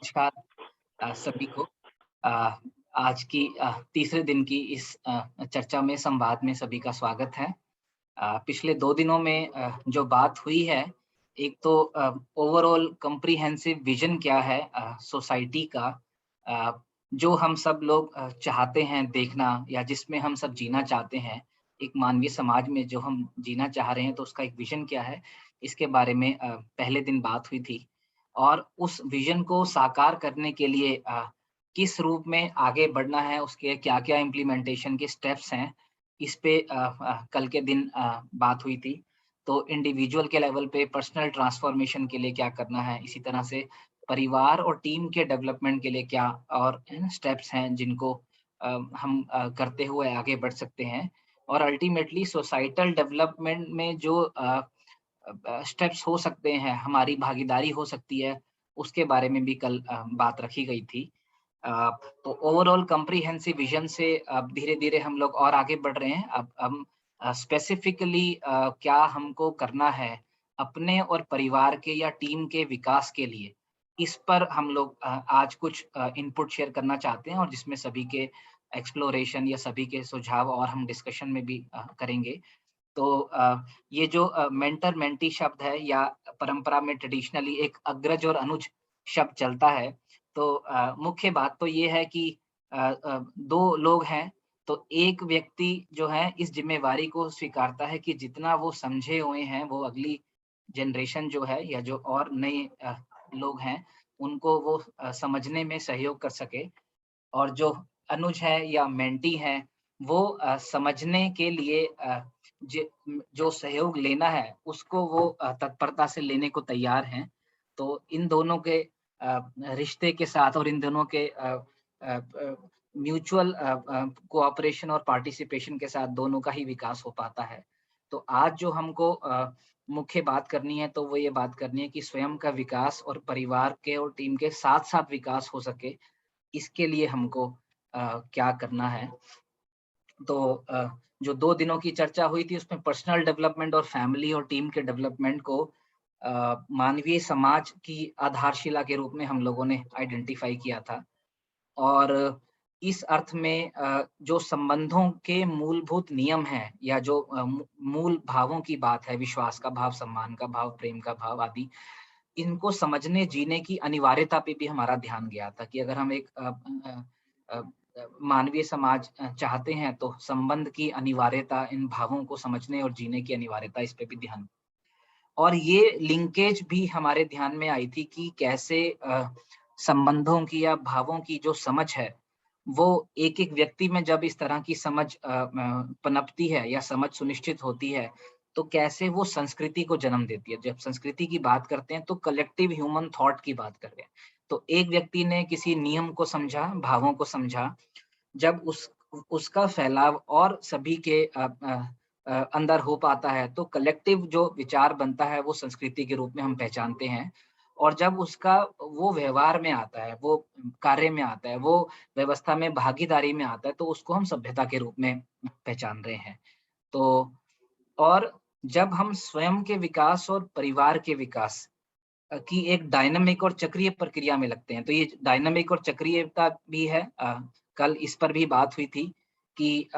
नमस्कार सभी को। अ, आज की तीसरे दिन की इस चर्चा में संवाद में सभी का स्वागत है। पिछले 2 दिनों में जो बात हुई है, एक तो ओवरऑल कॉम्प्रिहेंसिव विज़न क्या है सोसाइटी का, अ, जो हम सब लोग चाहते हैं देखना या जिसमें हम सब जीना चाहते हैं। एक मानवीय समाज में जो हम जीना चाह रहे हैं, तो उसका एक विज़न क्या है, इसके बारे में पहले दिन बात हुई थी। और उस विज़न को साकार करने के लिए किस रूप में आगे बढ़ना है, उसके क्या-क्या इम्प्लीमेंटेशन के स्टेप्स हैं, इस पे कल के दिन बात हुई थी। तो इंडिविजुअल के लेवल पे पर्सनल ट्रांसफॉर्मेशन के लिए क्या करना है, इसी तरह से परिवार और टीम के डेवलपमेंट के लिए क्या और स्टेप्स हैं जिनको हम करते हुए आगे बढ़ सकते हैं। और अल्टीमेटली सोसाइटल डेवलपमेंट में जो स्टेप्स हो सकते हैं, हमारी भागीदारी हो सकती है, उसके बारे में भी कल बात रखी गई थी। अ, तो ओवरऑल कॉम्प्रिहेंसिव विज़न से अब धीरे-धीरे हम लोग और आगे बढ़ रहे हैं। अब हम स्पेसिफिकली क्या हमको करना है, अपने और परिवार के या टीम के विकास के लिए, इस पर हम लोग आज कुछ इनपुट शेयर करना चाहते हैं और जिसमें सभी के एक्सप्लोरेशन या सभी के सुझाव और हम डिस्कशन में भी करेंगे। तो ये जो मेंटर-मेंटी शब्द है या परंपरा में ट्रेडिशनली एक अग्रज और अनुज शब्द चलता है। तो मुख्य बात तो ये है कि 2 लोग हैं, तो एक व्यक्ति जो है इस ज़िम्मेवारी को स्वीकारता है कि जितना वो समझे हुए हैं, वो अगली जनरेशन जो है या जो और नए लोग हैं, उनको वो समझने में सहयोग कर सके। और जो अनुज है या मेंटी है, वो समझने के लिए जो सहयोग लेना है, उसको वो तत्परता से लेने को तैयार हैं। तो इन दोनों के रिश्ते के साथ और इन दोनों के म्यूचुअल कोऑपरेशन और पार्टिसिपेशन के साथ दोनों का ही विकास हो पाता है। तो आज जो हमको मुख्य बात करनी है, तो वो ये बात करनी है कि स्वयं का विकास और परिवार के और टीम के साथ-साथ विकास हो सके, इसके लिए हमको क्या करना है। तो जो 2 दिनों की चर्चा हुई थी उसमें पर्सनल डेवलपमेंट और फैमिली और टीम के डेवलपमेंट को मानवीय समाज की आधारशिला के रूप में हम लोगों ने आइडेंटिफ़ाई किया था। और इस अर्थ में जो संबंधों के मूलभूत नियम हैं या जो मूल भावों की बात है, विश्वास का भाव, सम्मान का भाव, प्रेम का भाव आदि, इनको समझने, जीने की अनिवार्यता पे भी हमारा ध्यान गया था कि अगर हम एक मानवीय समाज चाहते हैं तो संबंध की अनिवार्यता, इन भावों को समझने और जीने की अनिवार्यता, इस पे भी ध्यान। और ये लिंकेज भी हमारे ध्यान में आई थी कि कैसे संबंधों की या भावों की जो समझ है, वो एक-एक व्यक्ति में जब इस तरह की समझ पनपती है या समझ सुनिश्चित होती है, तो कैसे वो संस्कृति को जन्म देती है। जब संस्कृति की बात करते हैं, तो कलेक्टिव ह्यूमन थॉट की बात कर रहे हैं। तो एक व्यक्ति ने किसी नियम को समझा, भावों को समझा, जब उसका फैलाव और सभी के अंदर हो पाता है, तो कलेक्टिव जो विचार बनता है, वो संस्कृति के रूप में हम पहचानते हैं। और जब उसका वो व्यवहार में आता है, वो कार्य में आता है, वो व्यवस्था में भागीदारी में आता है, तो उसको हम सभ्यता के रूप में पहचान रहे हैं। तो और जब हम स्वयं के विकास और परिवार के विकास की एक डायनामिक और चक्रीय प्रक्रिया में लगते हैं। तो ये डायनामिक और चक्रीयता भी है। कल इस पर भी बात हुई थी कि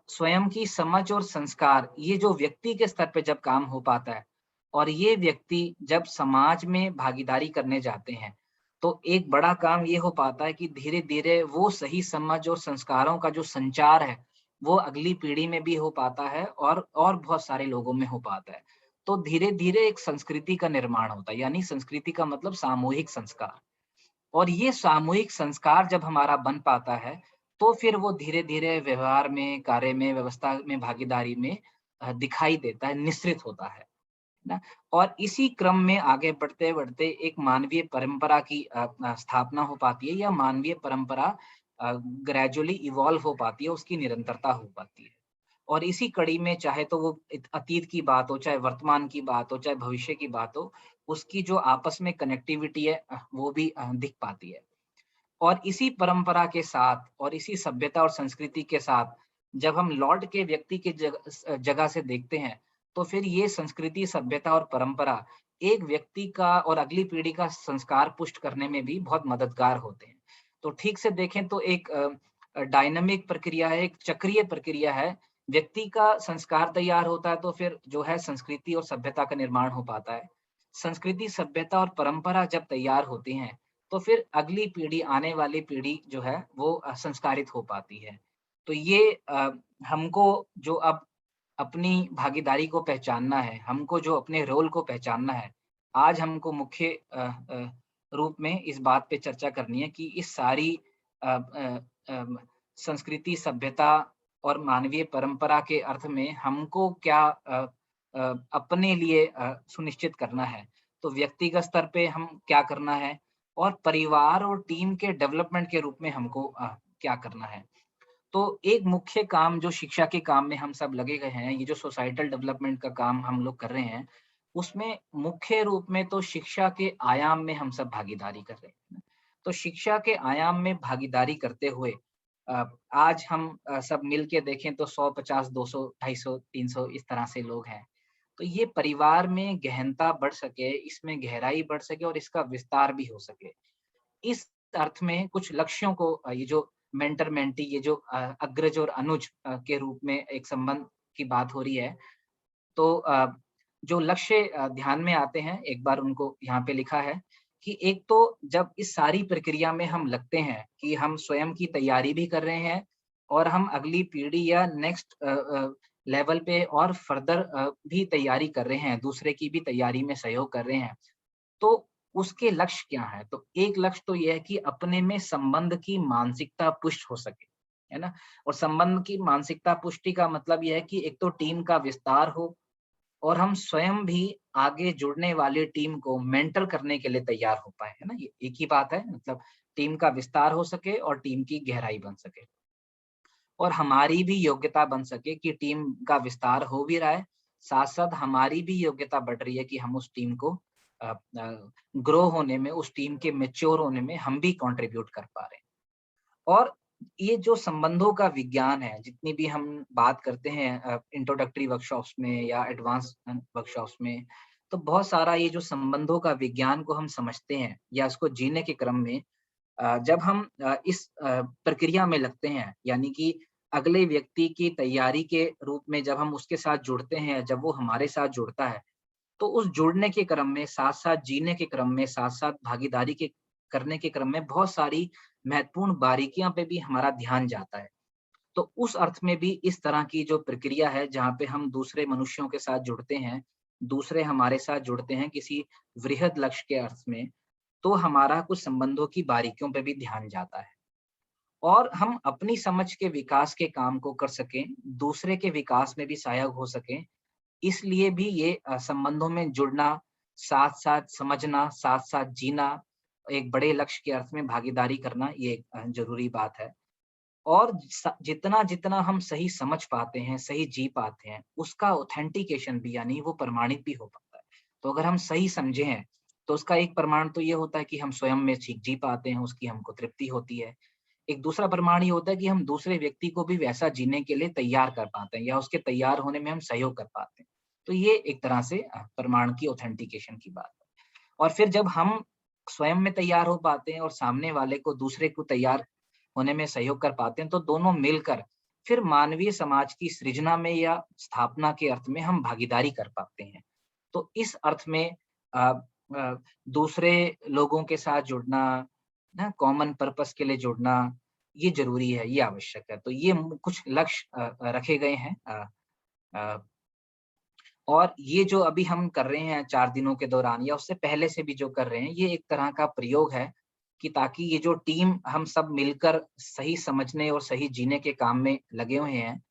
स्वयं की समझ और संस्कार, ये जो व्यक्ति के स्तर पे जब काम हो पाता है और ये व्यक्ति जब समाज में भागीदारी करने जाते हैं, तो एक बड़ा काम ये हो पाता है कि धीरे-धीरे वो सही समझ और संस्कारों का जो संचार है, वो अगली पीढ़ी में भी हो पाता है और बहुत सारे लोगों में हो पाता है। तो धीरे-धीरे एक संस्कृति का निर्माण होता है, यानी संस्कृति का मतलब सामूहिक संस्कार। और ये सामूहिक संस्कार जब हमारा बन पाता है, तो फिर वो धीरे-धीरे व्यवहार में, कार्य में, व्यवस्था में, भागीदारी में दिखाई देता है, निःसृत होता है ना? और इसी क्रम में आगे बढ़ते-बढ़ते एक मानवीय परंपरा की स्थापना हो पाती है या मानवीय परंपरा ग्रेजुअली इवॉल्व हो पाती है, उसकी निरंतरता हो पाती है। और इसी कड़ी में चाहे तो वो अतीत की बात हो, चाहे वर्तमान की बात हो, चाहे भविष्य की बात हो, उसकी जो आपस में कनेक्टिविटी है वो भी दिख पाती है। और इसी परंपरा के साथ और इसी सभ्यता और संस्कृति के साथ जब हम लौट के व्यक्ति की जगह से देखते हैं, तो फिर ये संस्कृति, सभ्यता और परंपरा एक व्यक्ति का और अगली पीढ़ी का संस्कार पुष्ट करने में भी बहुत मददगार होते हैं। तो ठीक से देखें तो एक डायनामिक प्रक्रिया है, एक चक्रीय प्रक्रिया है। व्यक्ति का संस्कार तैयार होता है तो फिर जो है संस्कृति और सभ्यता का निर्माण हो पाता है। संस्कृति, सभ्यता और परंपरा जब तैयार होती हैं, तो फिर अगली पीढ़ी, आने वाली पीढ़ी जो है वो संस्कारित हो पाती है। तो ये हमको जो अब अपनी भागीदारी को पहचानना है, हमको जो अपने रोल को पहचानना है, आज हमको मुख्य रूप में इस बात पे चर्चा करनी है कि इस सारी अ अ, अम, संस्कृति, सभ्यता और मानवीय परंपरा के अर्थ में हमको क्या अपने लिए सुनिश्चित करना है। तो व्यक्तिगत स्तर पे हम क्या करना है और परिवार और टीम के डेवलपमेंट के रूप में हमको क्या करना है। तो एक मुख्य काम जो शिक्षा के काम में हम सब लगे गए हैं, ये जो सोसाइटल डेवलपमेंट का काम हम लोग कर रहे हैं, उसमें मुख्य रूप में तो शिक्षा के आयाम में हम सब भागीदारी कर रहे हैं। तो शिक्षा के आयाम में भागीदारी करते हुए आज हम सब मिल के देखें तो 100, 50, 200, 250, 300 इस तरह से लोग हैं। तो ये परिवार में गहनता बढ़ सके, इसमें गहराई बढ़ सके और इसका विस्तार भी हो सके। इस अर्थ में कुछ लक्ष्यों को ये जो मेंटर मेंटी, ये जो अग्रज और अनुज के रूप में एक संबंध की बात हो रही है, तो जो लक्ष्य ध्यान में आते हैं, एक बार उनको यहाँ पे लिखा है कि एक तो जब इस सारी प्रक्रिया में हम लगते हैं कि हम स्वयं की तैयारी भी कर रहे हैं और हम अगली पीढ़ी या नेक्स्ट लेवल पे और फर्दर भी तैयारी कर रहे हैं, दूसरे की भी तैयारी में सहयोग कर रहे हैं। तो उसके लक्ष्य क्या है? तो एक लक्ष्य तो ये है कि अपने में संबंध की मानसिकता पुष्ट हो सके, है ना? और संबंध की मानसिकता पुष्टि का मतलब ये है कि एक तो टीम का विस्तार हो और हम स्वयं भी आगे जुड़ने वाली टीम को मेंटर करने के लिए तैयार हो पाएँ, है ना? ये एक ही बात है, मतलब टीम का विस्तार हो सके और टीम की गहराई बन सके। और हमारी भी योग्यता बन सके कि टीम का विस्तार हो भी रहा है, साथ-साथ हमारी भी योग्यता बढ़ रही है कि हम उस टीम को ग्रो होने में, उस टीम के मैच्योर होने में हम भी कंट्रीब्यूट कर पा रहे हैं। और ये जो संबंधों का विज्ञान है, जितनी भी हम बात करते हैं इंट्रोडक्टरी वर्कशॉप्स में या एडवांस वर्कशॉप्स में, तो बहुत सारा ये जो संबंधों का विज्ञान को हम समझते हैं या उसको जीने के क्रम में जब हम इस प्रक्रिया में लगते हैं, यानी कि अगले व्यक्ति की तैयारी के रूप में जब हम उसके साथ जुड़ते हैं, जब वो हमारे साथ जुड़ता है, तो उस जुड़ने के क्रम में, साथ-साथ जीने के क्रम में, साथ-साथ भागीदारी के करने के क्रम में बहुत सारी महत्वपूर्ण बारीकियाँ पे भी हमारा ध्यान जाता है। तो उस अर्थ में भी इस तरह की जो प्रक्रिया है, जहाँ पे हम दूसरे मनुष्यों के साथ जुड़ते हैं, दूसरे हमारे साथ जुड़ते हैं किसी वृहद लक्ष्य के अर्थ में, तो हमारा कुछ संबंधों की बारीकियों पे भी ध्यान जाता है। और हम अपनी समझ के विकास के काम को कर सकें, दूसरे के विकास में भी सहायक हो सकें, इसलिए भी ये संबंधों में जुड़ना, साथ-साथ समझना, साथ-साथ जीना, एक बड़े लक्ष्य के अर्थ में भागीदारी करना, ये एक ज़रूरी बात है। और जितना-जितना हम सही समझ पाते हैं, सही जी पाते हैं, उसका ऑथेंटिकेशन भी, यानी वो प्रमाणित भी हो पाता है। तो अगर हम सही समझे हैं, तो उसका एक प्रमाण तो ये होता है कि हम स्वयं में ठीक जी पाते हैं, उसकी हमको तृप्ति होती है। एक दूसरा प्रमाण ये होता है कि हम दूसरे व्यक्ति को भी वैसा जीने के लिए तैयार कर पाते हैं या उसके तैयार होने में हम सहयोग कर पाते हैं। तो ये एक तरह से प्रमाण की ऑथेंटिकेशन की बात है। और फिर जब हम स्वयं में तैयार हो पाते हैं और सामने वाले को, दूसरे को तैयार होने में सहयोग कर पाते हैं, तो दोनों मिलकर फिर मानवीय समाज की सृजना में या स्थापना के अर्थ में हम भागीदारी कर पाते हैं। तो इस अर्थ में अ अ, दूसरे लोगों के साथ जुड़ना, ना कॉमन पर्पस के लिए जुड़ना, ये ज़रूरी है, ये आवश्यक है। तो ये कुछ लक्ष्य रखे गए हैं अ, और ये जो अभी हम कर रहे हैं 4 दिनों के दौरान या उससे पहले से भी जो कर रहे हैं, ये एक तरह का प्रयोग है कि ताकि ये जो टीम हम सब मिलकर सही समझने और सही जीने के काम में लगे हुए हैं,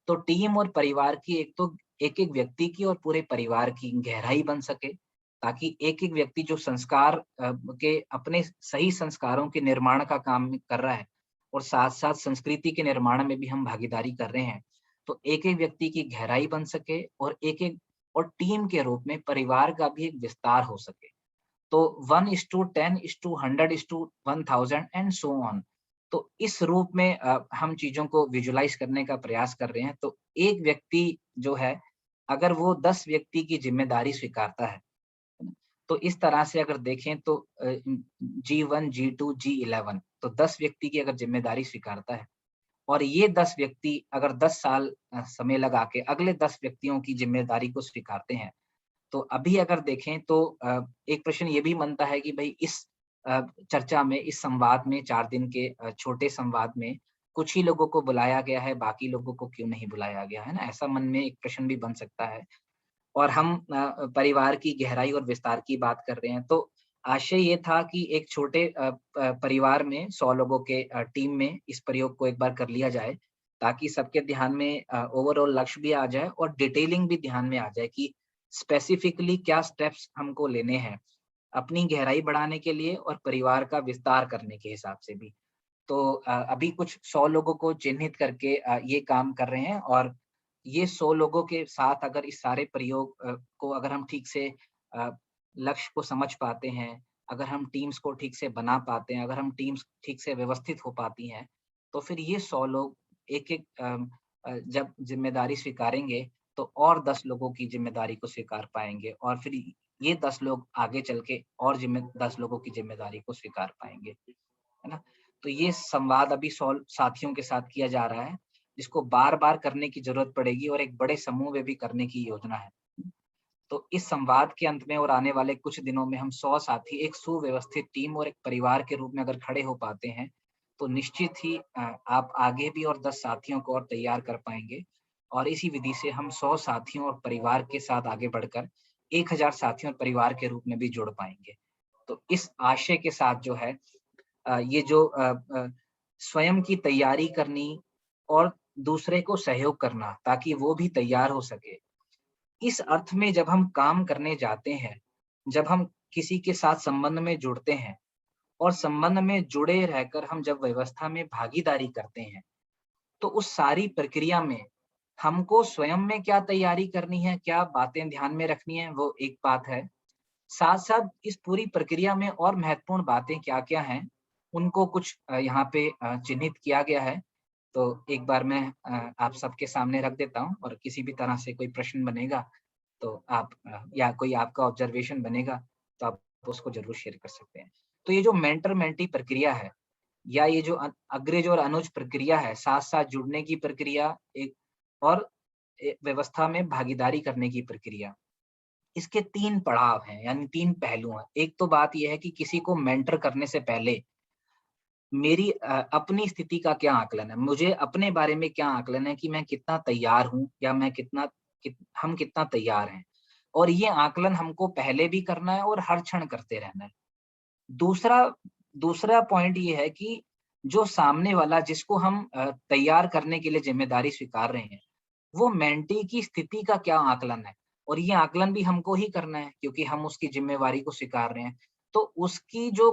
तो टीम और परिवार की एक तो एक-एक व्यक्ति की और पूरे परिवार की गहराई बन सके, ताकि एक-एक व्यक्ति जो संस्कार के अपने सही संस्कारों के निर्माण का काम कर रहा है और साथ-साथ संस्कृति के निर्माण में भी हम भागीदारी कर रहे हैं, तो एक-एक व्यक्ति की गहराई बन सके और एक-एक और टीम के रूप में परिवार का भी एक विस्तार हो सके। तो 1:10:100:1000 एंड सो ऑन। तो इस रूप में हम चीज़ों को विजुअलाइज़ करने का प्रयास कर रहे हैं। तो एक व्यक्ति जो है, अगर वो 10 व्यक्ति की ज़िम्मेदारी स्वीकारता है, तो इस तरह से अगर देखें तो G1, G2, G11 तो 10 व्यक्ति की अगर जिम्मेदारी स्वीकारता है और ये 10 व्यक्ति अगर 10 साल समय लगा के अगले 10 व्यक्तियों की जिम्मेदारी को स्वीकारते हैं, तो अभी अगर देखें तो एक प्रश्न ये भी बनता है कि भाई इस चर्चा में, इस संवाद में, 4 दिन के छोटे संवाद में कुछ ही लोगों को बुलाया गया है, बाकी लोगों को क्यों नहीं बुलाया गया है ना? ऐसा मन में एक प्रश्न भी बन सकता है। और हम परिवार की गहराई और विस्तार की बात कर रहे हैं, तो आशय ये था कि एक छोटे परिवार में 100 लोगों के टीम में इस प्रयोग को एक बार कर लिया जाए, ताकि सबके ध्यान में ओवरऑल लक्ष्य भी आ जाए और डिटेलिंग भी ध्यान में आ जाए कि स्पेसिफिकली क्या स्टेप्स हमको लेने हैं, अपनी गहराई बढ़ाने के लिए और परिवार का विस्तार करने के हिसाब से भी। तो अभी कुछ 100 लोगों को चिन्हित करके ये काम कर रहे हैं और ये 100 लोगों के साथ अगर इस सारे प्रयोग को अगर हम ठीक से लक्ष्य को समझ पाते हैं, अगर हम टीम्स को ठीक से बना पाते हैं, अगर हम टीम्स ठीक से व्यवस्थित हो पाती हैं, तो फिर ये 100 लोग एक-एक जब ज़िम्मेदारी स्वीकारेंगे, तो और 10 लोगों की ज़िम्मेदारी को स्वीकार पाएँगे और फिर ये 10 लोग आगे चल के और 10 लोगों की ज़िम्मेदारी को स्वीकार पाएँगे, है ना? तो ये संवाद अभी 100 साथियों के साथ किया जा रहा है, जिसको बार-बार करने की ज़रूरत पड़ेगी और एक बड़े समूह में भी करने की योजना है। तो इस संवाद के अंत में और आने वाले कुछ दिनों में हम 100 साथी एक सुव्यवस्थित टीम और एक परिवार के रूप में अगर खड़े हो पाते हैं, तो निश्चित ही आप आगे भी और 10 साथियों को और तैयार कर पाएँगे और इसी विधि से हम 100 साथियों और परिवार के साथ आगे बढ़कर 1000 साथियों और परिवार के रूप में भी जुड़ पाएँगे। तो इस आशय के साथ जो है ये जो स्वयं की तैयारी करनी और दूसरे को सहयोग करना ताकि वो भी तैयार हो सके। इस अर्थ में जब हम काम करने जाते हैं, जब हम किसी के साथ संबंध में जुड़ते हैं और संबंध में जुड़े रहकर हम जब व्यवस्था में भागीदारी करते हैं, तो उस सारी प्रक्रिया में हमको स्वयं में क्या तैयारी करनी है, क्या बातें ध्यान में रखनी है, वो एक बात है। साथ-साथ इस पूरी प्रक्रिया में और महत्वपूर्ण बातें क्या-क्या हैं, उनको कुछ यहाँ पे चिन्हित किया गया है। तो एक बार मैं आप सबके सामने रख देता हूँ और किसी भी तरह से कोई प्रश्न बनेगा, तो आप या कोई आपका ऑब्जर्वेशन बनेगा, तो आप उसको ज़रूर शेयर कर सकते हैं। तो ये जो मेंटर-मेंटी प्रक्रिया है या ये जो अग्रज और अनुज प्रक्रिया है, साथ-साथ जुड़ने की प्रक्रिया एक और व्यवस्था में भागीदारी करने की प्रक्रिया। इसके 3 पड़ाव हैं, यानी 3 पहलू हैं। एक तो बात ये है कि किसी को मेंटर करने से पहले मेरी अपनी स्थिति का क्या आकलन है? मुझे अपने बारे में क्या आकलन है कि मैं कितना तैयार हूँ या हम कितना तैयार हैं? और ये आकलन हमको पहले भी करना है और हर क्षण करते रहना है। दूसरा दूसरा पॉइंट ये है कि जो सामने वाला जिसको हम तैयार करने के लिए ज़िम्मेदारी स्वीकार रहे हैं, वो मेंटी की स्थिति का क्या आकलन है? और ये आकलन भी हमको ही करना है क्योंकि हम उसकी ज़िम्मेवारी को स्वीकार रहे हैं। तो उसकी जो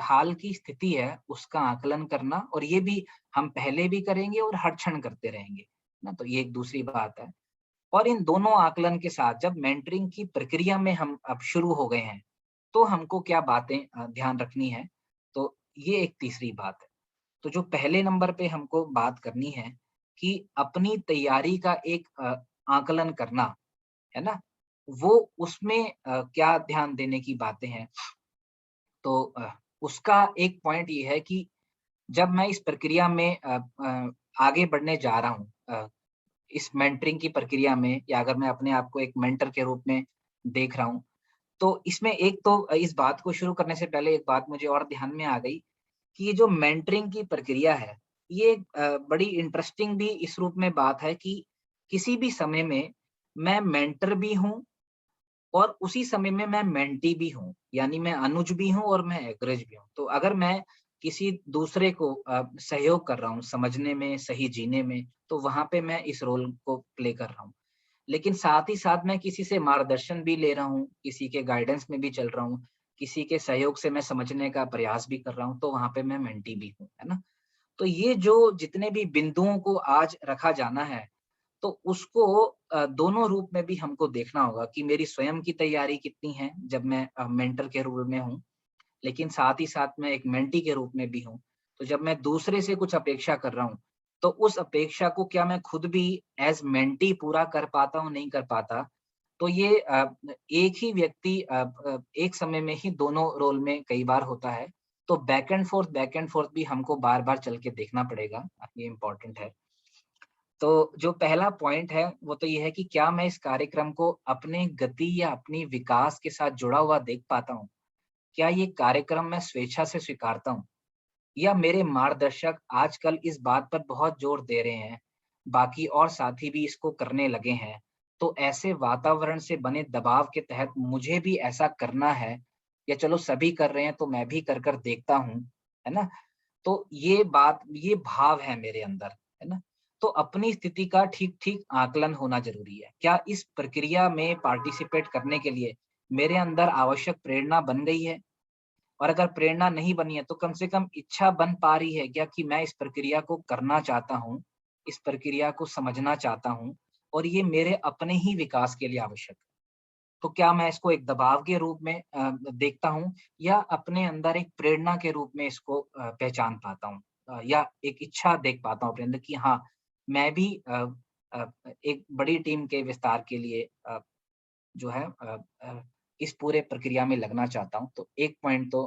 हाल की स्थिति है, उसका आकलन करना और ये भी हम पहले भी करेंगे और हर क्षण करते रहेंगे, ना? तो ये एक दूसरी बात है। और इन दोनों आकलन के साथ जब मेंटरिंग की प्रक्रिया में हम अब शुरू हो गए हैं, तो हमको क्या बातें ध्यान रखनी है, तो ये एक तीसरी बात है। तो जो पहले नंबर पे हमको बात करनी है कि अपनी तैयारी का एक आकलन करना, है ना? वो उसमें क्या ध्यान देने की बातें हैं, तो उसका एक पॉइंट ये है कि जब मैं इस प्रक्रिया में आगे बढ़ने जा रहा हूँ इस मेंटरिंग की प्रक्रिया में या अगर मैं अपने आप को एक मेंटर के रूप में देख रहा हूँ, तो इसमें एक तो इस बात को शुरू करने से पहले एक बात मुझे और ध्यान में आ गई कि ये जो मेंटरिंग की प्रक्रिया है, ये बड़ी इंटरेस्टिंग भी इस रूप में बात है कि किसी भी समय में मैं मेंटर भी हूँ और उसी समय में मैं मेंटी भी हूँ, यानी मैं अनुज भी हूँ और मैं एग्रज भी हूँ। तो अगर मैं किसी दूसरे को सहयोग कर रहा हूँ समझने में, सही जीने में, तो वहाँ पे मैं इस रोल को प्ले कर रहा हूँ। लेकिन साथ ही साथ मैं किसी से मार्गदर्शन भी ले रहा हूँ, किसी के गाइडेंस में भी चल रहा हूँ, किसी के सहयोग से मैं समझने का प्रयास भी कर रहा हूँ, तो वहाँ पे मैं मेंटी भी हूँ, है ना? तो ये जो जितने भी बिंदुओं को आज रखा जाना है, तो उसको दोनों रूप में भी हमको देखना होगा कि मेरी स्वयं की तैयारी कितनी है, जब मैं मेंटर के रोल में हूँ, लेकिन साथ ही साथ मैं एक मेंटी के रूप में भी हूँ। तो जब मैं दूसरे से कुछ अपेक्षा कर रहा हूँ, तो उस अपेक्षा को क्या मैं खुद भी एज़ मेंटी पूरा कर पाता हूँ, नहीं कर पाता, तो ये एक ही व्यक्ति एक समय में ही दोनों रोल में कई बार होता है। तो बैक एंड फोर्थ भी हमको बार-बार चल के देखना पड़ेगा, ये इम्पोर्टेंट है। तो जो पहला पॉइंट है, वो तो ये है कि क्या मैं इस कार्यक्रम को अपने गति या अपनी विकास के साथ जुड़ा हुआ देख पाता हूँ? क्या ये कार्यक्रम मैं स्वेच्छा से स्वीकारता हूँ? या मेरे मार्गदर्शक आजकल इस बात पर बहुत जोर दे रहे हैं, बाकी और साथी भी इसको करने लगे हैं, तो ऐसे वातावरण से बने दबाव के तहत मुझे भी ऐसा करना है, या चलो सभी कर रहे हैं तो मैं भी कर देखता हूँ, है ना? तो ये भाव है मेरे अंदर, है ना? तो अपनी स्थिति का ठीक-ठीक आकलन होना ज़रूरी है। क्या इस प्रक्रिया में पार्टिसिपेट करने के लिए मेरे अंदर आवश्यक प्रेरणा बन गई है? और अगर प्रेरणा नहीं बनी है, तो कम से कम इच्छा बन पा रही है क्या कि मैं इस प्रक्रिया को करना चाहता हूँ, इस प्रक्रिया को समझना चाहता हूँ और ये मेरे अपने ही विकास के लिए आवश्यक है। तो क्या मैं इसको एक दबाव के रूप में देखता हूँ या अपने अंदर एक प्रेरणा के रूप में इसको पहचान पाता हूँ, या एक इच्छा देख पाता हूँ अपने अंदर कि हाँ, मैं भी अ, एक बड़ी टीम के विस्तार के लिए जो है इस पूरे प्रक्रिया में लगना चाहता हूँ। तो एक पॉइंट तो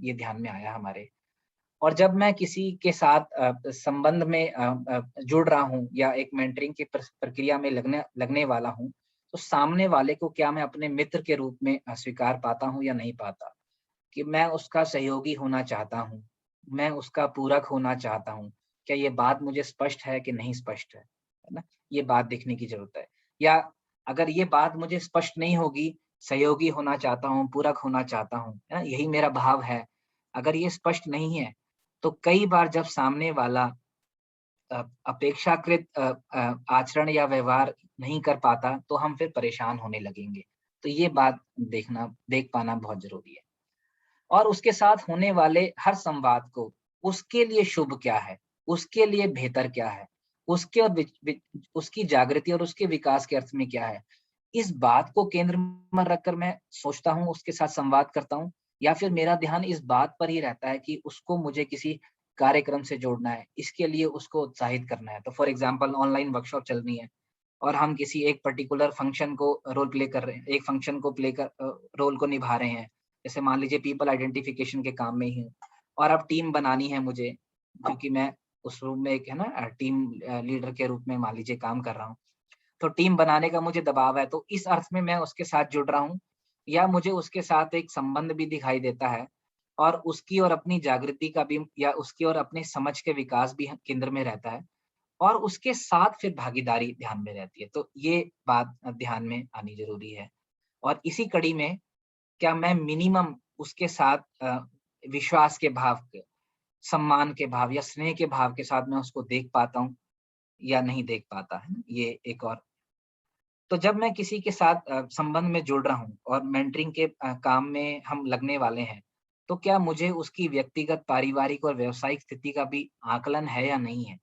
ये ध्यान में आया हमारे। और जब मैं किसी के साथ संबंध में जुड़ रहा हूँ या एक मेंटरिंग की प्रक्रिया में लगने लगने वाला हूँ, तो सामने वाले को क्या मैं अपने मित्र के रूप में स्वीकार पाता हूँ या नहीं पाता? कि मैं उसका सहयोगी होना चाहता हूँ, मैं उसका पूरक होना चाहता हूँ। क्या ये बात मुझे स्पष्ट है कि नहीं स्पष्ट है ना? ये बात देखने की ज़रूरत है। या अगर ये बात मुझे स्पष्ट नहीं होगी, सहयोगी होना चाहता हूँ, पूरक होना चाहता हूँ, है ना? यही मेरा भाव है। अगर ये स्पष्ट नहीं है, तो कई बार जब सामने वाला अपेक्षाकृत आचरण या व्यवहार नहीं कर पाता, तो हम फिर परेशान होने लगेंगे। तो ये बात देख पाना बहुत ज़रूरी है। और उसके साथ होने वाले हर संवाद को उसके लिए शुभ क्या है, उसके लिए बेहतर क्या है, उसके और उसकी जागृति और उसके विकास के अर्थ में क्या है, इस बात को केंद्र में रखकर मैं सोचता हूँ, उसके साथ संवाद करता हूँ, या फिर मेरा ध्यान इस बात पर ही रहता है कि उसको मुझे किसी कार्यक्रम से जोड़ना है, इसके लिए उसको उत्साहित करना है। तो फॉर एग्जाम्पल ऑनलाइन वर्कशॉप चल रही है और हम किसी एक पर्टिकुलर फंक्शन को रोल प्ले कर रहे हैं, एक फंक्शन को रोल को निभा रहे हैं। जैसे मान लीजिए पीपल आइडेंटिफिकेशन के काम में ही हूँ और अब टीम बनानी है मुझे, क्योंकि मैं उस रूम में एक है ना टीम लीडर के रूप में मान लीजिए काम कर रहा हूँ। तो टीम बनाने का मुझे दबाव है, तो इस अर्थ में मैं उसके साथ जुड़ रहा हूँ या मुझे उसके साथ एक संबंध भी दिखाई देता है और उसकी और अपनी जागृति का भी या उसकी और अपनी समझ के विकास भी केंद्र में रहता है और उसके साथ फिर भागीदारी ध्यान में रहती है। तो ये बात ध्यान में आनी ज़रूरी है। और इसी कड़ी में क्या मैं मिनिमम उसके साथ विश्वास के भाव के, सम्मान के भाव या स्नेह के भाव के साथ मैं उसको देख पाता हूँ या नहीं देख पाता, है ना? ये एक और। तो जब मैं किसी के साथ संबंध में जुड़ रहा हूँ और मेंटरिंग के काम में हम लगने वाले हैं, तो क्या मुझे उसकी व्यक्तिगत, पारिवारिक और व्यावसायिक स्थिति का भी आकलन है या नहीं है?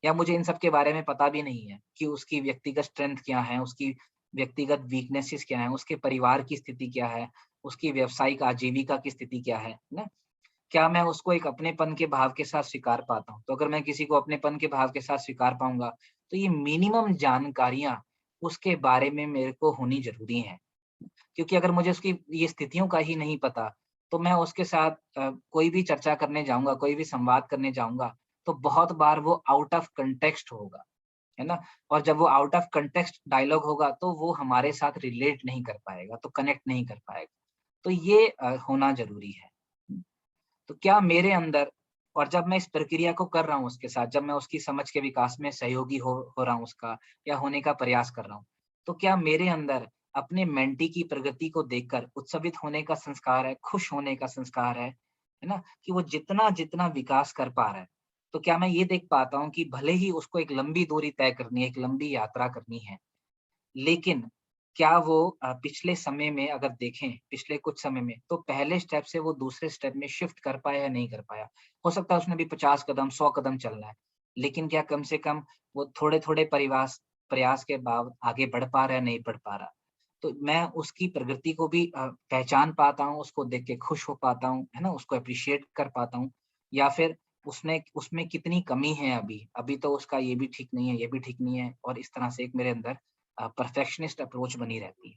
या मुझे इन सब के बारे में पता भी नहीं है कि उसकी व्यक्तिगत स्ट्रेंथ क्या है, उसकी व्यक्तिगत वीकनेसेस क्या हैं, उसके परिवार की स्थिति क्या है, उसकी व्यावसायिक आजीविका की स्थिति क्या है ना? क्या मैं उसको एक अपनेपन के भाव के साथ स्वीकार पाता हूँ? तो अगर मैं किसी को अपनेपन के भाव के साथ स्वीकार पाऊँगा, तो ये मिनिमम जानकारियाँ उसके बारे में मेरे को होनी ज़रूरी हैं। क्योंकि अगर मुझे उसकी ये स्थितियों का ही नहीं पता, तो मैं उसके साथ कोई भी चर्चा करने जाऊँगा, कोई भी संवाद करने जाऊँगा, तो बहुत बार वो आउट ऑफ कॉन्टेक्स्ट होगा, है ना? और जब वो आउट ऑफ कॉन्टेक्स्ट डायलॉग होगा, तो वो हमारे साथ रिलेट नहीं कर पाएगा, तो कनेक्ट नहीं कर पाएगा। तो ये होना ज़रूरी है। तो क्या मेरे अंदर और जब मैं इस प्रक्रिया को कर रहा हूँ उसके साथ, जब मैं उसकी समझ के विकास में सहयोगी हो रहा हूँ उसका या होने का प्रयास कर रहा हूँ, तो क्या मेरे अंदर अपने मेंटी की प्रगति को देखकर उत्साहित होने का संस्कार है, खुश होने का संस्कार है ना? कि वो जितना-जितना विकास कर पा रहा है, तो क्या मैं ये देख पाता हूँ कि भले ही उसको एक लंबी दूरी तय करनी है, एक लंबी यात्रा करनी है, लेकिन क्या वो पिछले समय में अगर देखें, पिछले कुछ समय में, तो पहले स्टेप से वो दूसरे स्टेप में शिफ्ट कर पाया या नहीं कर पाया? हो सकता है उसने भी 50 कदम, 100 कदम चलना है, लेकिन क्या कम से कम वो थोड़े-थोड़े परिवास प्रयास के बाद आगे बढ़ पा रहा है, नहीं बढ़ पा रहा? तो मैं उसकी प्रगति को भी पहचान पाता हूँ, उसको देख के खुश हो पाता हूँ, है ना? उसको एप्रिशिएट कर पाता हूँ या फिर उसने उसमें कितनी कमी है अभी, अभी तो उसका ये भी ठीक नहीं है, ये भी ठीक नहीं है और इस तरह से एक मेरे अंदर परफेक्शनिस्ट अप्रोच बनी रहती है।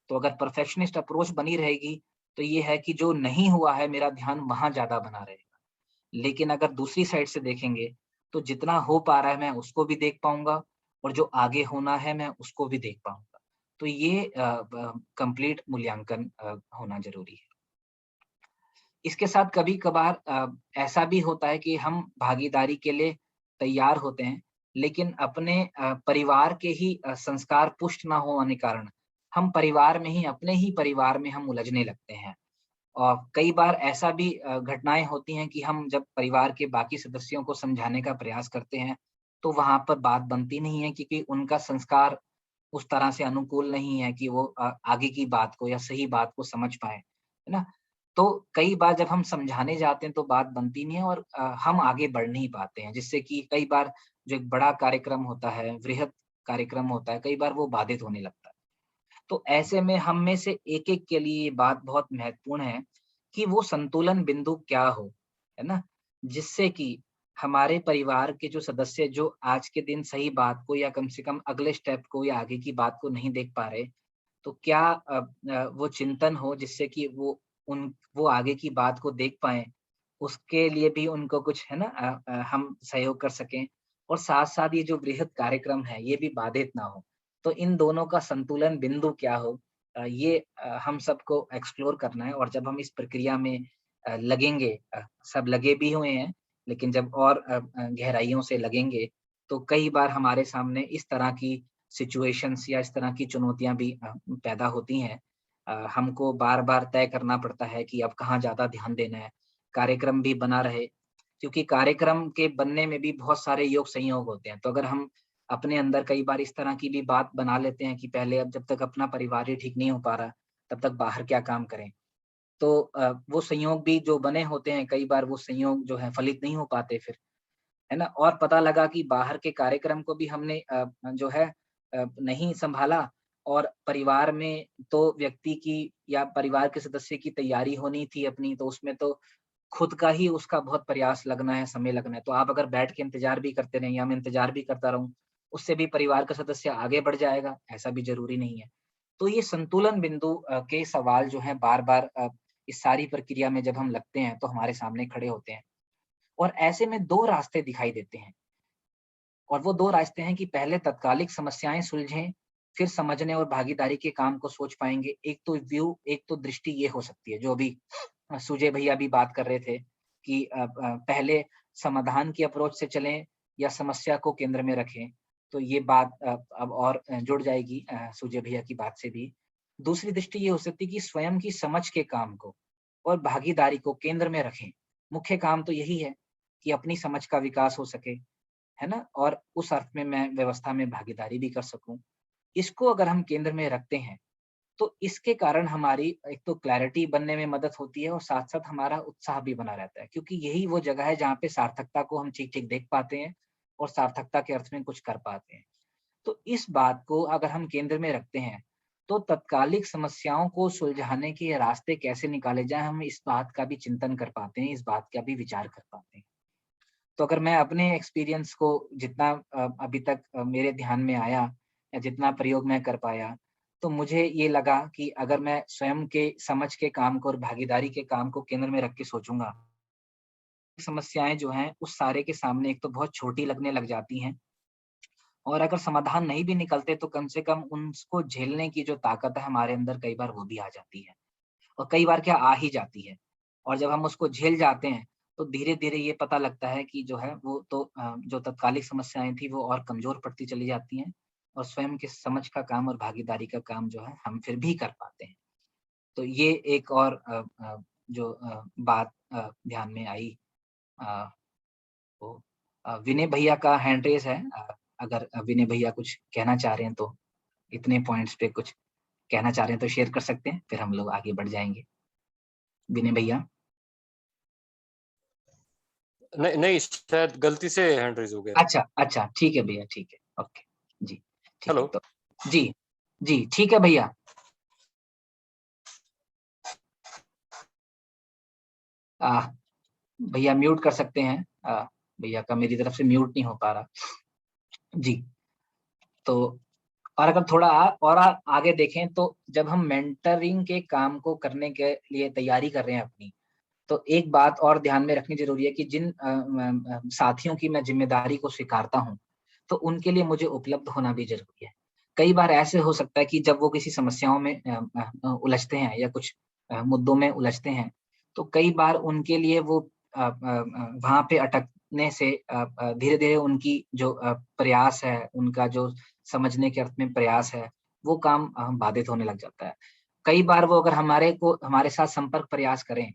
तो अगर परफेक्शनिस्ट अप्रोच बनी रहेगी तो ये है कि जो नहीं हुआ है मेरा ध्यान वहां ज्यादा बना रहेगा। लेकिन अगर दूसरी साइड से देखेंगे तो जितना हो पा रहा है मैं उसको भी देख पाऊंगा और जो आगे होना है मैं उसको भी देख पाऊंगा। तो ये कंप्लीट मूल्यांकन होना जरूरी है। इसके साथ कभी-कभार ऐसा भी होता है कि हम भागीदारी के लिए तैयार होते हैं, लेकिन अपने परिवार के ही संस्कार पुष्ट ना होने कारण हम परिवार में ही अपने ही परिवार में हम उलझने लगते हैं। और कई बार ऐसा भी घटनाएँ होती हैं कि हम जब परिवार के बाकी सदस्यों को समझाने का प्रयास करते हैं, तो वहाँ पर बात बनती नहीं है क्योंकि उनका संस्कार उस तरह से अनुकूल नहीं है कि वो आगे की बात को या सही बात को समझ पाएँ, है ना? तो कई बार जब हम समझाने जाते हैं तो बात बनती नहीं है और हम आगे बढ़ नहीं पाते हैं, जिससे कि कई बार जो एक बड़ा कार्यक्रम होता है, वृहद कार्यक्रम होता है, कई बार वो बाधित होने लगता है। तो ऐसे में हम में से एक-एक के लिए ये बात बहुत महत्वपूर्ण है कि वो संतुलन बिंदु क्या हो, है ना? जिससे कि हमारे परिवार के जो सदस्य जो आज के दिन सही बात को या कम से कम अगले स्टेप को या आगे की बात को नहीं देख पा रहे, तो क्या वो चिंतन हो जिससे कि वो आगे की बात को देख पाएँ, उसके लिए भी उनको कुछ है ना हम सहयोग कर सकें और साथ-साथ ये जो वृहद कार्यक्रम है, ये भी बाधित ना हो। तो इन दोनों का संतुलन बिंदु क्या हो ये हम सबको एक्सप्लोर करना है और जब हम इस प्रक्रिया में लगेंगे सब लगे भी हुए हैं, लेकिन जब और गहराइयों से लगेंगे, तो कई बार हमारे सामने इस तरह की सिचुएशंस या इस तरह की चुनौतियाँ भी पैदा होती हैं। हमको बार-बार तय करना पड़ता है कि अब कहाँ ज़्यादा ध्यान देना है, कार्यक्रम भी बना रहे, क्योंकि कार्यक्रम के बनने में भी बहुत सारे योग संयोग होते हैं। तो अगर हम अपने अंदर कई बार इस तरह की भी बात बना लेते हैं कि पहले अब जब तक अपना परिवार ही ठीक नहीं हो पा रहा, तब तक बाहर क्या काम करें। तो वो संयोग भी जो बने होते हैं, कई बार वो संयोग जो है फलित नहीं हो पाते फिर, है ना? और पता लगा कि बाहर के कार्यक्रम को भी हमने जो है नहीं सँभाला और परिवार में तो व्यक्ति की या परिवार के सदस्य की तैयारी होनी थी अपनी, तो उसमें तो खुद का ही उसका बहुत प्रयास लगना है, समय लगना है। तो आप अगर बैठ के इंतज़ार भी करते रहें या मैं इंतज़ार भी करता रहूँ, उससे भी परिवार का सदस्य आगे बढ़ जाएगा, ऐसा भी ज़रूरी नहीं है। तो ये संतुलन बिंदु के सवाल जो हैं बार-बार इस सारी प्रक्रिया में जब हम लगते हैं, तो हमारे सामने खड़े होते हैं और ऐसे में 2 रास्ते दिखाई देते हैं और वो 2 रास्ते हैं कि पहले तत्कालिक समस्याएँ सुलझें, फिर समझने और भागीदारी के काम को सोच पाएँगे। एक तो दृष्टि ये हो सकती है, जो अभी सुजय भैया भी बात कर रहे थे कि पहले समाधान की अप्रोच से चलें या समस्या को केंद्र में रखें। तो ये बात अब और जुड़ जाएगी सुजय भैया की बात से भी। दूसरी दृष्टि ये हो सकती है कि स्वयं की समझ के काम को और भागीदारी को केंद्र में रखें। मुख्य काम तो यही है कि अपनी समझ का विकास हो सके, है ना? और उस अर्थ में मैं व्यवस्था में भागीदारी भी कर सकूँ। इसको अगर हम केंद्र में रखते हैं तो इसके कारण हमारी एक तो क्लैरिटी बनने में मदद होती है और साथ-साथ हमारा उत्साह भी बना रहता है क्योंकि यही वो जगह है जहाँ पे सार्थकता को हम ठीक-ठीक देख पाते हैं और सार्थकता के अर्थ में कुछ कर पाते हैं। तो इस बात को अगर हम केंद्र में रखते हैं, तो तत्कालिक समस्याओं को सुलझाने के रास्ते कैसे निकाले जाएँ, हम इस बात का भी चिंतन कर पाते हैं, इस बात का भी विचार कर पाते हैं। तो अगर मैं अपने एक्सपीरियंस को जितना अभी तक मेरे ध्यान में आया या जितना प्रयोग मैं कर पाया, तो मुझे ये लगा कि अगर मैं स्वयं के समझ के काम को और भागीदारी के काम को केंद्र में रख के सोचूँगा, समस्याएँ जो हैं उस सारे के सामने एक तो बहुत छोटी लगने लग जाती हैं और अगर समाधान नहीं भी निकलते तो कम से कम उनको झेलने की जो ताकत है हमारे अंदर कई बार वो भी आ जाती है और कई बार क्या आ ही जाती है। और जब हम उसको झेल जाते हैं, तो धीरे-धीरे ये पता लगता है कि जो है वो तो जो तत्कालिक समस्याएँ थी वो और कमज़ोर पड़ती चली जाती हैं और स्वयं के समझ का काम और भागीदारी का काम जो है हम फिर भी कर पाते हैं। तो ये एक और जो बात ध्यान में आई अ, तो विनय भैया का हैंड रेज़ है अगर विनय भैया कुछ कहना चाह रहे हैं तो इतने पॉइंट्स पे कुछ कहना चाह रहे हैं तो शेयर कर सकते हैं, फिर हम लोग आगे बढ़ जाएँगे। विनय भैया? नहीं नहीं, शायद गलती से हैंड रेज हो गया। अच्छा, अच्छा, ठीक है भैया, ठीक है। ओके, जी, ठीक है हेलो। तो जी, जी, ठीक है भैया। अ, भैया म्यूट कर सकते हैं भैया का मेरी तरफ से म्यूट नहीं हो पा रहा। जी, तो और अगर थोड़ा आगे देखें तो जब हम मेंटरिंग के काम को करने के लिए तैयारी कर रहे हैं अपनी, तो एक बात और ध्यान में रखनी जरूरी है कि जिन साथियों की मैं जिम्मेदारी को स्वीकारता हूँ, तो उनके लिए मुझे उपलब्ध होना भी जरूरी है। कई बार ऐसे हो सकता है कि जब वो किसी समस्याओं में उलझते हैं या कुछ मुद्दों में उलझते हैं, तो कई बार उनके लिए वो वहां पे अटकने से धीरे धीरे उनकी जो प्रयास है, उनका जो समझने के अर्थ में प्रयास है, वो काम बाधित होने लग जाता है। कई बार वो अगर हमारे साथ संपर्क प्रयास करें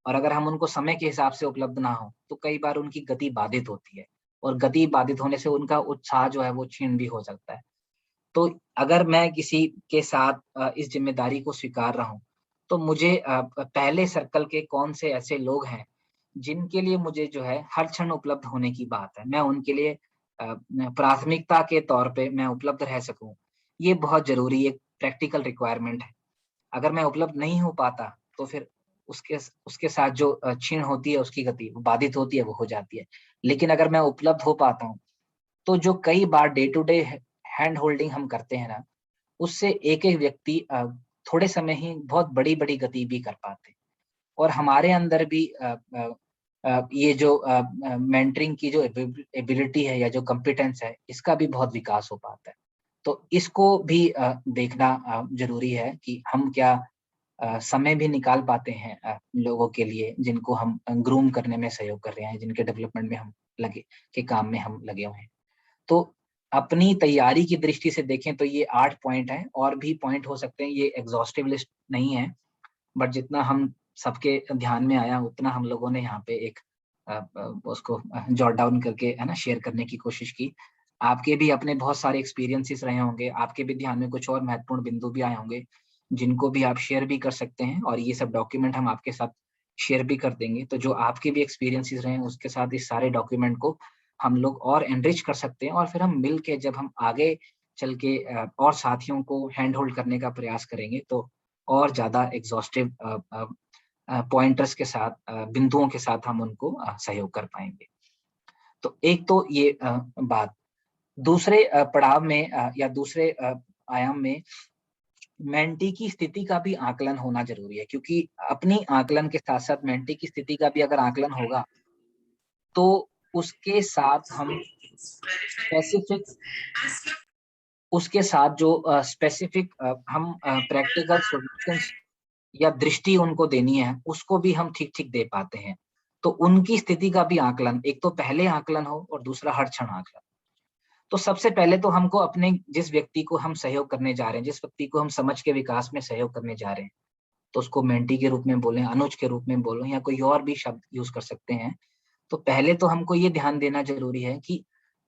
और अगर हम उनको समय के हिसाब से उपलब्ध ना हो, तो कई बार उनकी गति बाधित होती है और गति बाधित होने से उनका उत्साह जो है वो क्षीण भी हो सकता है। तो अगर मैं किसी के साथ इस जिम्मेदारी को स्वीकार रहा हूँ, तो मुझे पहले सर्कल के कौन से ऐसे लोग हैं जिनके लिए मुझे जो है हर क्षण उपलब्ध होने की बात है, मैं उनके लिए प्राथमिकता के तौर पे मैं उपलब्ध रह सकूं, ये बहुत जरूरी एक प्रैक्टिकल रिक्वायरमेंट है। अगर मैं उपलब्ध नहीं हो पाता, तो फिर उसके उसके साथ जो क्षीण होती है उसकी गति, वो बाधित होती है, वो हो जाती है। लेकिन अगर मैं उपलब्ध हो पाता हूँ, तो जो कई बार day to day hand holding हम करते हैं ना, उससे एक-एक व्यक्ति थोड़े समय ही बहुत बड़ी-बड़ी गति भी कर पाते हैं। और हमारे अंदर भी ये जो मेंटरिंग की जो एबिलिटी है या जो कॉम्पिटेंस है, इसका भी बहुत विकास हो पाता है। तो इसको भी देखना ज़रूरी है कि हम क्या समय भी निकाल पाते हैं लोगों के लिए जिनको हम ग्रूम करने में सहयोग कर रहे हैं, जिनके डेवलपमेंट में हम लगे के काम में हम लगे हुए हैं। तो अपनी तैयारी की दृष्टि से देखें तो ये 8 पॉइंट हैं, और भी पॉइंट हो सकते हैं, ये एग्ज़ॉस्टिव लिस्ट नहीं है, बट जितना हम सबके ध्यान में आया उतना हम लोगों ने यहाँ पे एक उसको जॉट डाउन करके है ना शेयर करने की कोशिश की। आपके भी अपने बहुत सारे एक्सपीरियंसेस रहे होंगे, आपके भी ध्यान में कुछ और महत्वपूर्ण बिंदु भी आए होंगे, जिनको भी आप शेयर भी कर सकते हैं, और ये सब डॉक्यूमेंट हम आपके साथ शेयर भी कर देंगे। तो जो आपके भी एक्सपीरियंसेस रहे हैं उसके साथ इस सारे डॉक्यूमेंट को हम लोग और एनरिच कर सकते हैं, और फिर हम मिल के जब हम आगे चल के और साथियों को हैंड होल्ड करने का प्रयास करेंगे, तो और ज़्यादा एग्ज़ॉस्टिव पॉइंटर्स के साथ बिंदुओं के साथ हम उनको सहयोग कर पाएँगे। तो एक तो ये बात। दूसरे पड़ाव में या दूसरे आयाम में मेंटी की स्थिति का भी आकलन होना ज़रूरी है, क्योंकि अपनी आकलन के साथ-साथ मेंटी की स्थिति का भी अगर आकलन होगा, तो उसके साथ हम स्पेसिफिक उसके साथ जो स्पेसिफिक हम प्रैक्टिकल सॉल्यूशंस या दृष्टि उनको देनी है, उसको भी हम ठीक-ठीक दे पाते हैं। तो उनकी स्थिति का भी आकलन, एक तो पहले आकलन हो और दूसरा हर क्षण आकलन। तो सबसे पहले तो हमको अपने जिस व्यक्ति को हम सहयोग करने जा रहे हैं, जिस व्यक्ति को हम समझ के विकास में सहयोग करने जा रहे हैं, तो उसको मेंटी के रूप में बोलें, अनुज के रूप में बोलें, या कोई और भी शब्द यूज़ कर सकते हैं। तो पहले तो हमको ये ध्यान देना ज़रूरी है कि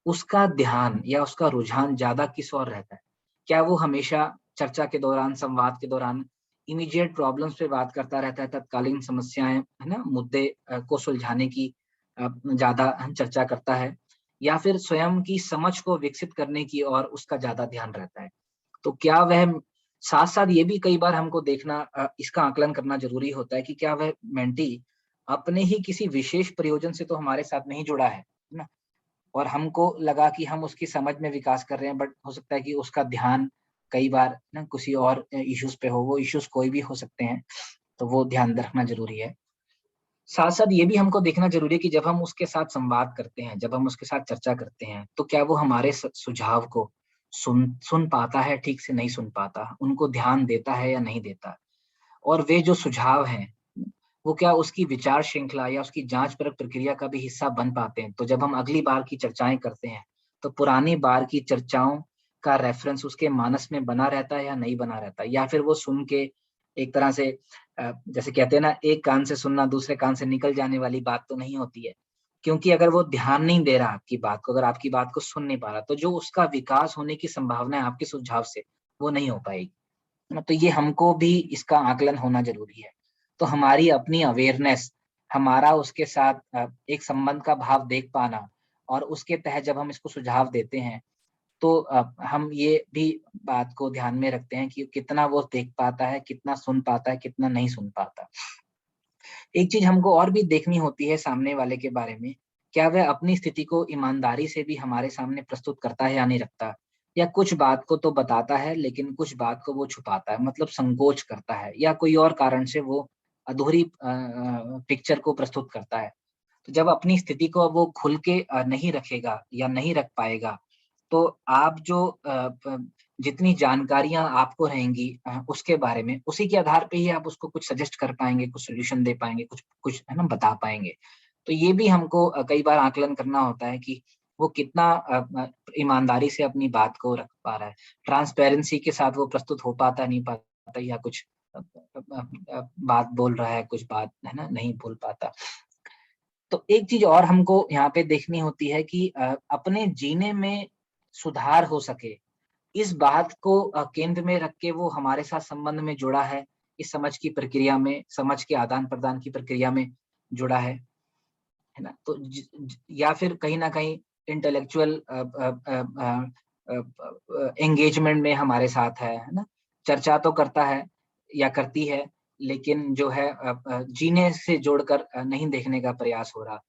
उसका ध्यान या उसका रुझान ज़्यादा किस ओर रहता है। क्या वो हमेशा चर्चा के दौरान, संवाद के दौरान इमीडिएट प्रॉब्लम्स पे बात करता रहता है, तत्कालीन समस्याएँ, है ना? मुद्दे को सुलझाने की ज़्यादा चर्चा करता है, या फिर स्वयं की समझ को विकसित करने की ओर उसका ज़्यादा ध्यान रहता है। तो क्या वह साथ-साथ ये भी कई बार हमको देखना इसका आकलन करना ज़रूरी होता है कि क्या वह मेंटी अपने ही किसी विशेष प्रयोजन से तो हमारे साथ नहीं जुड़ा है ना? और हमको लगा कि हम उसकी समझ में विकास कर रहे हैं, बट हो सकता है कि उसका ध्यान कई बार ना किसी और इश्यूज़ पे हो, वो इश्यूज़ कोई भी हो सकते हैं, तो वो ध्यान रखना ज़रूरी है। साथ-साथ ये भी हमको देखना ज़रूरी है कि जब हम उसके साथ संवाद करते हैं, जब हम उसके साथ चर्चा करते हैं, तो क्या वो हमारे सुझाव को सुन सुन पाता है, ठीक से नहीं सुन पाता, उनको ध्यान देता है या नहीं देता? और वे जो सुझाव हैं, वो क्या उसकी विचार श्रृंखला या उसकी जाँच-परख प्रक्रिया का भी हिस्सा बन पाते हैं? तो जब हम अगली बार की चर्चाएँ करते हैं, तो पुरानी बार की चर्चाओं का रेफ़रेंस उसके मानस में बना रहता है या नहीं बना रहता है? या फिर वो सुन के एक तरह से जैसे कहते हैं ना, एक कान से सुनना दूसरे कान से निकल जाने वाली बात तो नहीं होती है। क्योंकि अगर वो ध्यान नहीं दे रहा आपकी बात को, अगर आपकी बात को सुन नहीं पा रहा, तो जो उसका विकास होने की संभावना है आपके सुझाव से, वो नहीं हो पाएगी। है ना? तो ये हमको भी इसका आकलन होना ज़रूरी है। तो हमारी अपनी अवेयरनेस, हमारा उसके साथ एक संबंध का भाव देख पाना, और उसके तहत जब हम इसको सुझाव देते हैं, तो हम ये भी बात को ध्यान में रखते हैं कि कितना वो देख पाता है, कितना सुन पाता है, कितना नहीं सुन पाता। एक चीज़ हमको और भी देखनी होती है सामने वाले के बारे में, क्या वह अपनी स्थिति को ईमानदारी से भी हमारे सामने प्रस्तुत करता है या नहीं रखता? या कुछ बात को तो बताता है लेकिन कुछ बात को वो छुपाता है, मतलब संकोच करता है, या कोई और कारण से वो अधूरी पिक्चर को प्रस्तुत करता है। तो जब अपनी स्थिति को वो खुल के नहीं रखेगा या नहीं रख पाएगा, तो आप जो जितनी जानकारियां आपको रहेंगी उसके बारे में, उसी के आधार पे ही आप उसको कुछ सजेस्ट कर पाएंगे, कुछ सोल्यूशन दे पाएंगे, कुछ कुछ है ना बता पाएंगे। तो ये भी हमको कई बार आकलन करना होता है कि वो कितना ईमानदारी से अपनी बात को रख पा रहा है, ट्रांसपेरेंसी के साथ वो प्रस्तुत हो पाता नहीं पाता, या कुछ बात बोल रहा है, कुछ बात है ना नहीं बोल पाता। तो एक चीज और हमको यहाँ पे देखनी होती है कि अपने जीने में सुधार हो सके, इस बात को केंद्र में रख के वो हमारे साथ संबंध में जुड़ा है, इस समझ की प्रक्रिया में, समझ के आदान प्रदान की प्रक्रिया में जुड़ा है ना। तो या फिर कहीं ना कहीं इंटेलेक्चुअल एंगेजमेंट में हमारे साथ है ना, चर्चा तो करता है या करती है, लेकिन जो है जीने से जोड़कर नहीं देखने का प्रयास हो रहा,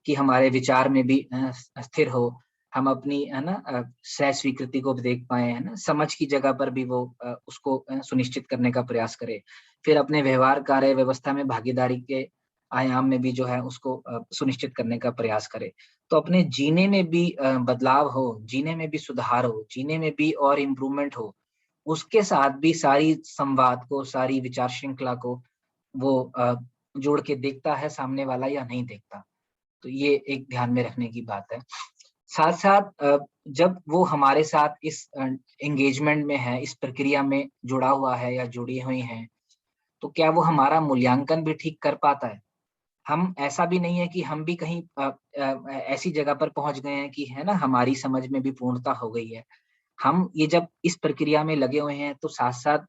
कि हमारे विचार में भी स्थिर हो, हम अपनी है ना सह स्वीकृति को भी देख पाए, है ना, समझ की जगह पर भी वो उसको सुनिश्चित करने का प्रयास करे, फिर अपने व्यवहार कार्य व्यवस्था में भागीदारी के आयाम में भी जो है उसको सुनिश्चित करने का प्रयास करे। तो अपने जीने में भी बदलाव हो, जीने में भी सुधार हो, जीने में भी और इम्प्रूवमेंट हो, उसके साथ भी सारी संवाद को, सारी विचार श्रृंखला को वो जोड़ के देखता है सामने वाला या नहीं देखता। तो ये एक ध्यान में रखने की बात है। साथ साथ जब वो हमारे साथ इस एंगेजमेंट में है, इस प्रक्रिया में जुड़ा हुआ है या जुड़ी हुई है, तो क्या वो हमारा मूल्यांकन भी ठीक कर पाता है? हम ऐसा भी नहीं है कि हम भी कहीं ऐसी जगह पर पहुंच गए हैं कि है ना हमारी समझ में भी पूर्णता हो गई है। हम ये जब इस प्रक्रिया में लगे हुए हैं तो साथ साथ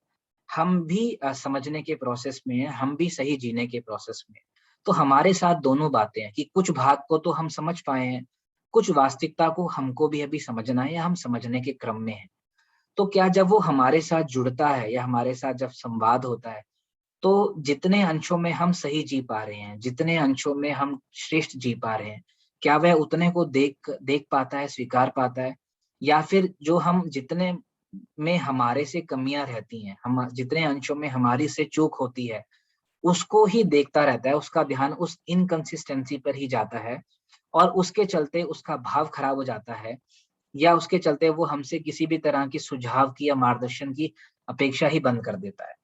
हम भी समझने के प्रोसेस में हैं, हम भी सही जीने के प्रोसेस में हैं। तो हमारे साथ दोनों बातें हैं कि कुछ भाग को तो हम समझ पाए हैं, कुछ वास्तविकता को हमको भी अभी समझना है या हम समझने के क्रम में हैं। तो क्या जब वो हमारे साथ जुड़ता है या हमारे साथ जब संवाद होता है, तो जितने अंशों में हम सही जी पा रहे हैं, जितने अंशों में हम श्रेष्ठ जी पा रहे हैं, क्या वह उतने को देख देख पाता है, स्वीकार पाता है? या फिर जो हम जितने में हमारे से कमियां रहती हैं, हम जितने अंशों में हमारी से चूक होती है, उसको ही देखता रहता है, उसका ध्यान उस इनकंसिस्टेंसी पर ही जाता है, और उसके चलते उसका भाव खराब हो जाता है, या उसके चलते वो हमसे किसी भी तरह की सुझाव की या मार्गदर्शन की अपेक्षा ही बंद कर देता है।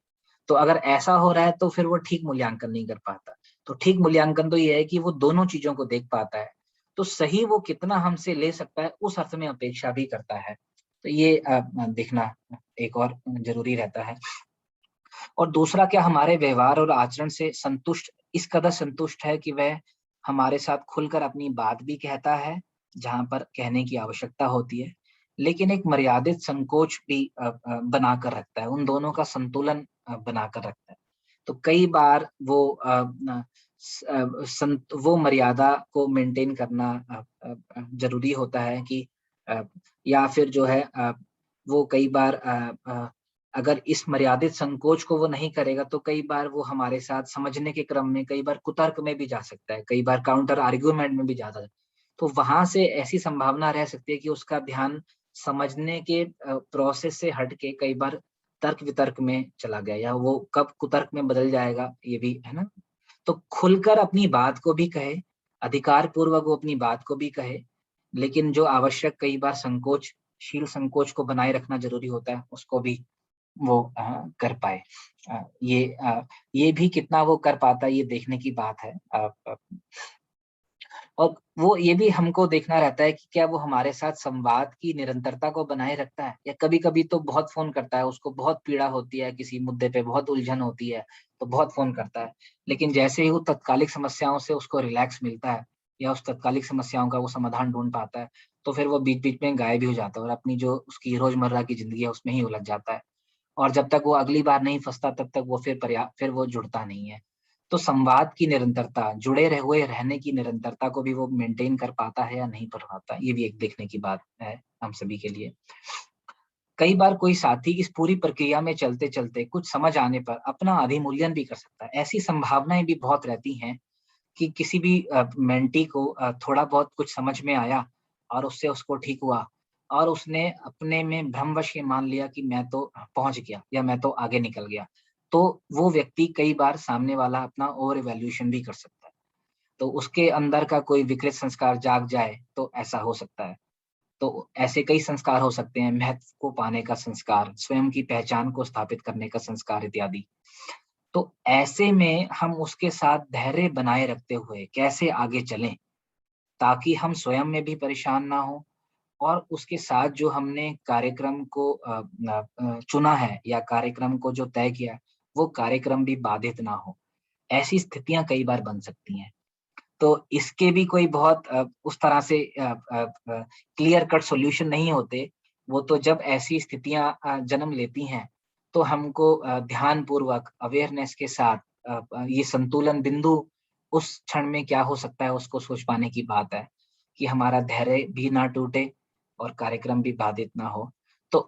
तो अगर ऐसा हो रहा है तो फिर वो ठीक मूल्यांकन नहीं कर पाता। तो ठीक मूल्यांकन तो ये है कि वो दोनों चीजों को देख पाता है। तो सही वो कितना हमसे ले सकता है उस अर्थ में अपेक्षा भी करता है। तो ये देखना एक और जरूरी रहता है। और दूसरा, क्या हमारे व्यवहार और आचरण से संतुष्ट, इस कदर संतुष्ट है कि वह हमारे साथ खुलकर अपनी बात भी कहता है जहां पर कहने की आवश्यकता होती है, लेकिन एक मर्यादित संकोच भी बनाकर रखता है, उन दोनों का संतुलन बनाकर रखता है। तो कई बार वो वो मर्यादा को मेंटेन करना जरूरी होता है कि अ, या फिर जो है वो कई बार अगर इस मर्यादित संकोच को वो नहीं करेगा तो कई बार वो हमारे साथ समझने के क्रम में कई बार कुतर्क में भी जा सकता है, कई बार काउंटर आर्ग्यूमेंट में भी जा सकता है। तो वहां से ऐसी संभावना रह सकती है कि उसका ध्यान समझने के प्रोसेस से हट के कई बार तर्क वितर्क में चला गया, या वो कब कुतर्क में बदल जाएगा ये भी है ना। तो खुलकर अपनी बात को भी कहे, अधिकार पूर्वक वो अपनी बात को भी कहे, लेकिन जो आवश्यक कई बार संकोचशील संकोच को बनाए रखना जरूरी होता है, उसको भी वो कर पाए। ये भी कितना वो कर पाता है ये देखने की बात है। और वो ये भी हमको देखना रहता है कि क्या वो हमारे साथ संवाद की निरंतरता को बनाए रखता है, या कभी-कभी तो बहुत फोन करता है, उसको बहुत पीड़ा होती है, किसी मुद्दे पे बहुत उलझन होती है, तो बहुत फोन करता है। लेकिन जैसे ही वो तत्कालिक समस्याओं से उसको रिलैक्स मिलता है, या उस तत्कालिक समस्याओं का वो समाधान ढूँढ पाता है, तो फिर वो बीच-बीच में गायब ही हो जाता है और अपनी जो उसकी रोज़मर्रा की ज़िंदगी है, उसमें ही उलझ जाता है। और जब तक वो अगली बार नहीं फँसता तब तक वो फिर वो जुड़ता नहीं है। तो संवाद की निरंतरता, जुड़े रहे हुए रहने की निरंतरता को भी वो मेंटेन कर पाता है या नहीं कर पाता, ये भी एक देखने की बात है हम सभी के लिए। कई बार कोई साथी इस पूरी प्रक्रिया में चलते-चलते कुछ समझ आने पर अपना अधिमूल्यन भी कर सकता है। ऐसी संभावनाएँ भी बहुत रहती हैं कि किसी भी मेंटी को थोड़ा बहुत कुछ समझ में आया और उससे उसको ठीक हुआ, और उसने अपने में भ्रमवश ये मान लिया कि मैं तो पहुंच गया या मैं तो आगे निकल गया, तो वो व्यक्ति कई बार सामने वाला अपना ओवर इवैल्यूएशन भी कर सकता है। तो उसके अंदर का कोई विकृत संस्कार जाग जाए तो ऐसा हो सकता है। तो ऐसे कई संस्कार हो सकते हैं, महत्व को पाने का संस्कार, स्वयं की पहचान को स्थापित करने का संस्कार इत्यादि। तो ऐसे में हम उसके साथ धैर्य बनाए रखते हुए कैसे आगे चलें, ताकि हम स्वयं में भी परेशान ना हो और उसके साथ जो हमने कार्यक्रम को चुना है या कार्यक्रम को जो तय किया है, वो कार्यक्रम भी बाधित ना हो। ऐसी स्थितियाँ कई बार बन सकती हैं। तो इसके भी कोई बहुत उस तरह से क्लियर कट सॉल्यूशन नहीं होते। वो तो जब ऐसी स्थितियाँ जन्म लेती हैं, तो हमको ध्यानपूर्वक अवेयरनेस के साथ ये संतुलन बिंदु उस क्षण में क्या हो सकता है उसको सोच पाने की बात है, कि हमारा धैर्य भी ना टूटे और कार्यक्रम भी बाधित ना हो। तो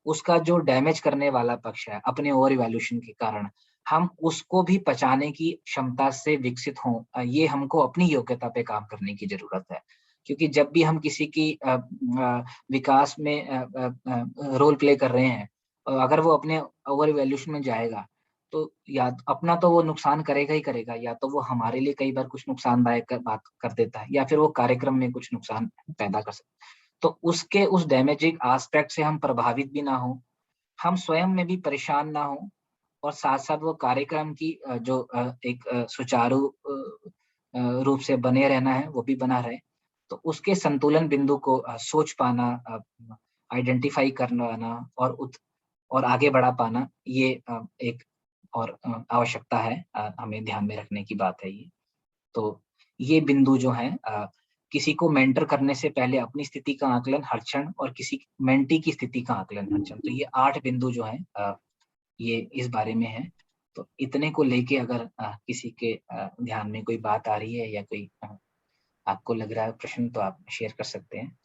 उसका जो डैमेज करने वाला पक्ष है अपने ओवर इवैल्यूएशन के कारण, हम उसको भी पचाने की क्षमता से विकसित हों, ये हमको अपनी योग्यता पे काम करने की ज़रूरत है। क्योंकि जब भी हम किसी की विकास में रोल प्ले कर रहे हैं, अगर वो अपने ओवर इवैल्यूएशन में जाएगा, तो या अपना तो वो नुकसान करेगा ही करेगा, या तो वो हमारे लिए कई बार कुछ नुकसानदायक बात कर देता है, या फिर वो कार्यक्रम में कुछ नुकसान पैदा कर सकता है। तो उसके उस डैमेजिंग एस्पेक्ट से हम प्रभावित भी ना हों, हम स्वयं में भी परेशान ना हों और साथ-साथ वो कार्यक्रम की जो एक सुचारू रूप से बने रहना है, वो भी बना रहे। तो उसके संतुलन बिंदु को सोच पाना, आइडेंटिफ़ाई कर पाना और आगे बढ़ा पाना, ये एक और आवश्यकता है, हमें ध्यान में रखने की बात है ये। तो ये बिंदु जो हैं, किसी को मेंटर करने से पहले अपनी स्थिति का आकलन हर क्षण और किसी मेंटी की स्थिति का आकलन हर क्षण। तो ये 8 बिंदु जो हैं, ये इस बारे में है। तो इतने को लेके अगर किसी के ध्यान में कोई बात आ रही है या कोई आपको लग रहा है प्रश्न, तो आप शेयर कर सकते हैं।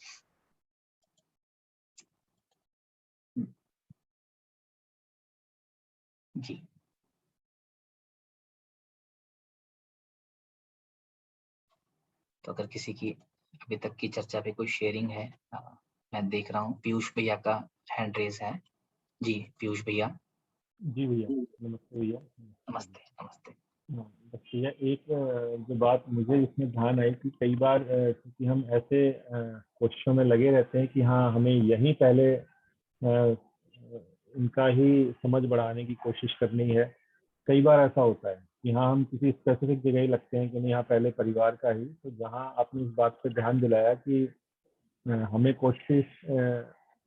जी। तो अगर किसी की अभी तक की चर्चा पे कोई शेयरिंग है, मैं देख रहा हूँ पीयूष भैया का हैंड रेज़ है। जी, पीयूष भैया। जी भैया, नमस्ते भैया। नमस्ते, नमस्ते। हाँ, बस भैया एक जो बात मुझे इसमें ध्यान आई कि कई बार क्योंकि हम ऐसे कोशिशों में लगे रहते हैं कि हाँ हमें यहीं पहले इनका ही समझ बढ़ाने की कोशिश करनी है। कई बार ऐसा होता है कि हाँ हम किसी स्पेसिफिक जगह ही लगते हैं कि नहीं यहाँ पहले परिवार का ही, तो जहाँ आपने इस बात पे ध्यान दिलाया कि हमें कोशिश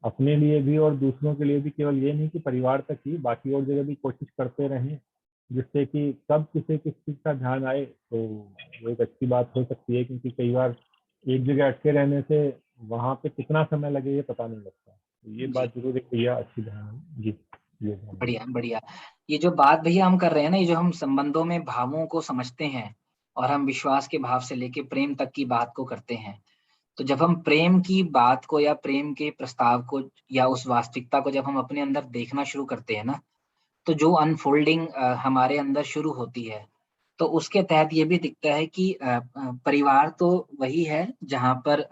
अपने लिए भी और दूसरों के लिए भी केवल ये नहीं कि परिवार तक ही, बाकी और जगह भी कोशिश करते रहें, जिससे कि कब किसी किस चीज़ का ध्यान आए तो वो एक अच्छी बात हो सकती है। क्योंकि कई बार एक जगह अटके रहने से वहाँ पे कितना समय लगे ये पता नहीं लगता। तो ये जी, बात जरूर एक भैया अच्छी ध्यान जी, ये ध्यान बढ़िया, बढ़िया। ये जो बात भैया हम कर रहे हैं ना, ये जो हम संबंधों में भावों को समझते हैं और हम विश्वास के भाव से लेके प्रेम तक की बात को करते हैं। तो जब हम प्रेम की बात को या प्रेम के प्रस्ताव को या उस वास्तविकता को जब हम अपने अंदर देखना शुरू करते हैं ना, तो जो अनफोल्डिंग हमारे अंदर शुरू होती है, तो उसके तहत ये भी दिखता है कि परिवार तो वही है जहाँ पर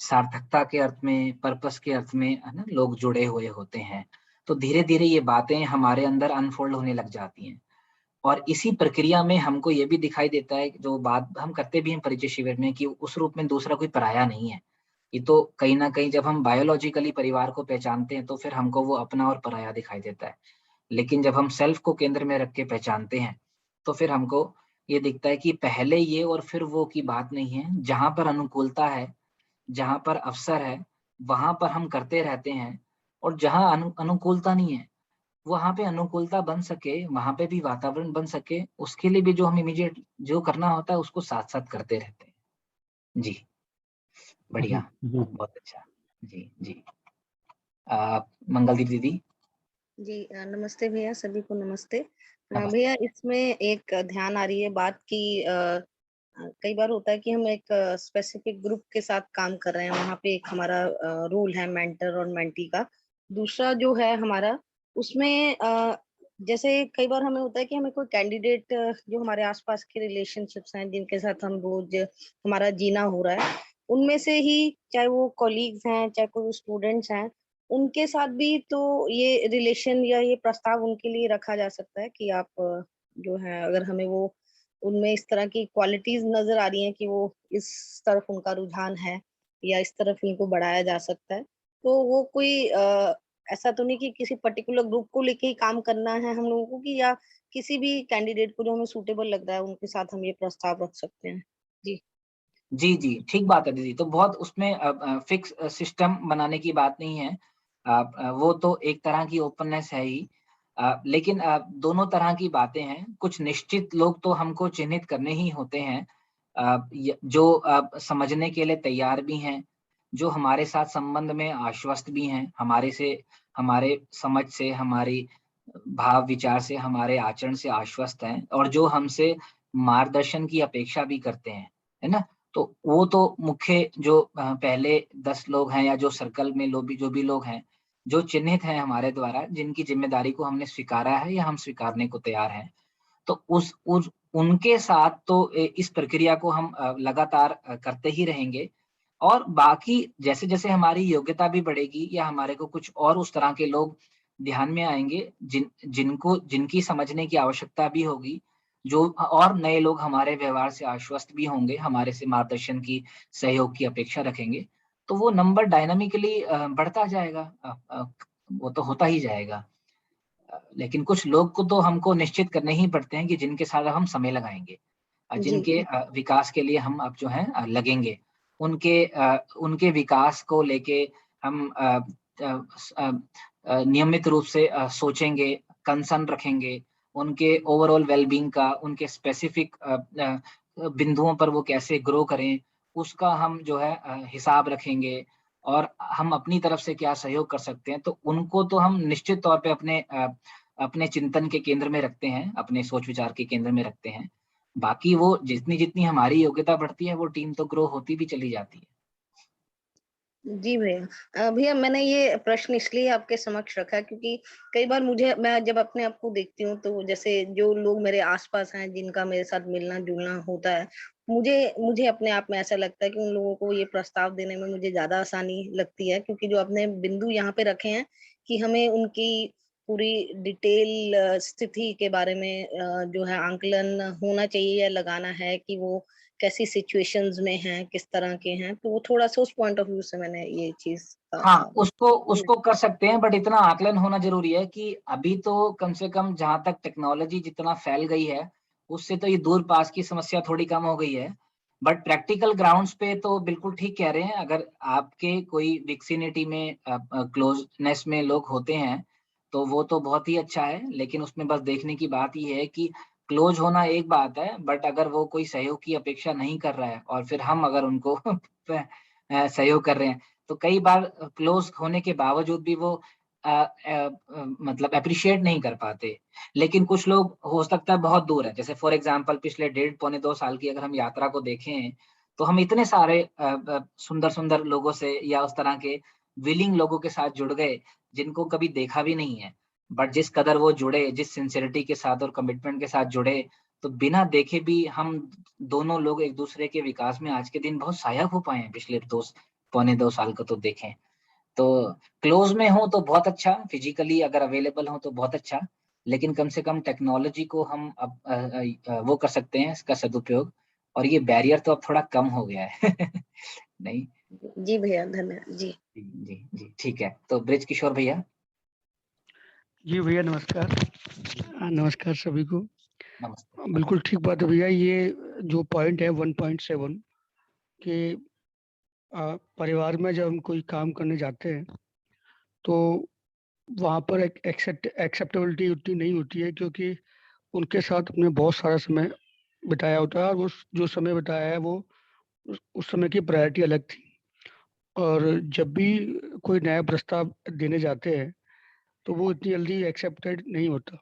सार्थकता के अर्थ में, पर्पस के अर्थ में, है ना, लोग जुड़े हुए होते हैं। तो धीरे-धीरे ये बातें हमारे अंदर अनफोल्ड होने लग जाती हैं। और इसी प्रक्रिया में हमको ये भी दिखाई देता है, जो बात हम करते भी हैं परिचय शिविर में, कि उस रूप में दूसरा कोई पराया नहीं है। ये तो कहीं न कहीं जब हम बायोलॉजिकली परिवार को पहचानते हैं, तो फिर हमको वो अपना और पराया दिखाई देता है। लेकिन जब हम सेल्फ को केंद्र में रख के पहचानते हैं, तो फिर हमको ये दिखता है कि पहले ये और फिर वो की बात नहीं है। जहाँ पर अनुकूलता है, जहाँ पर अवसर है, वहाँ पर हम करते रहते हैं, और जहाँ अनुकूलता नहीं है, वहाँ पे अनुकूलता बन सके, वहाँ पे भी वातावरण बन सके, उसके लिए भी जो हम इमीडिएट जो करना होता है, उसको साथ-साथ करते रहते हैं। जी, जी बढ़िया, जी बहुत अच्छा। जी, जी। मंगलदीप दीदी? जी नमस्ते भैया, सभी को नमस्ते। नमस्ते। भैया इसमें एक ध्यान आ रही है बात की कई बार होता है कि हम एक स्पेसिफिक ग्रुप के साथ काम कर रहे हैं, वहाँ पे एक हमारा रूल है मेंटर और मेंटी का। दूसरा जो है हमारा उसमें जैसे कई बार हमें होता है कि हमें कोई कैंडिडेट जो हमारे आसपास के रिलेशनशिप्स हैं जिनके साथ हम रोज हमारा जीना हो रहा है, उनमें से ही चाहे वो कॉलीग्स हैं, चाहे कोई स्टूडेंट्स हैं, उनके साथ भी तो ये रिलेशन या ये प्रस्ताव उनके लिए रखा जा सकता है कि आप जो है अगर हमें वो उनमें इस तरह की क्वालिटीज नजर आ रही हैं कि वो इस तरफ उनका रुझान है या इस तरफ इनको बढ़ाया जा सकता है, तो वो कोई ऐसा तो नहीं कि किसी पर्टिकुलर ग्रुप को लेके ही काम करना है हम लोगों को, कि या किसी भी कैंडिडेट को जो हमें सूटेबल लग रहा है उनके साथ हम ये प्रस्ताव रख सकते हैं। जी जी, ठीक बात है दीदी। तो बहुत उसमें फिक्स सिस्टम बनाने की बात नहीं है। वो तो एक तरह की ओपननेस है ही। लेकिन दोनों तरह की बातें हैं। कुछ निश्चित लोग तो हमको चिन्हित करने ही होते हैं, जो समझने के लिए तैयार भी हैं, जो हमारे साथ संबंध में आश्वस्त भी हैं, हमारे समझ से, हमारी भाव विचार से, हमारे आचरण से आश्वस्त हैं, और जो हमसे मार्गदर्शन की अपेक्षा भी करते हैं, है ना? तो वो तो मुख्य जो पहले 10 लोग हैं, या जो सर्कल में जो भी लोग हैं, जो चिन्हित हैं हमारे द्वारा, जिनकी जिम्मेदारी को हमने स्वीकारा है या हम स्वीकारने को तैयार हैं, तो उस उनके साथ तो इस प्रक्रिया को हम लगातार करते ही रहेंगे। और बाकी जैसे-जैसे हमारी योग्यता भी बढ़ेगी, या हमारे को कुछ और उस तरह के लोग ध्यान में आएँगे, जिनकी समझने की आवश्यकता भी होगी, जो और नए लोग हमारे व्यवहार से आश्वस्त भी होंगे, हमारे से मार्गदर्शन की, सहयोग की अपेक्षा रखेंगे, तो वो नंबर डायनामिकली बढ़ता जाएगा। वो तो होता ही जाएगा। लेकिन कुछ लोग को तो हमको निश्चित करने ही पड़ते हैं कि जिनके साथ हम समय लगाएँगे, जी जिनके विकास के लिए हम अब जो है लगेंगे। उनके विकास को लेके हम नियमित रूप से सोचेंगे, कंसर्न रखेंगे, उनके ओवरऑल वेल-बीइंग का, उनके स्पेसिफिक बिंदुओं पर वो कैसे ग्रो करें, उसका हम जो है हिसाब रखेंगे, और हम अपनी तरफ से क्या सहयोग कर सकते हैं। तो उनको तो हम निश्चित तौर पे अपने चिंतन के केंद्र में रखते हैं, अपने सोच-विचार के केंद्र में रखते हैं। बाकी वो जितनी-जितनी हमारी योग्यता बढ़ती है, वो टीम तो ग्रो होती भी चली जाती है। जी भैया। भैया मैंने ये प्रश्न इसलिए आपके समक्ष रखा क्योंकि कई बार मैं जब अपने आप को देखती हूँ तो जैसे जो लोग मेरे आसपास हैं जिनका मेरे साथ मिलना जुलना होता है, मुझे मुझे अपने आप में ऐसा लगता है कि उन लोगों को ये प्रस्ताव देने में मुझे ज्यादा आसानी लगती है, क्योंकि जो आपने बिंदु यहाँ पे रखे हैं कि हमें उनकी पूरी डिटेल स्थिति के बारे में जो है आंकलन होना चाहिए या लगाना है कि वो कैसी सिचुएशंस में हैं, किस तरह के हैं, तो वो थोड़ा-सा उस पॉइंट ऑफ व्यू से मैंने ये चीज़ हाँ, उसको जी, उसको कर सकते हैं, बट इतना आकलन होना ज़रूरी है कि अभी तो कम से कम जहाँ तक टेक्नोलॉजी जितना फैल गई है, उससे तो ये दूर-पास की समस्या थोड़ी कम हो गई है। बट प्रैक्टिकल ग्राउंड्स पे तो बिल्कुल ठीक कह रहे हैं, अगर आपके कोई विसिनिटी में क्लोज़नेस में लोग होते हैं, तो वो तो बहुत ही अच्छा है। लेकिन उसमें बस देखने की बात ये है कि क्लोज़ होना एक बात है, बट अगर वो कोई सहयोग की अपेक्षा नहीं कर रहा है, और फिर हम अगर उनको सहयोग कर रहे हैं, तो कई बार क्लोज़ होने के बावजूद भी वो मतलब एप्रिशिएट नहीं कर पाते। लेकिन कुछ लोग हो सकता है बहुत दूर हैं, जैसे फॉर एग्ज़ाम्पल पिछले डेढ़ पौने 2 साल की अगर हम यात्रा को देखें, तो हम इतने सारे सुंदर-सुंदर लोगों से, या उस तरह के विलिंग लोगों के साथ जुड़ गए, जिनको कभी देखा भी नहीं है। बट जिस कदर वो जुड़े, जिस सिंसेरिटी के साथ और कमिटमेंट के साथ जुड़े, तो बिना देखे भी हम दोनों लोग एक-दूसरे के विकास में आज के दिन बहुत सहायक हो पाए हैं, पिछले 2 पौने 2 साल को तो देखें। तो क्लोज़ में हो तो बहुत अच्छा, फिज़िकली अगर अवेलेबल हो तो बहुत अच्छा, लेकिन कम से कम टेक्नोलॉजी को हम अब वो कर सकते हैं, इसका सदुपयोग, और ये बैरियर तो अब थोड़ा कम हो गया है। नहीं? जी भैया धन्यवाद। जी। जी, ठीक है। तो ब्रिज किशोर भैया? जी भैया नमस्कार। जी, नमस्कार सभी को। नमस्ते। बिल्कुल ठीक बात है भैया, ये जो पॉइंट है 1.7 कि परिवार में जब हम कोई काम करने जाते हैं तो वहाँ पर एक एक्सेप्टेबिलिटी उतनी नहीं होती है, क्योंकि उनके साथ हमने बहुत सारा समय बिताया होता है और वो जो समय बिताया है वो उस समय की प्रायोरिटी अलग थी। और जब भी कोई नया प्रस्ताव देने जाते हैं तो वो इतनी जल्दी एक्सेप्टेड नहीं होता,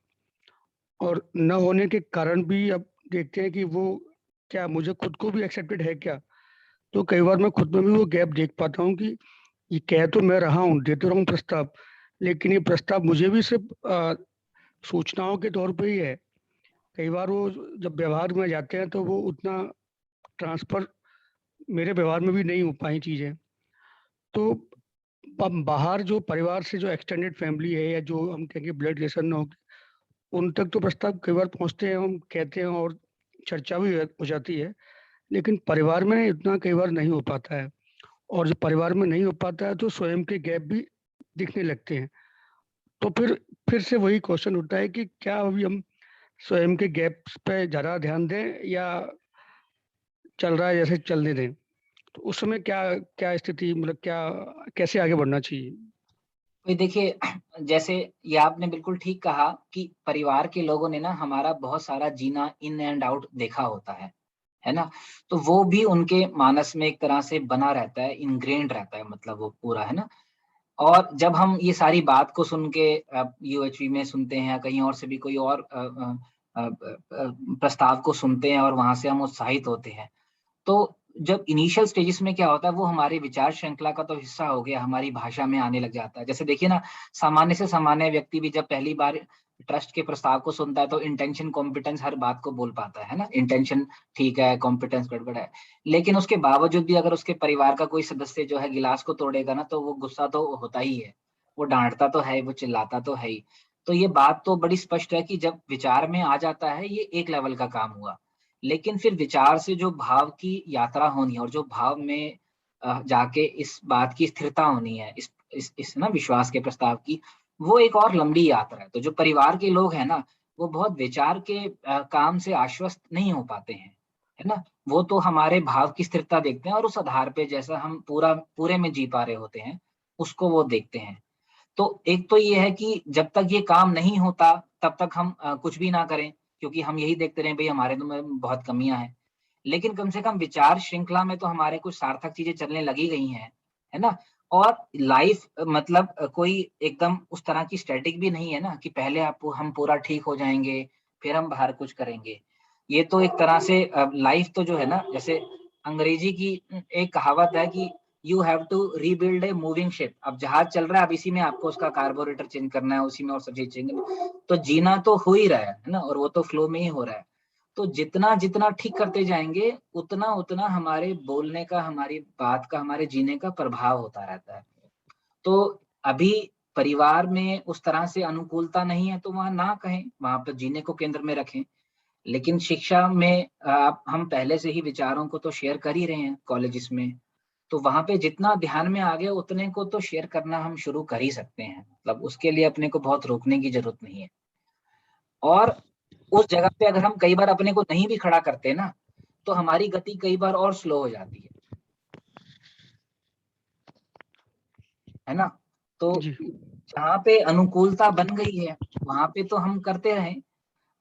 और न होने के कारण भी अब देखते हैं कि वो क्या मुझे खुद को भी एक्सेप्टेड है क्या। तो कई बार मैं खुद में भी वो गैप देख पाता हूँ कि ये कह तो मैं रहा हूँ, देते रहा हूँ प्रस्ताव, लेकिन ये प्रस्ताव मुझे भी सिर्फ सूचनाओं के तौर पे ही है। कई बार वो जब व्यवहार में जाते हैं तो वो उतना ट्रांसफर मेरे व्यवहार में भी नहीं हो पाई चीज़ें। तो बाहर जो परिवार से जो एक्सटेंडेड फैमिली है या जो हम कहेंगे ब्लड रिलेशन हो, उन तक तो प्रस्ताव कई बार पहुंचते हैं, हम कहते हैं और चर्चा भी हो जाती है, लेकिन परिवार में इतना कई बार नहीं हो पाता है। और जब परिवार में नहीं हो पाता है तो स्वयं के गैप भी दिखने लगते हैं। तो फिर से वही क्वेश्चन उठता है कि क्या अभी हम स्वयं के गैप्स पे ज़्यादा ध्यान दें या चल रहा है जैसे चलने दें। तो उस समय क्या क्या स्थिति, मतलब क्या कैसे आगे बढ़ना चाहिए? तो देखिए, जैसे ये आपने बिल्कुल ठीक कहा कि परिवार के लोगों ने ना हमारा बहुत सारा जीना इन एंड आउट देखा होता है ना? तो वो भी उनके मानस में एक तरह से बना रहता है, इनग्रेन्ड रहता है, मतलब वो पूरा, है ना? और जब हम ये सारी बात को सुन के यूएचवी में सुनते हैं, कहीं और से भी कोई और प्रस्ताव को सुनते हैं और वहां से हम उत्साहित होते हैं, तो जब इनिशियल स्टेजेस में क्या होता है, वो हमारी विचार श्रृंखला का तो हिस्सा हो गया, हमारी भाषा में आने लग जाता है। जैसे देखिए ना, सामान्य से सामान्य व्यक्ति भी जब पहली बार ट्रस्ट के प्रस्ताव को सुनता है तो इंटेंशन कॉम्पिटेंस हर बात को बोल पाता है ना, इंटेंशन ठीक है, कॉम्पिटेंस गड़बड़ है। लेकिन उसके बावजूद भी अगर उसके परिवार का कोई सदस्य जो है गिलास को तोड़ेगा ना, तो वो गुस्सा तो होता ही है, वो डांटता तो है, वो चिल्लाता तो है ही। तो ये बात तो बड़ी स्पष्ट है कि जब विचार में आ जाता है, ये एक लेवल का काम हुआ। लेकिन फिर विचार से जो भाव की यात्रा होनी है और जो भाव में जाके इस बात की स्थिरता होनी है, इस ना विश्वास के प्रस्ताव की, वो एक और लंबी यात्रा है। तो जो परिवार के लोग हैं ना, वो बहुत विचार के काम से आश्वस्त नहीं हो पाते हैं, है ना? वो तो हमारे भाव की स्थिरता देखते हैं और उस आधार पे जैसा हम पूरे में जी पा रहे होते हैं, उसको वो देखते हैं। तो एक तो ये है कि जब तक ये काम नहीं होता, तब तक हम कुछ भी ना करें, क्योंकि हम यही देखते रहें भई हमारे तो में बहुत कमियाँ हैं। लेकिन कम से कम विचार श्रृंखला में तो हमारे कुछ सार्थक चीज़ें चलने लगी गई हैं, है ना? और लाइफ मतलब कोई एकदम उस तरह की स्टैटिक भी नहीं है ना कि पहले आप हम पूरा ठीक हो जाएँगे, फिर हम बाहर कुछ करेंगे। ये तो एक तरह से लाइफ तो जो है ना, जैसे अंग्रेजी की एक कहावत है कि you have to rebuild a moving ship. अब जहाज चल रहा है, अब इसी में आपको उसका कार्बोरेटर चेंज करना है, उसी में और सब चीज़ चेंज करना है। तो जीना तो हो ही रहा है ना? और वो तो फ्लो में ही हो रहा है। तो जितना जितना ठीक करते जाएँगे, उतना उतना हमारे बोलने का, हमारी बात का, हमारे जीने का प्रभाव होता रहता है। तो अभी परिवार में उस तरह से अनुकूलता नहीं है, तो वहाँ ना कहें, वहाँ पे जीने को केंद्र में रखें। लेकिन शिक्षा में हम पहले से ही विचारों को तो शेयर कर ही रहे हैं कॉलेजेस में, तो वहाँ पे जितना ध्यान में आ गया उतने को तो शेयर करना हम शुरू कर ही सकते हैं। मतलब उसके लिए अपने को बहुत रोकने की ज़रूरत नहीं है। और उस जगह पे अगर हम कई बार अपने को नहीं भी खड़ा करते ना, तो हमारी गति कई बार और स्लो हो जाती है ना? तो जी। जहाँ पे अनुकूलता बन गई है, वहाँ पे तो हम करते रहें,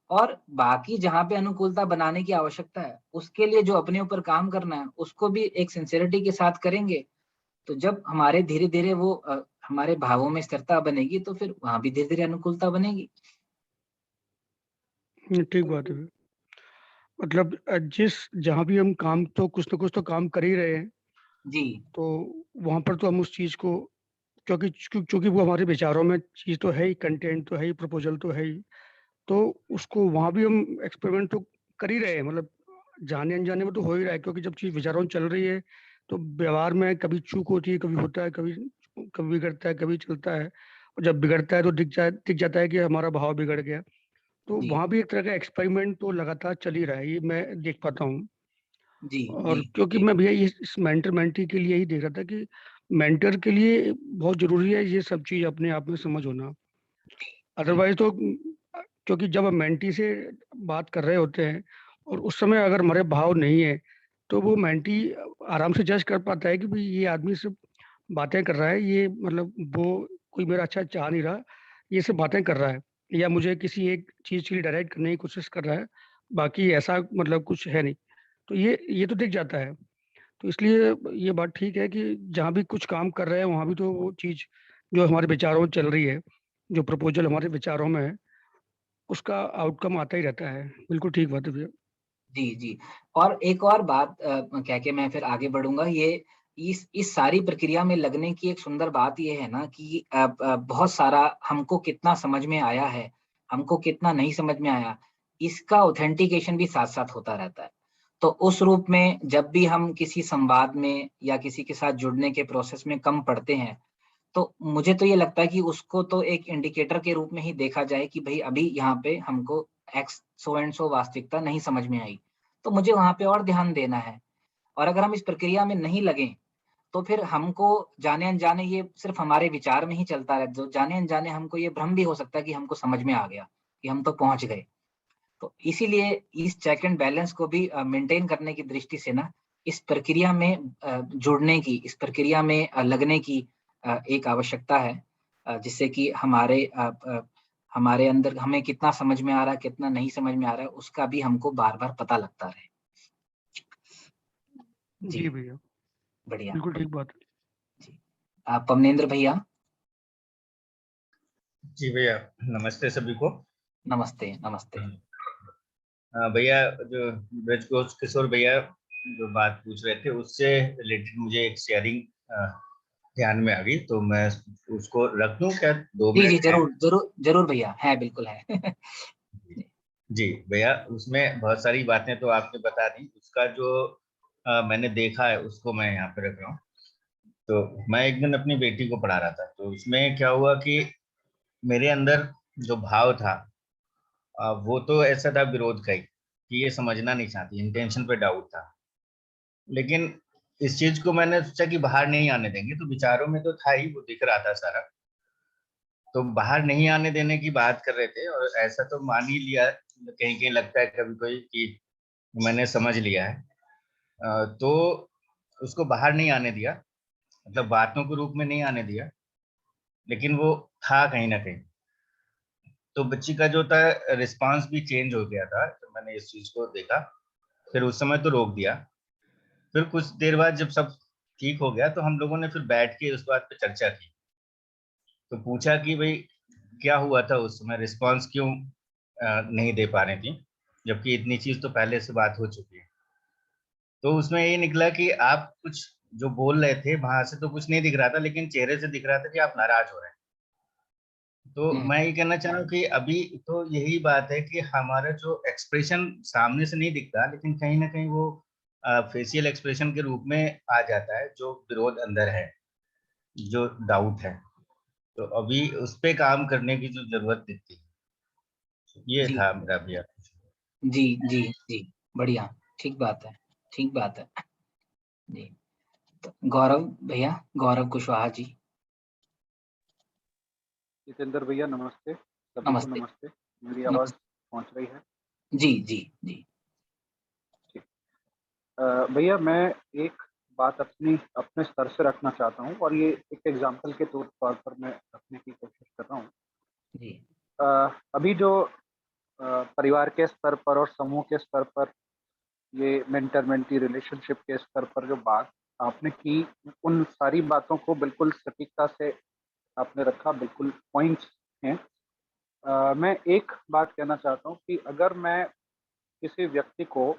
और बाकी जहाँ पे अनुकूलता बनाने की आवश्यकता है, उसके लिए जो अपने ऊपर काम करना है, उसको भी एक सिंसेरिटी के साथ करेंगे। तो जब हमारे धीरे-धीरे वो हमारे भावों में स्थिरता बनेगी, तो फिर वहाँ भी धीरे-धीरे अनुकूलता बनेगी। ठीक बात है। मतलब जिस जहाँ भी हम काम तो कुछ न कुछ तो काम कर ही रहे हैं, जी, तो वहाँ पर तो हम उस चीज़ को, क्योंकि वो हमारे विचारों में चीज़ तो है ही, कंटेंट तो है ही, प्रपोज़ल तो है ही, तो उसको वहाँ भी हम एक्सपेरिमेंट तो कर ही रहे हैं। मतलब जाने-अनजाने में तो हो ही रहा है, क्योंकि जब चीज़ विचारों में चल रही है, तो व्यवहार में कभी चूक होती है, कभी होता है, कभी कभी बिगड़ता है, कभी चलता है। और जब बिगड़ता है तो दिख जाता है कि हमारा भाव बिगड़ गया। तो जी, वहाँ भी एक तरह का एक्सपेरिमेंट तो लगातार चल ही रहा है, ये मैं देख पाता हूँ। जी, जी, और क्योंकि जी, मैं भैया ये इस मेंटर मेंटी के लिए ही देख रहा था कि मेंटर के लिए बहुत ज़रूरी है ये सब चीज़ अपने आप में समझ होना। जी, अदरवाइज़ तो क्योंकि जब हम मेंटी से बात कर रहे होते हैं और उस समय अगर हमारे भाव नहीं है, तो वो मेंटी आराम से जज कर पाता है कि भाई ये आदमी सिर्फ़ बातें कर रहा है, ये मतलब वो कोई मेरा अच्छा चाह नहीं रहा, ये सिर्फ़ बातें कर रहा है या मुझे किसी एक चीज़ के लिए डायरेक्ट करने की कोशिश कर रहा है, बाकी ऐसा मतलब कुछ है नहीं। तो ये तो दिख जाता है। तो इसलिए ये बात ठीक है कि जहाँ भी कुछ काम कर रहे हैं, वहाँ भी तो वो चीज़ जो हमारे विचारों में चल रही है, जो प्रपोज़ल हमारे विचारों में है, उसका आउटकम आता ही रहता है। बिल्कुल ठीक बात है भैया। जी, जी। और एक और बात कह के मैं फिर आगे बढ़ूँगा, ये इस सारी प्रक्रिया में लगने की एक सुंदर बात ये है ना कि बहुत सारा हमको कितना समझ में आया है, हमको कितना नहीं समझ में आया, इसका ऑथेंटिकेशन भी साथ-साथ होता रहता है। तो उस रूप में जब भी हम किसी संवाद में या किसी के साथ जुड़ने के प्रोसेस में कम पढ़ते हैं, तो मुझे तो ये लगता है कि उसको तो एक इंडिकेटर के रूप में ही देखा जाए कि भाई अभी यहाँ पे हमको एक्स सो एंड सो वास्तविकता नहीं समझ में आई, तो मुझे वहां पे और ध्यान देना है। और अगर हम इस प्रक्रिया में नहीं लगे, तो फिर हमको जाने अनजाने ये सिर्फ हमारे विचार में ही चलता है, जो जाने अनजाने हमको ये भ्रम भी हो सकता है कि हमको समझ में आ गया, कि हम तो पहुंच गए। तो इसीलिए इस चेक एंड बैलेंस को भी मेंटेन करने की दृष्टि से ना, इस प्रक्रिया में जुड़ने की, इस प्रक्रिया में लगने की एक आवश्यकता है, जिससे कि हमारे अंदर हमें कितना समझ में आ रहा है, कितना नहीं समझ में आ रहा है, उसका भी हमको बार बार पता लगता रहे। जी भैया, बढ़िया। बिल्कुल ठीक बात है। जी, पवनेंद्र भैया। जी भैया, नमस्ते सभी को। नमस्ते नमस्ते। भैया, जो ब्रजघोष किशोर भैया जो बात पूछ रहे थे, उससे रिलेटेड मुझे एक शेयरिंग ध्यान में आ गई, तो मैं उसको रख दूं क्या? 2 जी जी, मिनट है? जरूर जरूर जरूर भैया, है, बिल्कुल है। जी भैया, उसमें बहुत सारी बातें तो आपने बता दी। उसका जो मैंने देखा है उसको मैं यहाँ पे रख रहा हूँ। तो मैं एक दिन अपनी बेटी को पढ़ा रहा था, तो उसमें क्या हुआ कि मेरे अंदर जो भाव था, वो तो ऐसा था विरोध का ही, कि ये समझना नहीं चाहती, इंटेंशन पे डाउट था। लेकिन इस चीज को मैंने सोचा कि बाहर नहीं आने देंगे, तो विचारों में तो था ही, वो दिख रहा था सारा। तो बाहर नहीं आने देने की बात कर रहे थे, और ऐसा तो मान ही लिया, कहीं कहीं लगता है कभी कोई कि मैंने समझ लिया है। तो उसको बाहर नहीं आने दिया, मतलब बातों के रूप में नहीं आने दिया, लेकिन वो था कहीं ना कहीं। तो बच्ची का जो था रिस्पांस भी चेंज हो गया था, तो मैंने इस चीज को देखा। फिर उस समय तो रोक दिया। फिर कुछ देर बाद जब सब ठीक हो गया, तो हम लोगों ने फिर बैठ के उस बात पे चर्चा की। तो पूछा कि भाई क्या हुआ था उस समय, रिस्पांस क्यों नहीं दे पा रही थी, जबकि इतनी चीज तो पहले से बात हो चुकी है। तो उसमें ये निकला कि आप कुछ जो बोल रहे थे वहां से तो कुछ नहीं दिख रहा था, लेकिन चेहरे से दिख रहा था कि आप नाराज हो रहे हैं। तो मैं ये कहना चाह रहा हूँ कि अभी तो यही बात है कि हमारा जो एक्सप्रेशन सामने से नहीं दिखता, लेकिन कहीं ना कहीं वो फेशियल एक्सप्रेशन के रूप में आ जाता है, जो विरोध अंदर है, जो डाउट है। तो अभी उस पे काम करने की जो जरूरत दिखती है, ये जी था मेरा भी। जी जी जी, बढ़िया, ठीक बात है, ठीक बात है। जी, तो गौरव भैया, गौरव कुशवाहा जी। जितेंद्र भैया नमस्ते, सभी को नमस्ते नमस्ते। मेरी आवाज नमस्ते। पहुंच रही है? जी जी जी। ठीक। भैया, मैं एक बात अपने स्तर से रखना चाहता हूं, और ये एक एग्जांपल के तौर पर मैं रखने की कोशिश कर रहा हूं। जी अभी जो परिवार के स्तर पर और समूह के स्तर पर, ये मेंटर मेंटी रिलेशनशिप के स्तर पर जो बात आपने की, उन सारी बातों को बिल्कुल सटीकता से आपने रखा, बिल्कुल पॉइंट्स हैं। मैं एक बात कहना चाहता हूँ कि अगर मैं किसी व्यक्ति को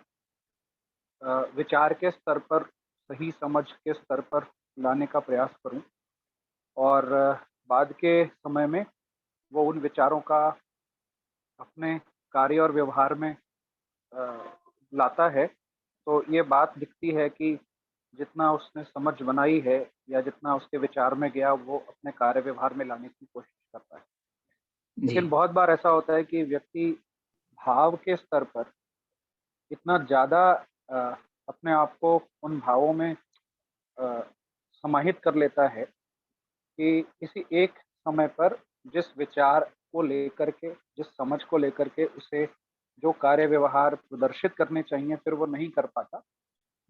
विचार के स्तर पर, सही समझ के स्तर पर लाने का प्रयास करूं, और बाद के समय में वो उन विचारों का अपने कार्य और व्यवहार में लाता है, तो ये बात दिखती है कि जितना उसने समझ बनाई है या जितना उसके विचार में गया, वो अपने कार्य व्यवहार में लाने की कोशिश करता है। जी लेकिन बहुत बार ऐसा होता है कि व्यक्ति भाव के स्तर पर इतना ज़्यादा अपने आप को उन भावों में समाहित कर लेता है कि किसी एक समय पर जिस विचार को लेकर के, जिस समझ को लेकर के उसे जो कार्य व्यवहार प्रदर्शित करने चाहिए, फिर वो नहीं कर पाता।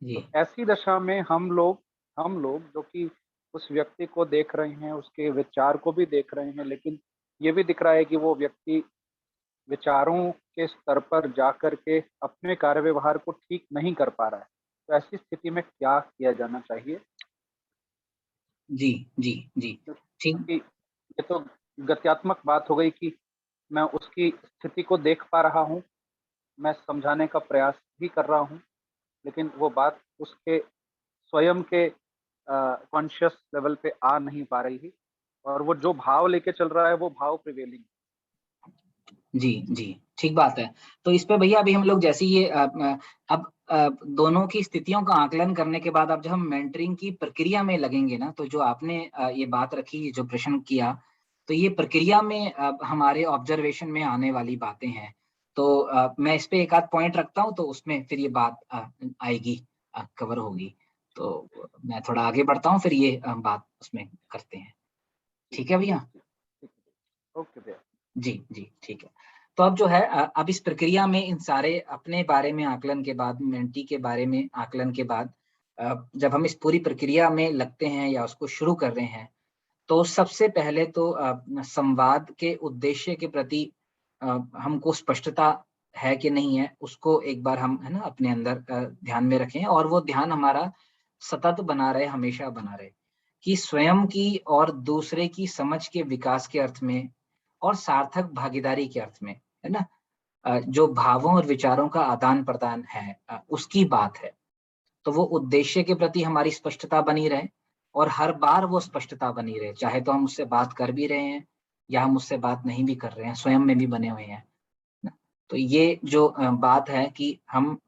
जी तो ऐसी दशा में हम लोग जो कि उस व्यक्ति को देख रहे हैं, उसके विचार को भी देख रहे हैं, लेकिन ये भी दिख रहा है कि वो व्यक्ति विचारों के स्तर पर जाकर के अपने कार्य व्यवहार को ठीक नहीं कर पा रहा है। तो ऐसी स्थिति में क्या किया जाना चाहिए? जी जी जी, ठीक। क्योंकि ये तो गत्यात्मक बात हो गई कि मैं उसकी स्थिति को देख पा रहा हूँ, मैं समझाने का प्रयास भी कर रहा हूँ, लेकिन वो बात उसके स्वयं के कॉन्शियस लेवल पे आ नहीं पा रही है, और वो जो भाव लेके चल रहा है वो भाव प्रिवेलिंग। जी ठीक बात है। तो इस पे भैया अभी हम लोग जैसे ये अब दोनों की स्थितियों का आकलन करने के बाद अब जब हम मेंटरिंग की प्रक्रिया में लगेंगे ना, तो जो आपने ये बात रखी, जो प्रश्न किया, तो ये प्रक्रिया में हमारे ऑब्जर्वेशन में आने वाली बातें हैं। तो मैं इस पे एक आध पॉइंट रखता हूँ, तो उसमें फिर ये बात आएगी, कवर होगी। तो मैं थोड़ा आगे बढ़ता हूँ, फिर ये बात उसमें करते हैं। ठीक है भैया? ओके भैया। जी ठीक है। तो अब जो है अब इस प्रक्रिया में इन सारे अपने बारे में आकलन के बाद, मेंटी के बारे में आकलन के बाद, जब हम इस पूरी प्रक्रिया में लगते हैं या उसको शुरू कर रहे हैं, तो सबसे पहले तो संवाद के उद्देश्य के प्रति हमको स्पष्टता है कि नहीं है, उसको एक बार हम, है ना, अपने अंदर ध्यान में रखें, और वो ध्यान हमारा सतत बना रहे, हमेशा बना रहे, कि स्वयं की और दूसरे की समझ के विकास के अर्थ में और सार्थक भागीदारी के अर्थ में, है ना, जो भावों और विचारों का आदान प्रदान है, उसकी बात है। तो वो उद्देश्य के प्रति हमारी स्पष्टता बनी रहे, और हर बार वो स्पष्टता बनी रहे, चाहे तो हम उससे बात कर भी रहे हैं या हम उससे बात नहीं भी कर रहे हैं, स्वयं में भी बने हुए हैं ना। तो ये जो बात है कि हम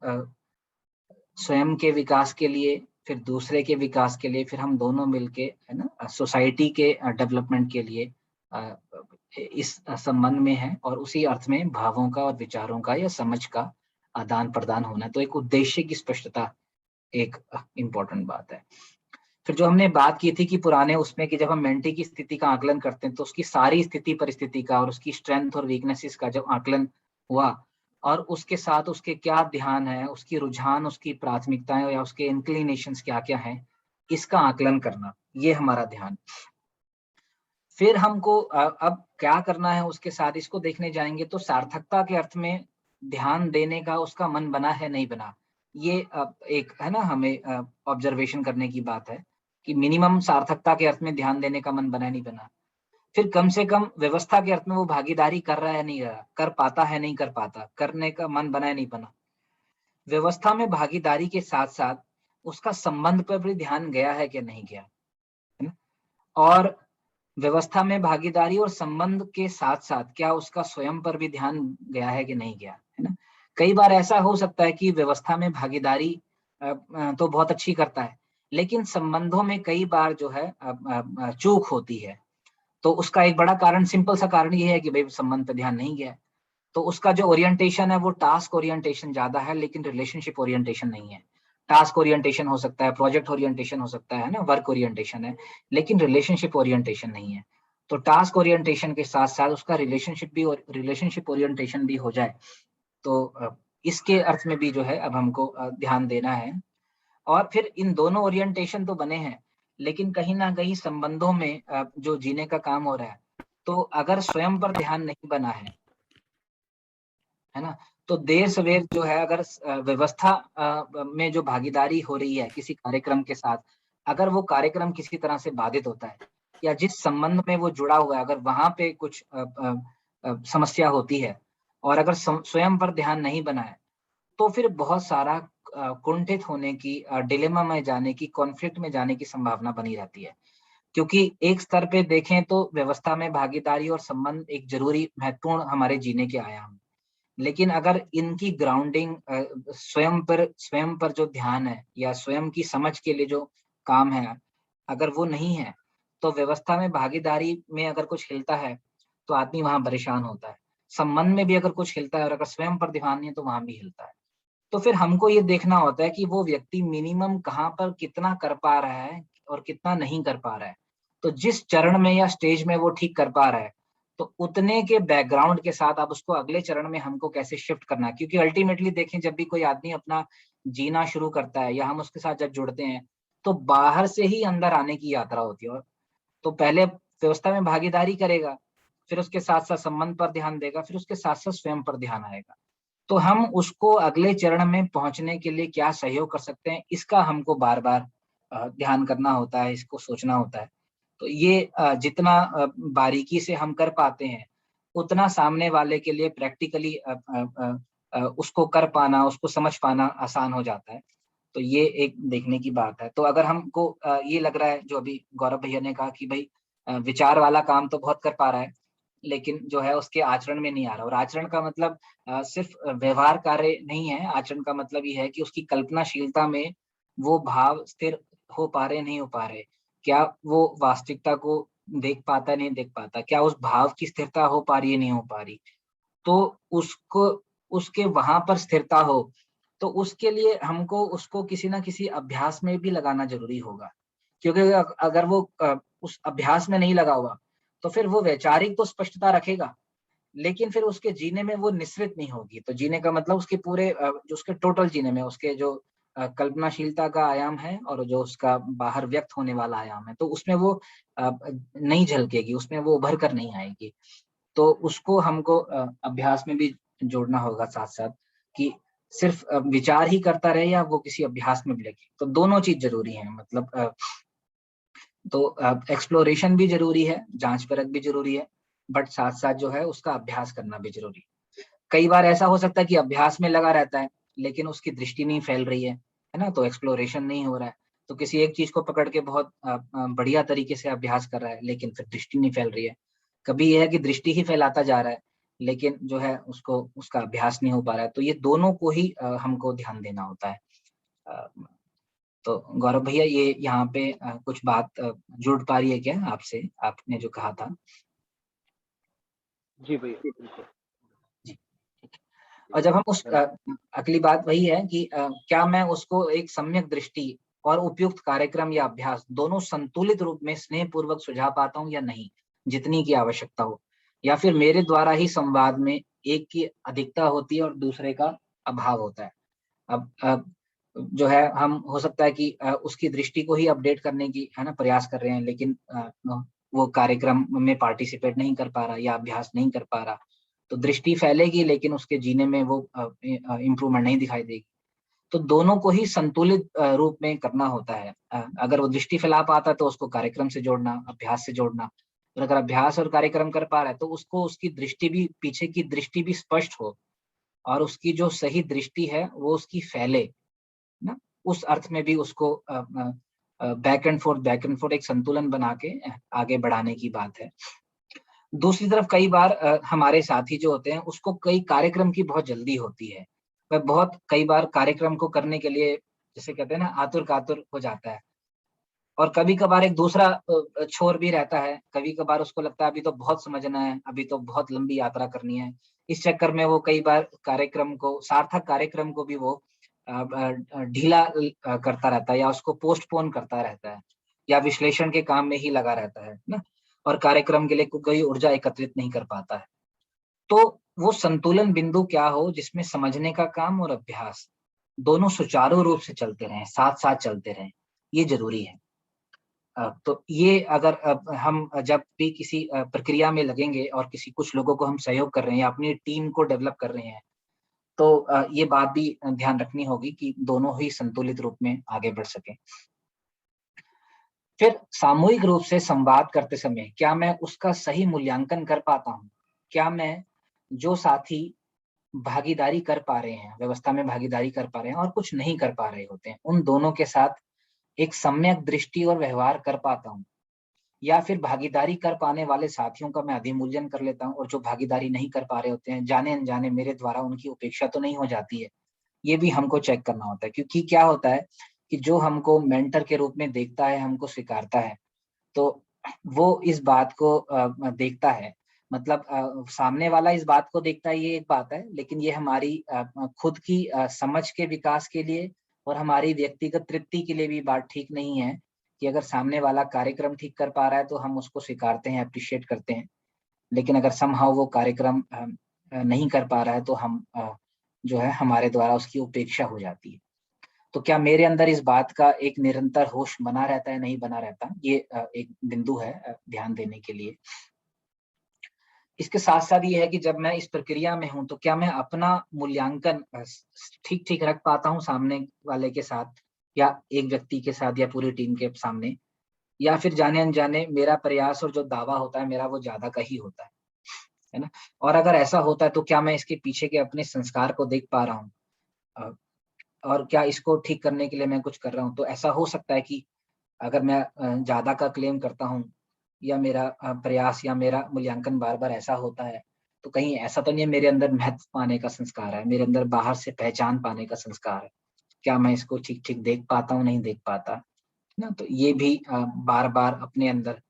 स्वयं के विकास के लिए, फिर दूसरे के विकास के लिए, फिर हम दोनों मिलके, है ना, सोसाइटी के डेवलपमेंट के लिए इस संबंध में है, और उसी अर्थ में भावों का और विचारों का या समझ का आदान प्रदान होना। तो एक उद्देश्य की स्पष्टता एक इम्पोर्टेंट बात है। फिर जो हमने बात की थी कि पुराने उसमें, कि जब हम मेंटी की स्थिति का आकलन करते हैं, तो उसकी सारी स्थिति परिस्थिति का और उसकी स्ट्रेंथ और वीकनेसेस का जब आकलन हुआ, और उसके साथ उसके क्या ध्यान है, उसकी रुझान, उसकी प्राथमिकताएं या उसके इंक्लिनेशंस क्या क्या हैं, इसका आकलन करना, ये हमारा ध्यान। फिर हमको अब क्या करना है उसके साथ, इसको देखने जाएंगे। तो सार्थकता के अर्थ में ध्यान देने का उसका मन बना है नहीं बना, ये एक, है ना, हमें ऑब्जर्वेशन करने की बात है कि मिनिमम सार्थकता के अर्थ में ध्यान देने का मन बना है नहीं बना। फिर कम से कम व्यवस्था के अर्थ में वो भागीदारी कर रहा है नहीं रहा, कर पाता है नहीं कर पाता, करने का मन बना है नहीं बना। व्यवस्था में भागीदारी के साथ साथ उसका संबंध पर भी ध्यान गया है कि नहीं गया, है ना। और व्यवस्था में भागीदारी और संबंध के साथ साथ क्या उसका स्वयं पर भी ध्यान गया है कि नहीं गया, है ना। कई बार ऐसा हो सकता है कि व्यवस्था में भागीदारी तो बहुत अच्छी करता है, लेकिन संबंधों में कई बार जो है चूक होती है। तो उसका एक बड़ा कारण, सिंपल सा कारण ये है कि भाई संबंध पर ध्यान नहीं गया। तो उसका जो ओरिएंटेशन है वो टास्क ओरिएंटेशन ज्यादा है, लेकिन रिलेशनशिप ओरिएंटेशन नहीं है। टास्क ओरिएंटेशन हो सकता है, प्रोजेक्ट ओरिएंटेशन हो सकता है ना, वर्क ओरिएंटेशन है, लेकिन रिलेशनशिप ओरिएंटेशन नहीं है। तो टास्क ओरिएंटेशन के साथ साथ उसका रिलेशनशिप ओरिएंटेशन भी हो जाए, तो इसके अर्थ में भी जो है अब हमको ध्यान देना है। और फिर इन दोनों ओरिएंटेशन तो बने हैं, लेकिन कहीं ना कहीं संबंधों में जो जीने का काम हो रहा है, तो अगर स्वयं पर ध्यान नहीं बना है ना, तो देर सवेर जो है, अगर व्यवस्था में जो भागीदारी हो रही है किसी कार्यक्रम के साथ, अगर वो कार्यक्रम किसी तरह से बाधित होता है, या जिस संबंध में वो जुड़ा हुआ है अगर वहां पे कुछ समस्या होती है, और अगर स्वयं पर ध्यान नहीं बना है, तो फिर बहुत सारा कुंठित होने की, डिलेमा में जाने की, कॉन्फ्लिक्ट में जाने की संभावना बनी रहती है। क्योंकि एक स्तर पे देखें तो व्यवस्था में भागीदारी और संबंध एक जरूरी, महत्वपूर्ण हमारे जीने के आयाम, लेकिन अगर इनकी ग्राउंडिंग स्वयं पर जो ध्यान है या स्वयं की समझ के लिए जो काम है, अगर वो नहीं है, तो व्यवस्था में भागीदारी में अगर कुछ हिलता है तो आदमी वहां परेशान होता है। संबंध में भी अगर कुछ हिलता है और अगर स्वयं पर ध्यान नहीं है तो वहां भी हिलता है। तो फिर हमको ये देखना होता है कि वो व्यक्ति मिनिमम कहाँ पर कितना कर पा रहा है और कितना नहीं कर पा रहा है। तो जिस चरण में या स्टेज में वो ठीक कर पा रहा है, तो उतने के बैकग्राउंड के साथ अब उसको अगले चरण में हमको कैसे शिफ्ट करना है। क्योंकि अल्टीमेटली देखें, जब भी कोई आदमी अपना जीना शुरू करता है या हम उसके साथ जब जुड़ते हैं, तो बाहर से ही अंदर आने की यात्रा होती है। और तो पहले व्यवस्था में भागीदारी करेगा, फिर उसके साथ साथ संबंध पर ध्यान देगा, फिर उसके साथ साथ स्वयं पर ध्यान आएगा। तो हम उसको अगले चरण में पहुंचने के लिए क्या सहयोग कर सकते हैं, इसका हमको बार बार ध्यान करना होता है, इसको सोचना होता है। तो ये जितना बारीकी से हम कर पाते हैं, उतना सामने वाले के लिए प्रैक्टिकली उसको कर पाना, उसको समझ पाना आसान हो जाता है। तो ये एक देखने की बात है। तो अगर हमको ये लग रहा है, जो अभी गौरव भैया ने कहा कि भाई विचार वाला काम तो बहुत कर पा रहा है, लेकिन जो है उसके आचरण में नहीं आ रहा। और आचरण का मतलब सिर्फ व्यवहार कार्य नहीं है, आचरण का मतलब ये है कि उसकी कल्पनाशीलता में वो भाव स्थिर हो पा रहे नहीं हो पा रहे, क्या वो वास्तविकता को देख पाता नहीं देख पाता, क्या उस भाव की स्थिरता हो पा रही है नहीं हो पा रही। तो उसको उसके वहां पर स्थिरता हो, तो उसके लिए हमको उसको किसी ना किसी अभ्यास में भी लगाना जरूरी होगा, क्योंकि अगर वो उस अभ्यास में नहीं लगा हुआ तो फिर वो वैचारिक तो स्पष्टता रखेगा, लेकिन फिर उसके जीने में वो निश्रित नहीं होगी। तो जीने का मतलब उसके पूरे जो उसके टोटल जीने में उसके जो कल्पनाशीलता का आयाम है और जो उसका बाहर व्यक्त होने वाला आयाम है, तो उसमें वो नहीं झलकेगी, उसमें वो उभर कर नहीं आएगी। तो उसको हमको अभ्यास में भी जोड़ना होगा साथ साथ, कि सिर्फ विचार ही करता रहे या वो किसी अभ्यास में भी लगे। तो दोनों चीज जरूरी है, मतलब तो एक्सप्लोरेशन भी जरूरी है, जांच परख भी जरूरी है, बट साथ साथ जो है उसका अभ्यास करना भी जरूरी है। कई बार ऐसा हो सकता है कि अभ्यास में लगा रहता है लेकिन उसकी दृष्टि नहीं फैल रही है ना, तो एक्सप्लोरेशन नहीं हो रहा है। तो किसी एक चीज को पकड़ के बहुत बढ़िया तरीके से अभ्यास कर रहा है लेकिन फिर दृष्टि नहीं फैल रही है। कभी यह है कि दृष्टि ही फैलाता जा रहा है लेकिन जो है उसको उसका अभ्यास नहीं हो पा रहा है। तो ये दोनों को ही हमको ध्यान देना होता है। अ, तो गौरव भैया, ये यहाँ पे कुछ बात जुड़ पा रही है क्या आपसे, आपने जो कहा था? जी भैया, बिल्कुल। जी, ठीक है। और जब हम उस अगली बात वही है कि क्या मैं उसको एक सम्यक दृष्टि और उपयुक्त कार्यक्रम या अभ्यास दोनों संतुलित रूप में स्नेह पूर्वक सुझा पाता हूँ या नहीं, जितनी की आवश्यकता हो, या फिर मेरे द्वारा ही संवाद में एक की अधिकता होती है और दूसरे का अभाव होता है। अब जो है हम हो सकता है कि उसकी दृष्टि को ही अपडेट करने की है ना प्रयास कर रहे हैं, लेकिन वो कार्यक्रम में पार्टिसिपेट नहीं कर पा रहा या अभ्यास नहीं कर पा रहा, तो दृष्टि फैलेगी लेकिन उसके जीने में वो इम्प्रूवमेंट नहीं दिखाई देगी। तो दोनों को ही संतुलित रूप में करना होता है। अगर वो दृष्टि फैला पाता है तो उसको कार्यक्रम से जोड़ना, अभ्यास से जोड़ना, और अगर अभ्यास और कार्यक्रम कर पा रहा है तो उसको उसकी दृष्टि भी, पीछे की दृष्टि भी स्पष्ट हो और उसकी जो सही दृष्टि है वो उसकी फैले ना, उस अर्थ में भी उसको बैक एंड फोर्थ एक संतुलन बना के आगे बढ़ाने की बात है। दूसरी तरफ कई बार हमारे साथी जो होते हैं उसको कई कार्यक्रम की बहुत जल्दी होती है, वह बहुत कई बार कार्यक्रम को करने के लिए जैसे कहते हैं ना आतुर कातुर हो जाता है। और कभी कभार एक दूसरा छोर भी रहता है, कभी कभार उसको लगता है अभी तो बहुत समझना है, अभी तो बहुत लंबी यात्रा करनी है। इस चक्कर में वो कई बार कार्यक्रम को, सार्थक कार्यक्रम को भी वो ढीला करता रहता है या उसको पोस्टपोन करता रहता है या विश्लेषण के काम में ही लगा रहता है ना, और कार्यक्रम के लिए कोई ऊर्जा एकत्रित नहीं कर पाता है। तो वो संतुलन बिंदु क्या हो जिसमें समझने का काम और अभ्यास दोनों सुचारू रूप से चलते रहें, साथ साथ चलते रहें, ये जरूरी है। तो ये अगर हम जब भी किसी प्रक्रिया में लगेंगे और किसी कुछ लोगों को हम सहयोग कर रहे हैं या अपनी टीम को डेवलप कर रहे हैं, तो ये बात भी ध्यान रखनी होगी कि दोनों ही संतुलित रूप में आगे बढ़ सके। फिर सामूहिक रूप से संवाद करते समय क्या मैं उसका सही मूल्यांकन कर पाता हूँ? क्या मैं जो साथी भागीदारी कर पा रहे हैं, व्यवस्था में भागीदारी कर पा रहे हैं और कुछ नहीं कर पा रहे होते हैं, उन दोनों के साथ एक सम्यक दृष्टि और व्यवहार कर पाता हूँ, या फिर भागीदारी कर पाने वाले साथियों का मैं अधिमूल्यन कर लेता हूँ और जो भागीदारी नहीं कर पा रहे होते हैं जाने अनजाने मेरे द्वारा उनकी उपेक्षा तो नहीं हो जाती है। ये भी हमको चेक करना होता है, क्योंकि क्या होता है कि जो हमको मेंटर के रूप में देखता है, हमको स्वीकारता है, तो वो इस बात को देखता है, मतलब सामने वाला इस बात को देखता है, ये एक बात है, लेकिन ये हमारी खुद की समझ के विकास के लिए और हमारी व्यक्तिगत तृप्ति के लिए भी बात ठीक नहीं है कि अगर सामने वाला कार्यक्रम ठीक कर पा रहा है तो हम उसको स्वीकारते हैं, अप्रिशिएट करते हैं, लेकिन अगर समहाउ वो कार्यक्रम नहीं कर पा रहा है तो हम जो है हमारे द्वारा उसकी उपेक्षा हो जाती है। तो क्या मेरे अंदर इस बात का एक निरंतर होश बना रहता है, नहीं बना रहता, ये एक बिंदु है ध्यान देने के लिए। इसके साथ साथ ये है कि जब मैं इस प्रक्रिया में हूं तो क्या मैं अपना मूल्यांकन ठीक ठीक रख पाता हूं सामने वाले के साथ या एक व्यक्ति के साथ या पूरी टीम के सामने, या फिर जाने अनजाने मेरा प्रयास और जो दावा होता है मेरा वो ज्यादा का ही होता है ना। और अगर ऐसा होता है तो क्या मैं इसके पीछे के अपने संस्कार को देख पा रहा हूँ और क्या इसको ठीक करने के लिए मैं कुछ कर रहा हूँ। तो ऐसा हो सकता है कि अगर मैं ज्यादा का क्लेम करता हूँ या मेरा प्रयास या मेरा मूल्यांकन बार बार ऐसा होता है, तो कहीं ऐसा तो नहीं है मेरे अंदर महत्व पाने का संस्कार है, मेरे अंदर बाहर से पहचान पाने का संस्कार है, क्या मैं इसको ठीक ठीक देख पाता हूँ, नहीं देख पाता ना। तो ये भी बार बार अपने अंदर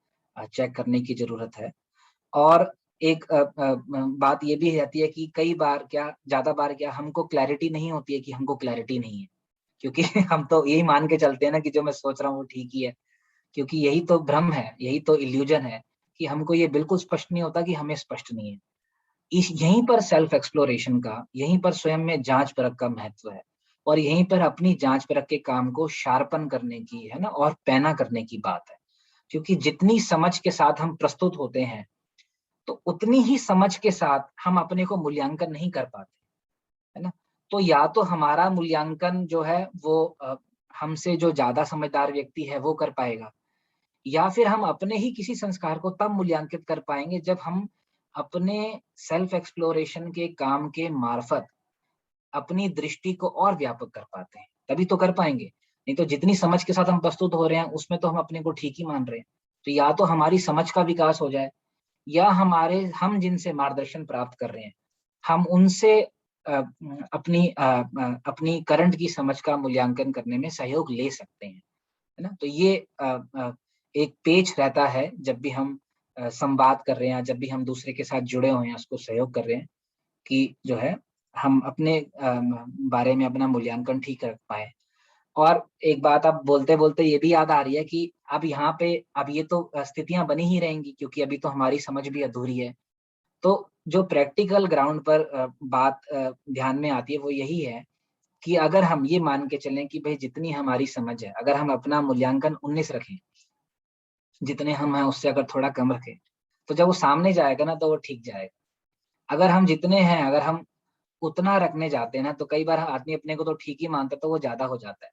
चेक करने की जरूरत है। और एक बात ये भी रहती है कि कई बार क्या, ज्यादा बार क्या, हमको क्लैरिटी नहीं होती है कि हमको क्लैरिटी नहीं है, क्योंकि हम तो यही मान के चलते हैं ना कि जो मैं सोच रहा हूँ वो ठीक ही है, क्योंकि यही तो भ्रम है, यही तो इल्यूजन है कि हमको ये बिल्कुल स्पष्ट नहीं होता कि हमें स्पष्ट नहीं है। यहीं पर सेल्फ एक्सप्लोरेशन का, यहीं पर स्वयं में जांच परख का महत्व है, और यहीं पर अपनी जांच परख के काम को शार्पन करने की, है ना, और पैना करने की बात है। क्योंकि जितनी समझ के साथ हम प्रस्तुत होते हैं, तो उतनी ही समझ के साथ हम अपने को मूल्यांकन नहीं कर पाते, है ना। तो या तो हमारा मूल्यांकन जो है वो हमसे जो ज्यादा समझदार व्यक्ति है वो कर पाएगा, या फिर हम अपने ही किसी संस्कार को तब मूल्यांकित कर पाएंगे जब हम अपने सेल्फ एक्सप्लोरेशन के काम के मार्फत अपनी दृष्टि को और व्यापक कर पाते हैं, तभी तो कर पाएंगे। नहीं तो जितनी समझ के साथ हम प्रस्तुत हो रहे हैं उसमें तो हम अपने को ठीक ही मान रहे हैं। तो या तो हमारी समझ का विकास हो जाए, या हम जिनसे मार्गदर्शन प्राप्त कर रहे हैं, हम उनसे अपनी करंट की समझ का मूल्यांकन करने में सहयोग ले सकते हैं, है ना। तो ये एक पेच रहता है जब भी हम संवाद कर रहे हैं, जब भी हम दूसरे के साथ जुड़े हुए हैं, उसको सहयोग कर रहे हैं, कि जो है हम अपने बारे में अपना मूल्यांकन ठीक रख पाए। और एक बात अब बोलते बोलते ये भी याद आ रही है कि अब यहाँ पे अब ये तो स्थितियां बनी ही रहेंगी, क्योंकि अभी तो हमारी समझ भी अधूरी है। तो जो प्रैक्टिकल ग्राउंड पर बात ध्यान में आती है वो यही है कि अगर हम ये मान के चलें कि भाई जितनी हमारी समझ है, अगर हम अपना मूल्यांकन 19 रखें, जितने हम हैं उससे अगर थोड़ा कम रखें, तो जब वो सामने जाएगा ना तो वो ठीक जाएगा। अगर हम जितने हैं, अगर हम उतना रखने जाते हैं ना, तो कई बार आदमी अपने को तो ठीक ही मानता है, तो वो ज्यादा हो जाता है,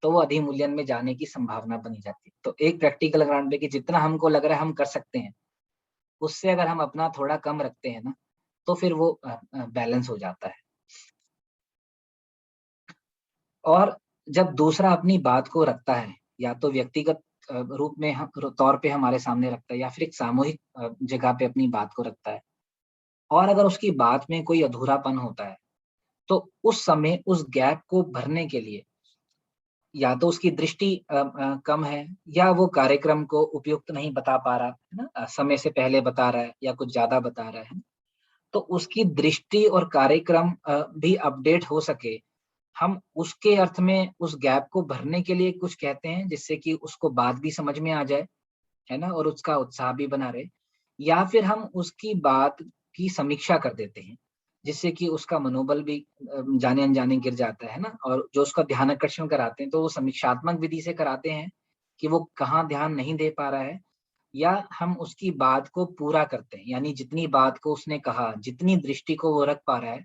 तो वो अधिमूल्यन में जाने की संभावना बनी जाती है। तो एक प्रैक्टिकल ग्राउंड पे कि जितना हमको लग रहा है हम कर सकते हैं, उससे अगर हम अपना थोड़ा कम रखते हैं ना, तो फिर वो बैलेंस हो जाता है। और जब दूसरा अपनी बात को रखता है, या तो व्यक्तिगत रूप में तौर पे हमारे सामने रखता है, या फिर एक सामूहिक जगह पे अपनी बात को रखता है, और अगर उसकी बात में कोई अधूरापन होता है, तो उस समय उस गैप को भरने के लिए या तो उसकी दृष्टि कम है, या वो कार्यक्रम को उपयुक्त नहीं बता पा रहा है ना, समय से पहले बता रहा है या कुछ ज्यादा बता रहा है, तो उसकी दृष्टि और कार्यक्रम भी अपडेट हो सके, हम उसके अर्थ में उस गैप को भरने के लिए कुछ कहते हैं, जिससे कि उसको बात भी समझ में आ जाए, है ना, और उसका उत्साह भी बना रहे। या फिर हम उसकी बात की समीक्षा कर देते हैं, जिससे कि उसका मनोबल भी जाने अनजाने गिर जाता है ना। और जो उसका ध्यान आकर्षण कराते हैं, तो वो समीक्षात्मक विधि से कराते हैं कि वो कहाँ ध्यान नहीं दे पा रहा है, या हम उसकी बात को पूरा करते हैं, यानी जितनी बात को उसने कहा, जितनी दृष्टि को वो रख पा रहा है,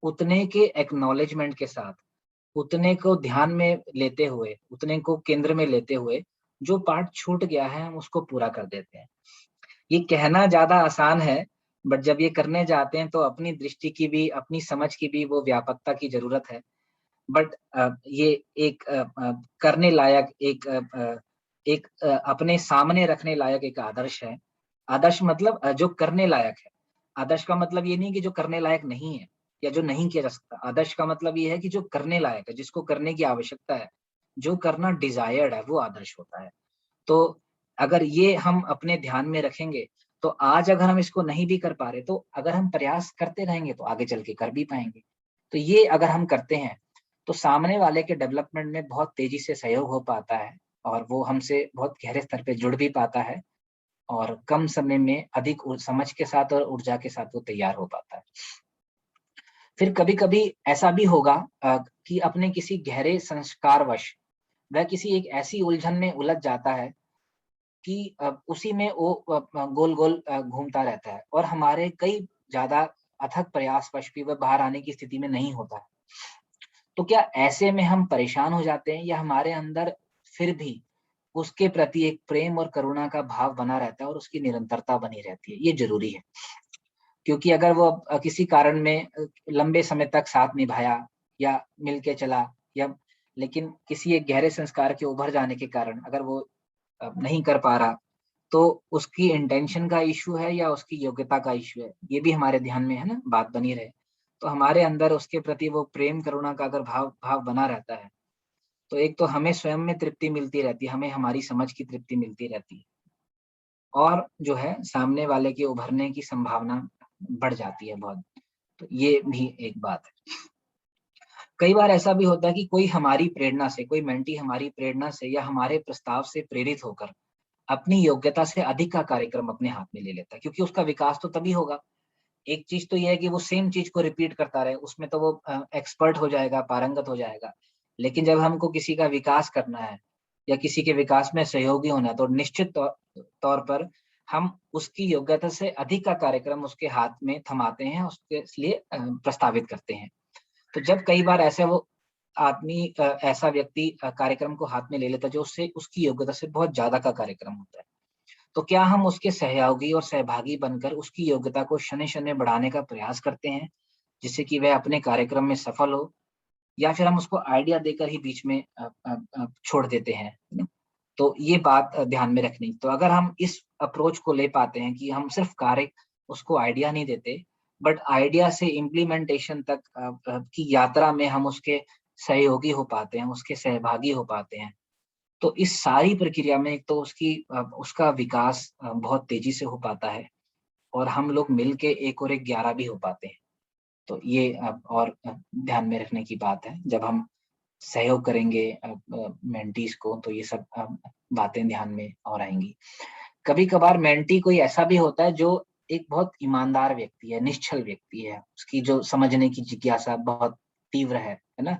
उतने के एक्नॉलेजमेंट के साथ, उतने को ध्यान में लेते हुए, उतने को केंद्र में लेते हुए, जो पार्ट छूट गया है हम उसको पूरा कर देते हैं। ये कहना ज्यादा आसान है, बट जब ये करने जाते हैं तो अपनी दृष्टि की भी, अपनी समझ की भी वो व्यापकता की जरूरत है। बट ये एक करने लायक, एक अपने सामने रखने लायक एक आदर्श है। आदर्श मतलब जो करने लायक है। आदर्श का मतलब ये नहीं कि जो करने लायक नहीं है या जो नहीं किया जा सकता। आदर्श का मतलब ये है कि जो करने लायक है, जिसको करने की आवश्यकता है, जो करना डिजायर्ड है, वो आदर्श होता है। तो अगर ये हम अपने ध्यान में रखेंगे, तो आज अगर हम इसको नहीं भी कर पा रहे, तो अगर हम प्रयास करते रहेंगे तो आगे चल के कर भी पाएंगे। तो ये अगर हम करते हैं, तो सामने वाले के डेवलपमेंट में बहुत तेजी से सहयोग हो पाता है, और वो हमसे बहुत गहरे स्तर पे जुड़ भी पाता है, और कम समय में अधिक समझ के साथ और ऊर्जा के साथ वो तैयार हो पाता है। फिर कभी कभी ऐसा भी होगा कि अपने किसी गहरे संस्कारवश वह किसी एक ऐसी उलझन में उलझ जाता है कि उसी में वो गोल गोल घूमता रहता है, और हमारे कई ज्यादा अथक प्रयासवश भी वह बाहर आने की स्थिति में नहीं होता है। तो क्या ऐसे में हम परेशान हो जाते हैं, या हमारे अंदर फिर भी उसके प्रति एक प्रेम और करुणा का भाव बना रहता है और उसकी निरंतरता बनी रहती है? ये जरूरी है, क्योंकि अगर वो किसी कारण में लंबे समय तक साथ निभाया या मिल के चला, या लेकिन किसी एक गहरे संस्कार के उभर जाने के कारण अगर वो नहीं कर पा रहा, तो उसकी इंटेंशन का इशू है या उसकी योग्यता का इशू है, ये भी हमारे ध्यान में है ना, बात बनी रहे। तो हमारे अंदर उसके प्रति वो प्रेम करुणा का अगर भाव बना रहता है, तो एक तो हमें स्वयं में तृप्ति मिलती रहती है, हमें हमारी समझ की तृप्ति मिलती रहती है, और जो है सामने वाले के उभरने की संभावना बढ़ जाती है बहुत। तो ये भी एक बात है। कई बार ऐसा भी होता है कि कोई हमारी प्रेरणा से, कोई मेंटी हमारी प्रेरणा से या हमारे प्रस्ताव से प्रेरित होकर अपनी योग्यता से अधिक का कार्यक्रम अपने हाथ में ले लेता है, क्योंकि उसका विकास तो तभी होगा। एक चीज तो यह है कि वो सेम चीज को रिपीट करता रहे, उसमें तो वो एक्सपर्ट हो जाएगा, पारंगत हो जाएगा। लेकिन जब हमको किसी का विकास करना है या किसी के विकास में सहयोगी होना है, तो निश्चित तौर पर हम उसकी योग्यता से अधिक का कार्यक्रम उसके हाथ में थमाते हैं, उसके लिए प्रस्तावित करते हैं। तो जब कई बार ऐसे वो आदमी ऐसा व्यक्ति कार्यक्रम को हाथ में ले लेता है जो उससे उसकी योग्यता से बहुत ज्यादा का कार्यक्रम होता है, तो क्या हम उसके सहयोगी और सहभागी बनकर उसकी योग्यता को शनि बढ़ाने का प्रयास करते हैं, जिससे कि वह अपने कार्यक्रम में सफल हो, या फिर हम उसको आइडिया देकर ही बीच में छोड़ देते हैं, है ना? तो ये बात ध्यान में रखनी। तो अगर हम इस अप्रोच को ले पाते हैं कि हम सिर्फ कार्य उसको आइडिया नहीं देते, बट आइडिया से इम्प्लीमेंटेशन तक की यात्रा में हम उसके सहयोगी हो पाते हैं, उसके सहभागी हो पाते हैं, तो इस सारी प्रक्रिया में एक तो उसका विकास बहुत तेजी से हो पाता है, और हम लोग मिलके 1 और 1 11 भी हो पाते हैं। तो ये और ध्यान में रखने की बात है। जब हम सहयोग करेंगे मेंटीज को, तो ये सब बातें ध्यान में और आएंगी। कभी-कभार मेंटी कोई ऐसा भी होता है जो एक बहुत ईमानदार व्यक्ति है, निश्चल व्यक्ति है, उसकी जो समझने की जिज्ञासा बहुत तीव्र है ना?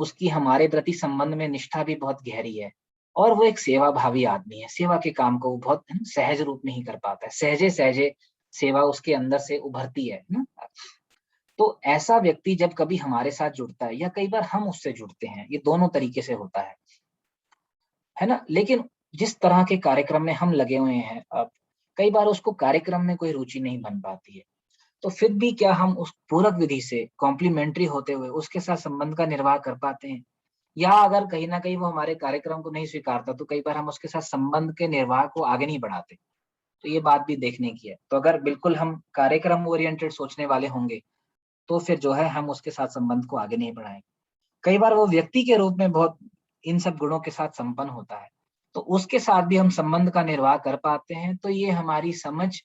उसकी हमारे प्रति संबंध में निष्ठा भी बहुत गहरी है, और वो एक सेवाभावी आदमी है। सेवा के काम को वो बहुत सहज रूप में ही कर पाता है, सहजे-सहजे सेवा उसके अंदर से उभरती है ना? तो ऐसा व्यक्ति जब कभी हमारे साथ जुड़ता है या कई बार हम उससे जुड़ते हैं, ये दोनों तरीके से होता है ना? लेकिन जिस तरह के कार्यक्रम में हम लगे हुए हैं, अब कई बार उसको कार्यक्रम में कोई रुचि नहीं बन पाती है, तो फिर भी क्या हम उस पूरक विधि से कॉम्प्लीमेंट्री होते हुए उसके साथ संबंध का निर्वाह कर पाते हैं? या अगर कहीं न कहीं वो हमारे कार्यक्रम को नहीं स्वीकारता, तो कई बार हम उसके साथ संबंध के निर्वाह को आगे नहीं बढ़ाते। तो ये बात भी देखने की है। तो अगर बिल्कुल हम कार्यक्रम ओरिएंटेड सोचने वाले होंगे, तो फिर जो है हम उसके साथ संबंध को आगे नहीं बढ़ाएंगे। कई बार वो व्यक्ति के रूप में बहुत इन सब गुणों के साथ संपन्न होता है, तो उसके साथ भी हम संबंध का निर्वाह कर पाते हैं, तो ये हमारी समझ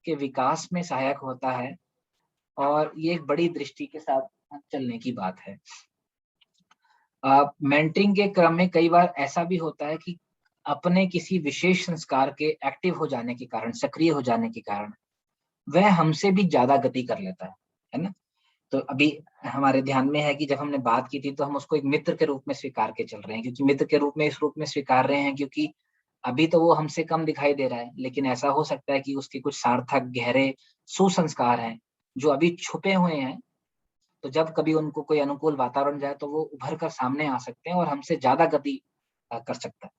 के विकास में सहायक होता है, और ये एक बड़ी दृष्टि के साथ चलने की बात है। मेंटरिंग के क्रम में कई बार ऐसा भी होता है कि अपने किसी विशेष संस्कार के एक्टिव हो जाने के कारण, सक्रिय हो जाने के कारण, वह हमसे भी ज्यादा गति कर लेता है ना? तो अभी हमारे ध्यान में है कि जब हमने बात की थी, तो हम उसको एक मित्र के रूप में स्वीकार के चल रहे हैं, क्योंकि मित्र के रूप में इस रूप में स्वीकार रहे हैं क्योंकि अभी तो वो हमसे कम दिखाई दे रहा है, लेकिन ऐसा हो सकता है कि उसके कुछ सार्थक, गहरे सुसंस्कार हैं जो अभी छुपे हुए हैं। तो जब कभी उनको कोई अनुकूल वातावरण जाए, तो वो उभर कर सामने आ सकते हैं और हमसे ज्यादा गति कर सकता है।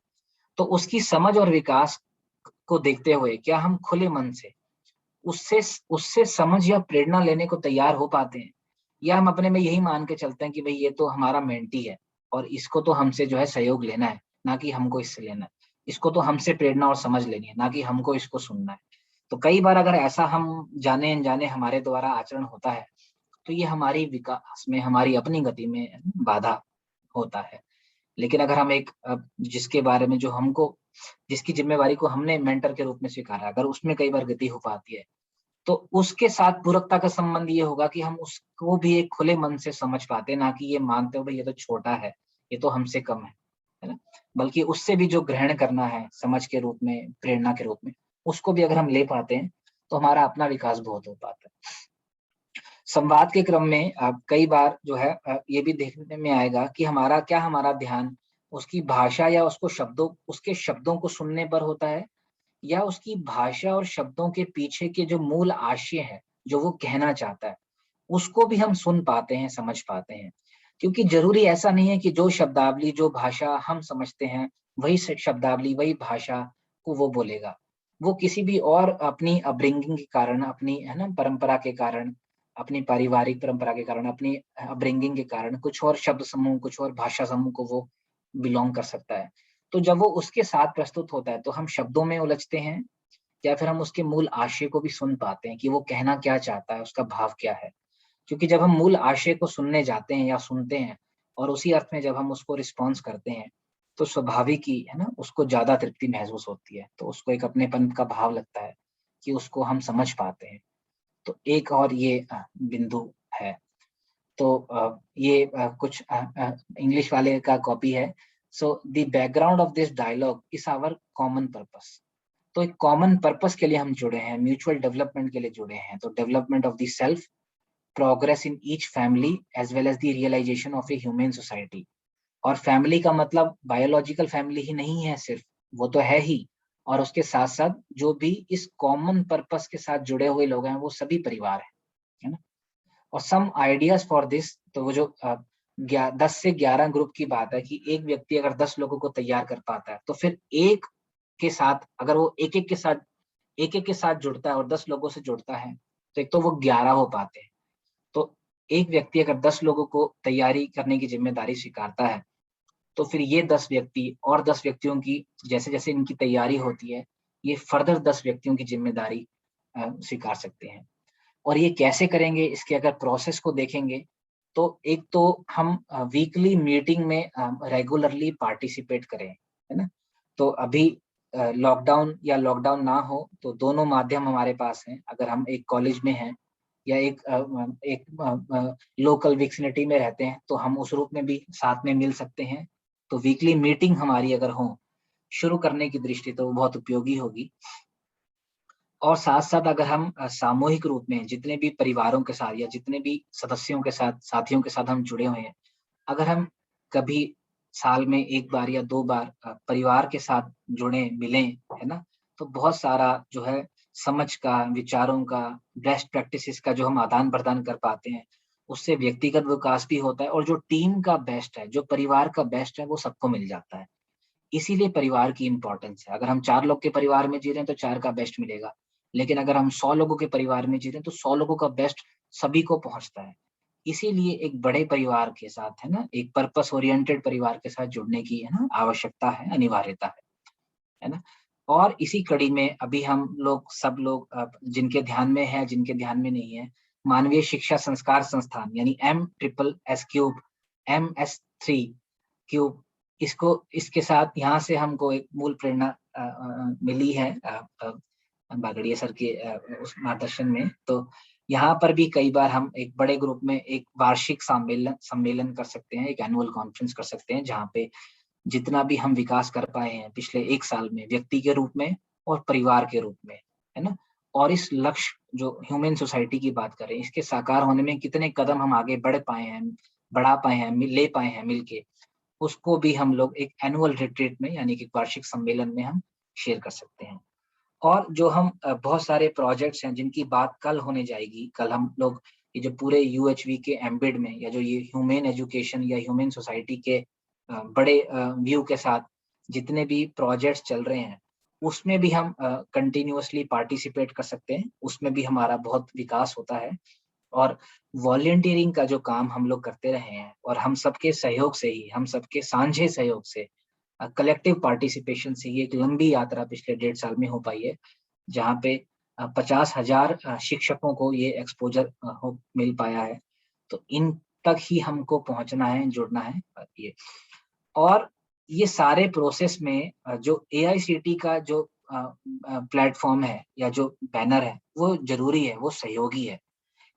तो उसकी समझ और विकास को देखते हुए क्या हम खुले मन से उससे उससे समझ या प्रेरणा लेने को तैयार हो पाते हैं, या हम अपने में यही मान के चलते हैं कि भाई ये तो हमारा मेंटी है और इसको तो हमसे जो है सहयोग लेना है, ना कि हमको इससे लेना है। इसको तो हमसे प्रेरणा और समझ लेनी है, ना कि हमको इसको सुनना है। तो कई बार अगर ऐसा हम जाने अनजाने हमारे द्वारा आचरण होता है, तो ये हमारी विकास में, हमारी अपनी गति में बाधा होता है। लेकिन अगर हम एक जिसके बारे में जो हमको, जिसकी जिम्मेवारी को हमने मेंटर के रूप में स्वीकारा, अगर उसमें कई बार गति हो पाती है, तो उसके साथ पूरकता का संबंध ये होगा कि हम उसको भी एक खुले मन से समझ पाते हैं, ना कि ये मानते हो भाई ये तो छोटा है, ये तो हमसे कम है ना? बल्कि उससे भी जो ग्रहण करना है समझ के रूप में, प्रेरणा के रूप में, उसको भी अगर हम ले पाते हैं, तो हमारा अपना विकास बहुत हो पाता है। संवाद के क्रम में कई बार जो है ये भी देखने में आएगा कि हमारा ध्यान उसकी भाषा या उसके शब्दों को सुनने पर होता है, या उसकी भाषा और शब्दों के पीछे के जो मूल आशय है, जो वो कहना चाहता है, उसको भी हम सुन पाते हैं, समझ पाते हैं। क्योंकि जरूरी ऐसा नहीं है कि जो शब्दावली, जो भाषा हम समझते हैं, वही शब्दावली, वही भाषा को वो बोलेगा। वो किसी भी और अपनी अपब्रिंगिंग के कारण, अपनी है ना परंपरा के कारण, अपनी पारिवारिक परंपरा के कारण, अपनी अपब्रिंगिंग के कारण कुछ और शब्द समूह, कुछ और भाषा समूह को वो बिलोंग कर सकता है। तो जब वो उसके साथ प्रस्तुत होता है तो हम शब्दों में उलझते हैं या फिर हम उसके मूल आशय को भी सुन पाते हैं कि वो कहना क्या चाहता है, उसका भाव क्या है। क्योंकि जब हम मूल आशय को सुनने जाते हैं या सुनते हैं और उसी अर्थ में जब हम उसको रिस्पॉन्स करते हैं, तो स्वाभाविक ही है ना, उसको ज्यादा तृप्ति महसूस होती है, तो उसको एक अपनेपन का भाव लगता है कि उसको हम समझ पाते हैं। तो एक और ये बिंदु है। तो ये कुछ इंग्लिश वाले का कॉपी है। So the background of this dialogue is our common purpose. तो एक कॉमन पर्पस के लिए हम जुड़े हैं, म्यूचुअल डेवलपमेंट के लिए जुड़े हैं। तो development of the self, progress in each family as well as the realisation of a human society. और फैमिली का मतलब बायोलॉजिकल फैमिली ही नहीं है सिर्फ, वो तो है ही, और उसके साथ साथ जो भी इस कॉमन पर्पस के साथ जुड़े हुए लोग हैं वो सभी परिवार है ना। और सम आइडियाज फॉर दिस, तो वो जो 10 से 11 ग्रुप की बात है कि एक व्यक्ति अगर 10 लोगों को तैयार कर पाता है, तो फिर एक के साथ अगर वो एक एक के साथ जुड़ता है और 10 लोगों से जुड़ता है, तो एक तो वो 11 हो पाते हैं। तो एक व्यक्ति अगर 10 लोगों को तैयारी करने की जिम्मेदारी स्वीकारता है, तो फिर ये 10 व्यक्ति और 10 व्यक्तियों की जैसे जैसे इनकी तैयारी होती है, ये फर्दर 10 व्यक्तियों की जिम्मेदारी स्वीकार सकते हैं। और ये कैसे करेंगे, इसके अगर प्रोसेस को देखेंगे, तो एक तो हम वीकली मीटिंग में रेगुलरली पार्टिसिपेट करें, है ना। तो अभी लॉकडाउन या लॉकडाउन ना हो तो दोनों माध्यम हमारे पास हैं। अगर हम एक कॉलेज में हैं या एक लोकल विक्सिनिटी में रहते हैं, तो हम उस रूप में भी साथ में मिल सकते हैं। तो वीकली मीटिंग हमारी अगर हो शुरू करने की दृष्टि, तो वो बहुत उपयोगी होगी। और साथ साथ अगर हम सामूहिक रूप में जितने भी परिवारों के साथ या जितने भी सदस्यों के साथ, साथियों के साथ हम जुड़े हुए हैं, अगर हम कभी साल में 1 बार या 2 बार परिवार के साथ जुड़े मिलें, है ना, तो बहुत सारा जो है समझ का, विचारों का, बेस्ट प्रैक्टिसेस का जो हम आदान प्रदान कर पाते हैं, उससे व्यक्तिगत विकास भी होता है और जो टीम का बेस्ट है, जो परिवार का बेस्ट है, वो सबको मिल जाता है। इसीलिए परिवार की इंपॉर्टेंस है। अगर हम 4 लोग के परिवार में जी रहे हैं तो 4 का बेस्ट मिलेगा, लेकिन अगर हम 100 लोगों के परिवार में जी रहे हैं तो 100 लोगों का बेस्ट सभी को पहुंचता है। इसीलिए एक बड़े परिवार के साथ, है ना, एक पर्पस ओरिएंटेड परिवार के साथ जुड़ने की, है ना, आवश्यकता है, अनिवार्यता है ना। और इसी कड़ी में अभी हम लोग सब लोग जिनके ध्यान में है, जिनके ध्यान में नहीं है, मानवीय शिक्षा संस्कार संस्थान यानी MSSQ, MS3 क्यूब, इसको इसके साथ यहाँ से हमको एक मूल प्रेरणा मिली है बागड़िया सर के उस मार्गदर्शन में। तो यहाँ पर भी कई बार हम एक बड़े ग्रुप में एक वार्षिक सम्मेलन कर सकते हैं, एक एनुअल कॉन्फ्रेंस कर सकते हैं, जहाँ पे जितना भी हम विकास कर पाए हैं पिछले 1 साल में, व्यक्ति के रूप में और परिवार के रूप में, है ना, और इस लक्ष्य जो ह्यूमन सोसाइटी की बात करें, इसके साकार होने में कितने कदम हम आगे बढ़ पाए हैं, बढ़ा पाए हैं, ले पाए हैं मिलके, उसको भी हम लोग एक एनुअल रिट्रीट में यानी कि वार्षिक सम्मेलन में हम शेयर कर सकते हैं। और जो हम बहुत सारे प्रोजेक्ट्स हैं जिनकी बात कल होने जाएगी, कल हम लोग ये जो पूरे UHV के एम्बेड में या जो ये ह्यूमन एजुकेशन या ह्यूमन सोसाइटी के बड़े व्यू के साथ जितने भी प्रोजेक्ट्स चल रहे हैं, उसमें भी हम कंटिन्यूअसली पार्टिसिपेट कर सकते हैं, उसमें भी हमारा बहुत विकास होता है। और वॉलंटियरिंग का जो काम हम लोग करते रहे हैं और हम सबके सहयोग से ही, हम सबके साझे सहयोग से, कलेक्टिव पार्टिसिपेशन से ये एक लंबी यात्रा पिछले 1.5 साल में हो पाई है, जहाँ पे 50,000 शिक्षकों को ये एक्सपोजर मिल पाया है। तो इन तक ही हमको पहुंचना है, जुड़ना है ये। और ये सारे प्रोसेस में जो AICTE का जो प्लेटफॉर्म है या जो बैनर है, वो जरूरी है, वो सहयोगी है,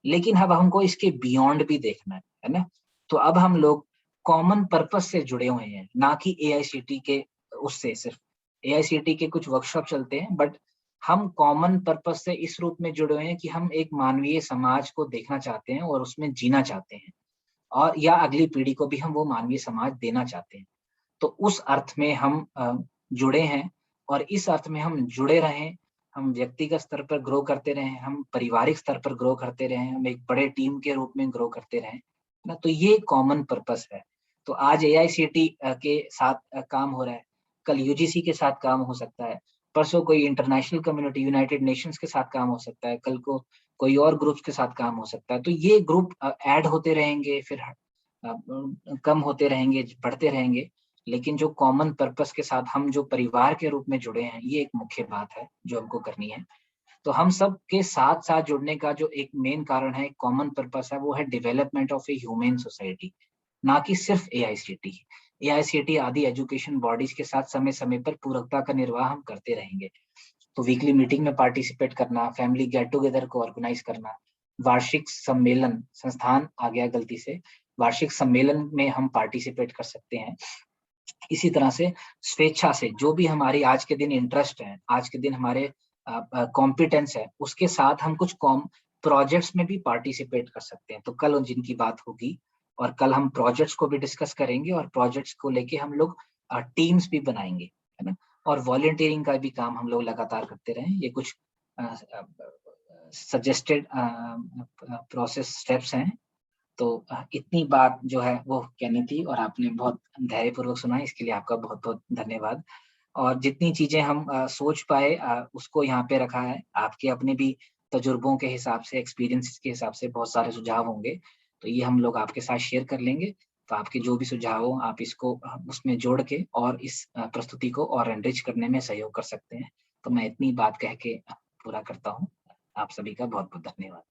लेकिन अब हमको इसके बियॉन्ड भी देखना है ना। तो अब हम लोग कॉमन पर्पस से जुड़े हुए हैं, ना कि AICTE के उससे सिर्फ। AICTE के कुछ वर्कशॉप चलते हैं, बट हम कॉमन पर्पस से इस रूप में जुड़े हुए हैं कि हम एक मानवीय समाज को देखना चाहते हैं और उसमें जीना चाहते हैं, और या अगली पीढ़ी को भी हम वो मानवीय समाज देना चाहते हैं। तो उस अर्थ में हम जुड़े हैं, और इस अर्थ में हम जुड़े रहें, हम व्यक्तिगत स्तर पर ग्रो करते रहें, हम पारिवारिक स्तर पर ग्रो करते रहें, हम एक बड़े टीम के रूप में ग्रो करते रहें ना। तो ये कॉमन पर्पस है। तो आज AICTE के साथ काम हो रहा है, कल UGC के साथ काम हो सकता है, परसों कोई इंटरनेशनल कम्युनिटी यूनाइटेड नेशंस के साथ काम हो सकता है, कल को कोई और ग्रुप्स के साथ काम हो सकता है। तो ये ग्रुप ऐड होते रहेंगे, फिर कम होते रहेंगे, बढ़ते रहेंगे, लेकिन जो कॉमन पर्पस के साथ हम जो परिवार के रूप में जुड़े हैं, ये एक मुख्य बात है जो हमको करनी है। तो हम सब के साथ साथ जुड़ने का जो एक मेन कारण है, कॉमन पर्पस है, वो है development of a human society, ना कि सिर्फ एआईसीटी। एआईसीटी आदि एजुकेशन बॉडीज के साथ समय समय पर पूरकता का निर्वाह हम करते रहेंगे। तो वीकली मीटिंग में पार्टिसिपेट करना, फैमिली गेट टुगेदर को ऑर्गेनाइज करना, वार्षिक सम्मेलन, संस्थान आ गया गलती से, वार्षिक सम्मेलन में हम पार्टिसिपेट कर सकते हैं। इसी तरह से स्वेच्छा से जो भी हमारी आज के दिन इंटरेस्ट है, आज के दिन हमारे कॉम्पिटेंस है, उसके साथ हम कुछ प्रोजेक्ट्स में भी पार्टिसिपेट कर सकते हैं। तो कल जिनकी बात होगी, और कल हम प्रोजेक्ट्स को भी डिस्कस करेंगे, और प्रोजेक्ट्स को लेके हम लोग टीम्स भी बनाएंगे, है ना। और वॉलंटियरिंग का भी काम हम लोग लगातार करते रहें। ये कुछ सजेस्टेड प्रोसेस स्टेप्स हैं। तो इतनी बात जो है वो कहनी थी, और आपने बहुत धैर्यपूर्वक सुना, इसके लिए आपका बहुत बहुत धन्यवाद। और जितनी चीजें हम सोच पाए उसको यहाँ पे रखा है। आपके अपने भी तजुर्बों के हिसाब से, एक्सपीरियंस के हिसाब से बहुत सारे सुझाव होंगे, तो ये हम लोग आपके साथ शेयर कर लेंगे। तो आपके जो भी सुझाव हो, आप इसको उसमें जोड़ के और इस प्रस्तुति को और एनरिच करने में सहयोग कर सकते हैं। तो मैं इतनी बात कह के पूरा करता हूँ। आप सभी का बहुत बहुत धन्यवाद।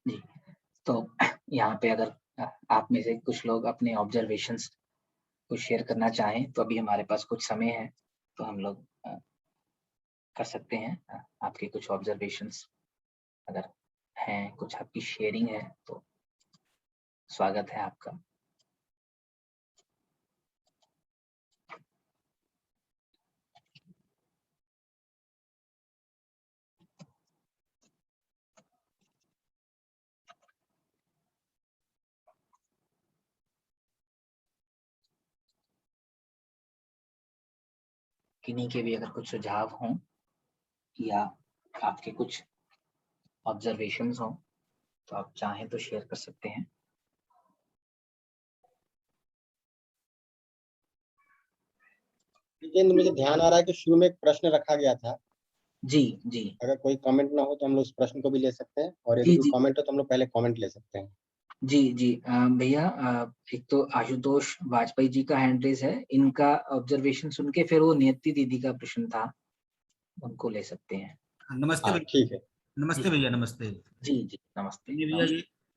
जी, तो यहाँ पे अगर आप में से कुछ लोग अपने ऑब्जर्वेशंस कुछ शेयर करना चाहें, तो अभी हमारे पास कुछ समय है, तो हम लोग कर सकते हैं। आपके कुछ ऑब्जर्वेशंस अगर हैं, कुछ आपकी शेयरिंग है, तो स्वागत है आपका। किन्हीं के भी अगर कुछ सुझाव हों या आपके कुछ ऑब्जर्वेशंस हों, तो आप चाहें तो शेयर कर सकते हैं। लेकिन मुझे ध्यान आ रहा है कि शुरू में एक प्रश्न रखा गया था। जी जी अगर कोई कमेंट ना हो तो हम लोग उस प्रश्न को भी ले सकते हैं, और यदि जी कोई जी कमेंट हो तो हम लोग पहले कमेंट ले सकते हैं। जी जी भैया, एक तो आशुतोष वाजपेयी जी का हैंड रेज है, इनका ऑब्जर्वेशन सुन के फिर वो नियति दीदी का प्रश्न था, उनको ले सकते हैं। नमस्ते हाँ, भैया। ठीक है। नमस्ते भैया, नमस्ते। जी जी नमस्ते। ये भैया,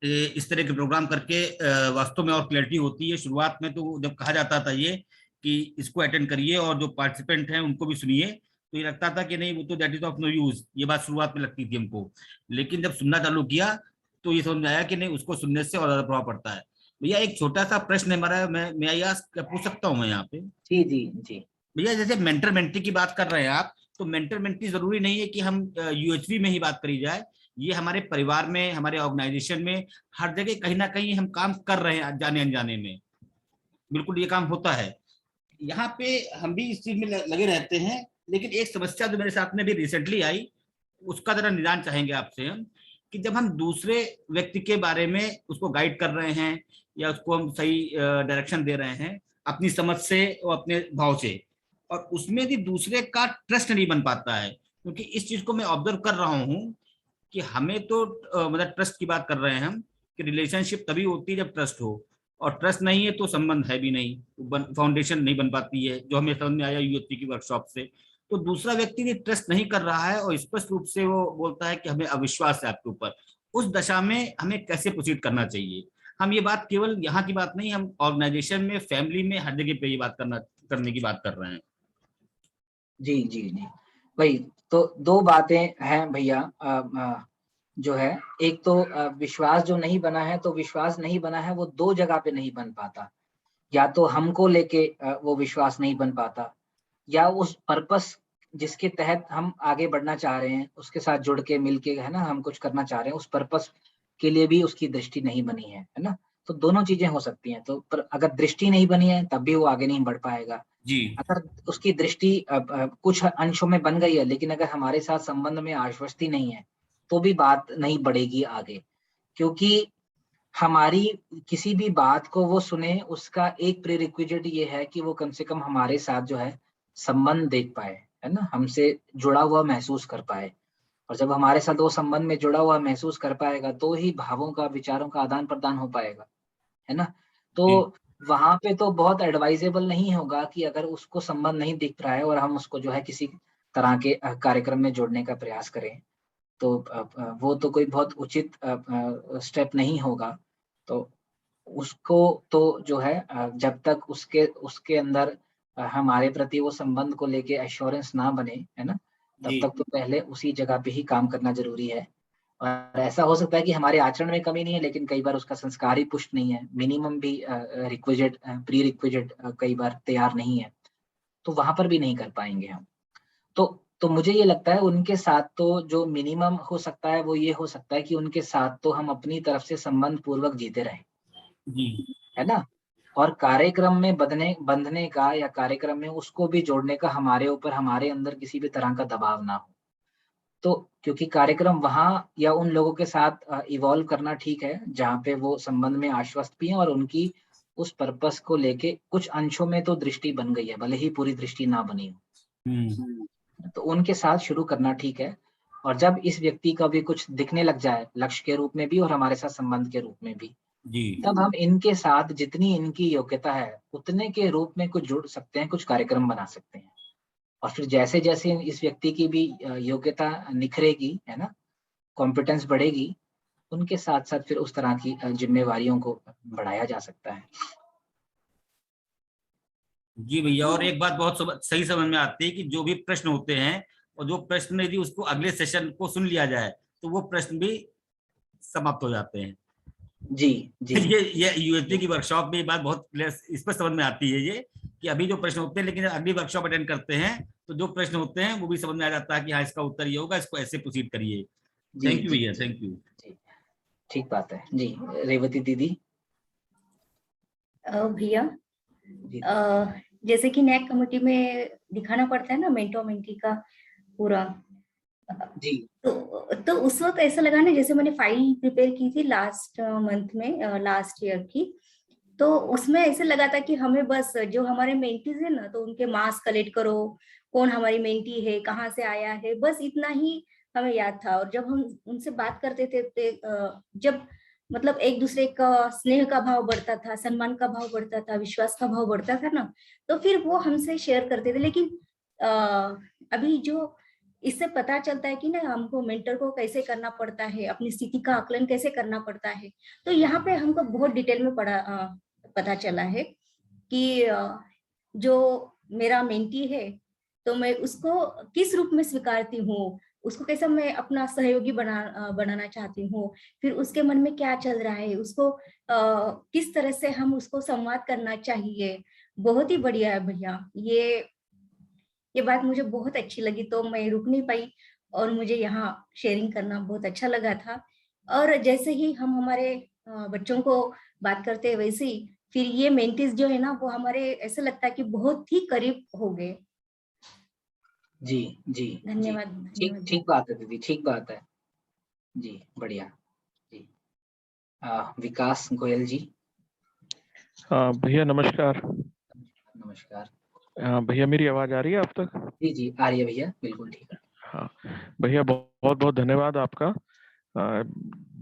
ये इस तरह के प्रोग्राम करके वास्तव में और क्लैरिटी होती है। शुरुआत में तो जब कहा जाता था ये कि इसको अटेंड करिए और जो पार्टिसिपेंट हैं उनको भी सुनिए, तो ये लगता था कि नहीं, वो तो that is of no use, ये बात शुरुआत में लगती थी हमको। लेकिन जब सुनना चालू किया तो ये समझ में आया कि नहीं, उसको सुनने से और ज्यादा प्रभाव पड़ता है। भैया एक छोटा सा प्रश्न है हमारा, मैं आस्क पूछ सकता हूँ मैं यहाँ पे? जी जी जी भैया जैसे मेंटर मेंटी की बात कर रहे हैं आप, तो मेंटर मेंटी जरूरी नहीं है कि हम यूएचवी में ही बात करी जाए। ये हमारे परिवार में, हमारे ऑर्गेनाइजेशन में, हर जगह कहीं ना कहीं हम काम कर रहे हैं, जाने अनजाने में बिल्कुल ये काम होता है। यहाँ पे हम भी इस चीज में लगे रहते हैं। लेकिन एक समस्या जो मेरे साथ में भी रिसेंटली आई, उसका जरा निदान चाहेंगे आपसे हम, कि जब हम दूसरे व्यक्ति के बारे में उसको गाइड कर रहे हैं या उसको हम सही डायरेक्शन दे रहे हैं अपनी समझ से और अपने भाव से, और उसमें भी दूसरे का ट्रस्ट नहीं बन पाता है। क्योंकि इस चीज को मैं ऑब्जर्व कर रहा हूँ कि हमें तो मतलब ट्रस्ट की बात कर रहे हैं हम, कि रिलेशनशिप तभी होती है जब ट्रस्ट हो, और ट्रस्ट नहीं है तो संबंध है भी नहीं, फाउंडेशन नहीं बन पाती है, जो हमें समझ में आया यूएचपी की वर्कशॉप से। तो दूसरा व्यक्ति भी ट्रस्ट नहीं कर रहा है और स्पष्ट रूप से वो बोलता है कि हमें अविश्वास है आपके ऊपर। उस दशा में हमें कैसे प्रोसीड करना चाहिए? हम ये बात केवल यहाँ की बात नहीं, हम ऑर्गेनाइजेशन में, फैमिली में, हर जगह पे ये बात करने की बात कर रहे हैं। जी जी जी भाई, तो दो बातें हैं भैया। जो है, एक तो विश्वास जो नहीं बना है, तो विश्वास नहीं बना है वो दो जगह पे नहीं बन पाता। या तो हमको लेके वो विश्वास नहीं बन पाता, या उस पर्पस जिसके तहत हम आगे बढ़ना चाह रहे हैं उसके साथ जुड़ के मिलके, है ना, हम कुछ करना चाह रहे हैं, उस पर्पस के लिए भी उसकी दृष्टि नहीं बनी है ना। तो दोनों चीजें हो सकती हैं। तो पर अगर दृष्टि नहीं बनी है तब भी वो आगे नहीं बढ़ पाएगा। जी अगर उसकी दृष्टि कुछ अंशों में बन गई है, लेकिन अगर हमारे साथ संबंध में आश्वस्ति नहीं है तो भी बात नहीं बढ़ेगी आगे, क्योंकि हमारी किसी भी बात को वो सुने, उसका एक प्रीरिक्विजिट ये है कि वो कम से कम हमारे साथ जो है संबंध देख पाए, है ना, हमसे जुड़ा हुआ महसूस कर पाए। और जब हमारे साथ वो संबंध में जुड़ा हुआ महसूस कर पाएगा तो ही भावों का, विचारों का आदान प्रदान हो पाएगा, है ना। तो वहां पे तो बहुत एडवाइजेबल नहीं होगा कि अगर उसको संबंध नहीं दिख रहा है और हम उसको जो है किसी तरह के कार्यक्रम में जोड़ने का प्रयास करें, तो वो तो कोई बहुत उचित स्टेप नहीं होगा। तो उसको तो जो है जब तक उसके उसके अंदर हमारे प्रति वो संबंध को लेके एश्योरेंस ना बने, है ना, तब जी तक तो पहले उसी जगह पे ही काम करना जरूरी है। और ऐसा हो सकता है कि हमारे आचरण में कमी नहीं है, लेकिन कई बार उसका संस्कार ही पुष्ट नहीं है, मिनिमम भी रिक्विजिट, प्री रिक्विजिट कई बार तैयार नहीं है, तो वहां पर भी नहीं कर पाएंगे हम। तो मुझे ये लगता है उनके साथ तो जो मिनिमम हो सकता है वो ये हो सकता है कि उनके साथ तो हम अपनी तरफ से संबंध पूर्वक जीते रहें, जी है ना। और कार्यक्रम में बंधने का या कार्यक्रम में उसको भी जोड़ने का हमारे ऊपर, हमारे अंदर किसी भी तरह का दबाव ना हो। तो क्योंकि कार्यक्रम वहां या उन लोगों के साथ इवॉल्व करना ठीक है जहाँ पे वो संबंध में आश्वस्त भी हैं और उनकी उस पर्पस को लेके कुछ अंशों में तो दृष्टि बन गई है, भले ही पूरी दृष्टि ना बनी हो, तो उनके साथ शुरू करना ठीक है। और जब इस व्यक्ति का भी कुछ दिखने लग जाए लक्ष्य के रूप में भी और हमारे साथ संबंध के रूप में भी, जी तब हम इनके साथ जितनी इनकी योग्यता है उतने के रूप में कुछ जुड़ सकते हैं, कुछ कार्यक्रम बना सकते हैं। और फिर जैसे जैसे इस व्यक्ति की भी योग्यता निखरेगी, है ना, कॉम्पिटेंस बढ़ेगी, उनके साथ साथ फिर उस तरह की जिम्मेवारियों को बढ़ाया जा सकता है। जी भैया, और एक बात बहुत सही समझ में आती है कि जो भी प्रश्न होते हैं और जो प्रश्न यदि उसको अगले सेशन को सुन लिया जाए तो वो प्रश्न भी समाप्त हो जाते हैं। जी जी ये यूएसडी की वर्कशॉप में ये बात बहुत इस पर समझ में आती है ये, कि अभी जो प्रश्न होते हैं, लेकिन अगली वर्कशॉप अटेंड करते हैं तो जो प्रश्न होते हैं वो भी समझ में आ जाता है कि हाँ इसका उत्तर ये होगा, इसको ऐसे प्रोसीड करिए। थैंक यू भैया, थैंक यू। ठीक बात है जी। रेवती दीदी। भैया जैसे कि नैक कमेटी में दिखाना पड़ता है ना मेंटो मेंटी का पूरा जी, तो उस वक्त ऐसा लगा ना, जैसे मैंने फाइल प्रिपेयर की थी लास्ट मंथ में, लास्ट ईयर की, तो उसमें ऐसे लगा था कि हमें बस जो हमारे मेंटीज है ना, तो उनके मार्क्स कलेक्ट करो, कौन हमारी मेंटी है, कहाँ से आया है, बस इतना ही हमें याद था। और जब हम उनसे बात करते थे जब मतलब एक दूसरे का स्नेह का भाव बढ़ता था, सम्मान का भाव बढ़ता था, विश्वास का भाव बढ़ता था ना, तो फिर वो हमसे शेयर करते थे। लेकिन अभी जो इससे पता चलता है कि ना हमको मेंटर को कैसे करना पड़ता है, अपनी स्थिति का आकलन कैसे करना पड़ता है, तो यहाँ पे हमको बहुत डिटेल में पता चला है कि जो मेरा मेंटी है तो मैं उसको किस रूप में स्वीकारती हूँ, उसको कैसा मैं अपना सहयोगी बनाना चाहती हूँ, फिर उसके मन में क्या चल रहा है, उसको किस तरह से हम उसको संवाद करना चाहिए। बहुत ही बढ़िया है भैया, ये बात मुझे बहुत अच्छी लगी, तो मैं रुक नहीं पाई और मुझे यहाँ शेयरिंग करना बहुत अच्छा लगा था। और जैसे ही हम हमारे बच्चों को बात करते हैं, वैसे ही फिर ये मेंटीज जो है ना, वो हमारे ऐसे लगता है कि बहुत ही करीब हो गए। जी जी धन्यवाद। ठीक बात है दीदी, ठीक बात है जी, बढ़िया जी। विकास गोयल जी। भैया नमस्कार। नमस्कार भैया, मेरी आवाज आ रही है आप तक? जी जी आ रही है भैया, बिल्कुल ठीक है। हाँ भैया, बहुत बहुत धन्यवाद आपका।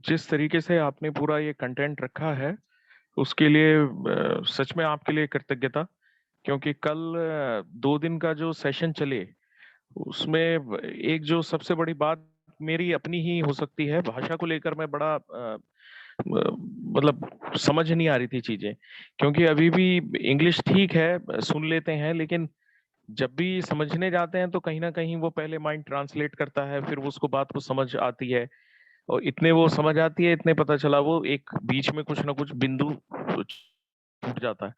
जिस तरीके से आपने पूरा ये कंटेंट रखा है उसके लिए सच में आपके लिए कृतज्ञता, क्योंकि कल 2 दिन का जो सेशन चले उसमें एक जो सबसे बड़ी बात मेरी अपनी ही हो सकती है, भाषा को लेकर मैं बड़ा मतलब समझ नहीं आ रही थी चीजें, क्योंकि अभी भी इंग्लिश ठीक है सुन लेते हैं, लेकिन जब भी समझने जाते हैं तो कहीं ना कहीं वो पहले माइंड ट्रांसलेट करता है, फिर उसको बात को समझ आती है, और इतने वो समझ आती है, इतने पता चला वो एक बीच में कुछ ना कुछ बिंदु छूट जाता है।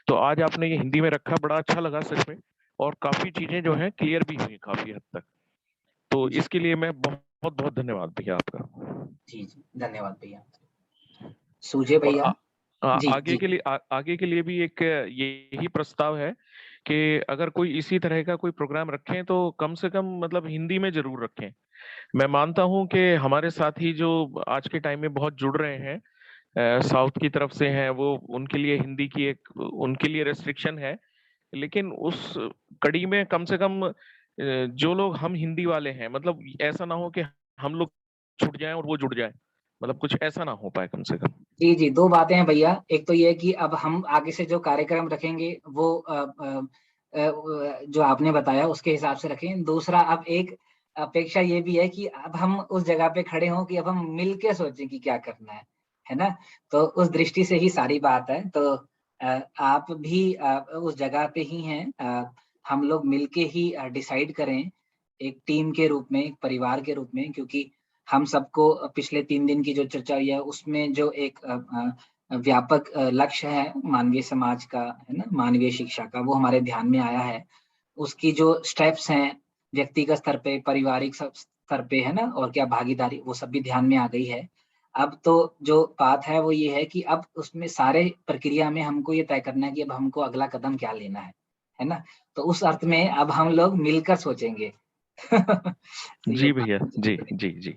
तो आज आपने ये हिंदी में रखा, बड़ा अच्छा लगा सच में, और काफी चीजें जो है क्लियर भी हुई काफी हद तक, तो इसके लिए मैं बहुत बहुत धन्यवाद भैया आपका। जी जी धन्यवाद भैया। सूजे भैया। जी आगे जी के लिए आगे के लिए भी एक यही प्रस्ताव है कि अगर कोई इसी तरह का कोई प्रोग्राम रखें तो कम से कम मतलब हिंदी में जरूर रखें। मैं मानता हूं कि हमारे साथी जो आज के टाइम में बहुत जुड़ रहे हैं साउथ की तरफ से हैं, वो उनके लिए हिंदी की एक उनके लिए रेस्ट्रिक्शन है, लेकिन उस कड़ी में कम से कम जो लोग हम हिंदी वाले हैं, मतलब ऐसा ना हो कि हम लोग छूट जाएं और वो जुड़ जाए, मतलब कुछ ऐसा ना हो पाए कम से कम। जी जी, दो बातें हैं भैया। एक तो ये है कि अब हम आगे से जो कार्यक्रम रखेंगे वो जो आपने बताया उसके हिसाब से रखें। दूसरा, अब एक अपेक्षा ये भी है कि अब हम उस जगह पे खड़े हों कि अब हम मिल के सोचें कि क्या करना है ना। तो उस दृष्टि से ही सारी बात है। तो आप भी उस जगह पे ही हैं। हम लोग मिलके ही डिसाइड करें, एक टीम के रूप में, एक परिवार के रूप में, क्योंकि हम सबको पिछले 3 दिन की जो चर्चा हुई है उसमें जो एक व्यापक लक्ष्य है मानवीय समाज का, है ना, मानवीय शिक्षा का, वो हमारे ध्यान में आया है। उसकी जो स्टेप्स हैं व्यक्तिगत स्तर पे, पारिवारिक स्तर पे, है ना, और क्या भागीदारी, वो सब भी ध्यान में आ गई है। अब तो जो बात है वो ये है कि अब उसमें सारे प्रक्रिया में हमको ये तय करना है कि अब हमको अगला कदम क्या लेना है ना। तो उस अर्थ में अब हम लोग मिलकर सोचेंगे। तो ये जी बात भैया, जी है। जी जी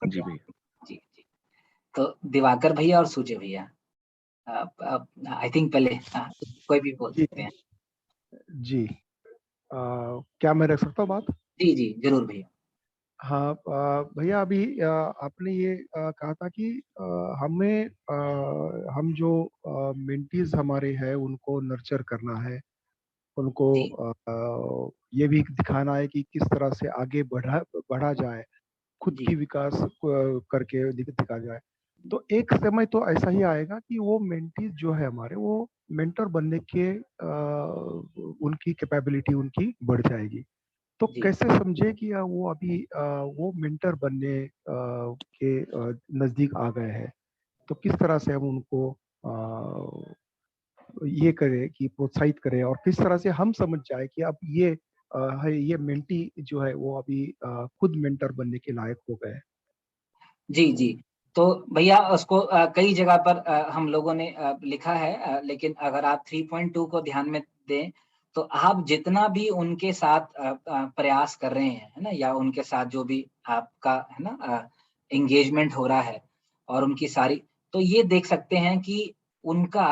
जी भैया। जी जी। तो दिवाकर भैया और सूर्य भैया, आई थिंक पहले कोई भी बोल जी सकते हैं। जी। क्या मैं रख सकता हूँ बात? जी जी जरूर भैया। हाँ भैया, अभी आपने ये कहा था कि हमें हम जो मेंटीज हमारे हैं उनको नर्चर करना है, उनको जी ये भी दिखाना है कि किस तरह से आगे बढ़ा जाए, खुद जी की विकास करके दिखा जाए। तो एक समय तो ऐसा ही आएगा कि वो मेंटीज जो है हमारे, वो मेंटर बनने के उनकी कैपेबिलिटी उनकी बढ़ जाएगी। तो जी कैसे समझे कि वो अभी वो मेंटर बनने के नजदीक आ गए हैं? तो किस तरह से हम उनको ये करें कि प्रोत्साहित करें, और किस तरह से हम समझ जाए कि अब ये है, ये मेंटी जो है वो अभी खुद मेंटर बनने के लायक हो गए हैं? जी जी। तो भैया उसको कई जगह पर हम लोगों ने लिखा है, लेकिन अगर आप 3.2 को ध्यान में दें तो आप जितना भी उनके साथ प्रयास कर रहे हैं, है ना, या उनके साथ जो भी आपका, है ना, एंगेजमेंट हो रहा है और उनकी सारी, तो ये देख सकते हैं कि उनका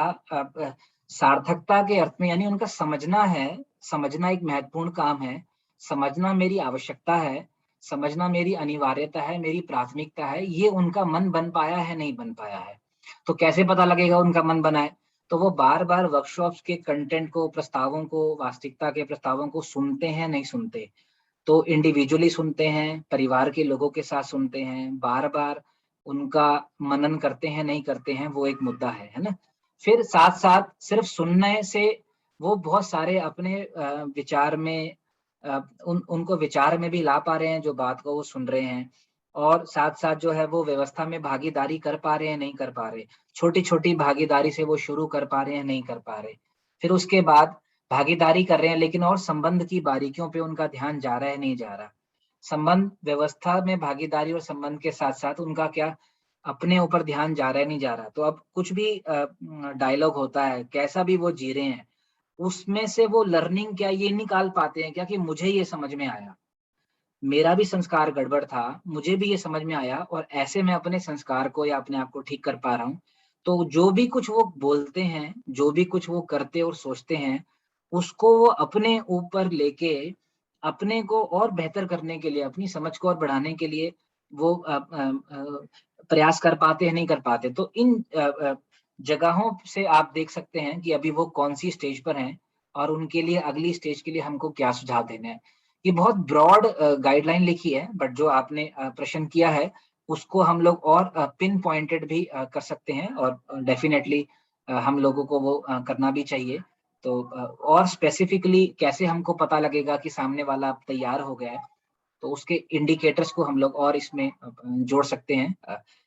सार्थकता के अर्थ में, यानी उनका समझना है, समझना एक महत्वपूर्ण काम है। समझना मेरी आवश्यकता है, समझना मेरी अनिवार्यता है, मेरी प्राथमिकता है। ये उनका मन बन पाया है, नहीं बन पाया है। तो कैसे पता लगेगा उनका मन बना है? तो वो बार-बार वर्कशॉप्स के कंटेंट को, प्रस्तावों को, वास्तविकता के प्रस्तावों को सुनते हैं, नहीं सुनते। तो इंडिविजुअली सुनते हैं, परिवार के लोगों के साथ सुनते हैं, बार-बार उनका मनन करते हैं, नहीं करते हैं, वो एक मुद्दा है ना? फिर साथ-साथ सिर्फ सुनने से वो बहुत सारे अपने विचार में उनको विचार में भी ला पा रहे हैं, जो बात को वो सुन रहे हैं, और साथ-साथ जो है वो व्यवस्था में भागीदारी कर पा रहे हैं, नहीं कर पा रहे। छोटी-छोटी भागीदारी से वो शुरू कर पा रहे हैं, नहीं कर पा रहे। फिर उसके बाद भागीदारी कर रहे हैं, लेकिन और संबंध की बारीकियों पे उनका ध्यान जा रहा है, नहीं जा रहा। संबंध व्यवस्था में भागीदारी और संबंध के साथ-साथ उनका क्या अपने ऊपर ध्यान जा रहा है, नहीं जा रहा। तो अब कुछ भी डायलॉग होता है, कैसा भी वो जी रहे हैं, उसमें से वो लर्निंग क्या ये निकाल पाते हैं क्या कि मुझे ये समझ में आया, मेरा भी संस्कार गड़बड़ था, मुझे भी ये समझ में आया और ऐसे मैं अपने संस्कार को या अपने आप को ठीक कर पा रहा हूँ। तो जो भी कुछ वो बोलते हैं, जो भी कुछ वो करते और सोचते हैं, उसको वो अपने ऊपर लेके अपने को और बेहतर करने के लिए, अपनी समझ को और बढ़ाने के लिए वो प्रयास कर पाते हैं, नहीं कर पाते। तो इन जगहों से आप देख सकते हैं कि अभी वो कौन-सी स्टेज पर हैं और उनके लिए अगली स्टेज के लिए हमको क्या सुझाव देने हैं। ये बहुत ब्रॉड गाइडलाइन लिखी है, बट जो आपने प्रश्न किया है, उसको हम लोग और पिन पॉइंटेड भी कर सकते हैं और डेफिनिटली हम लोगों को वो करना भी चाहिए। तो और स्पेसिफिकली कैसे हमको पता लगेगा कि सामने वाला अब तैयार हो गया है, तो उसके इंडिकेटर्स को हम लोग और इसमें जोड़ सकते हैं।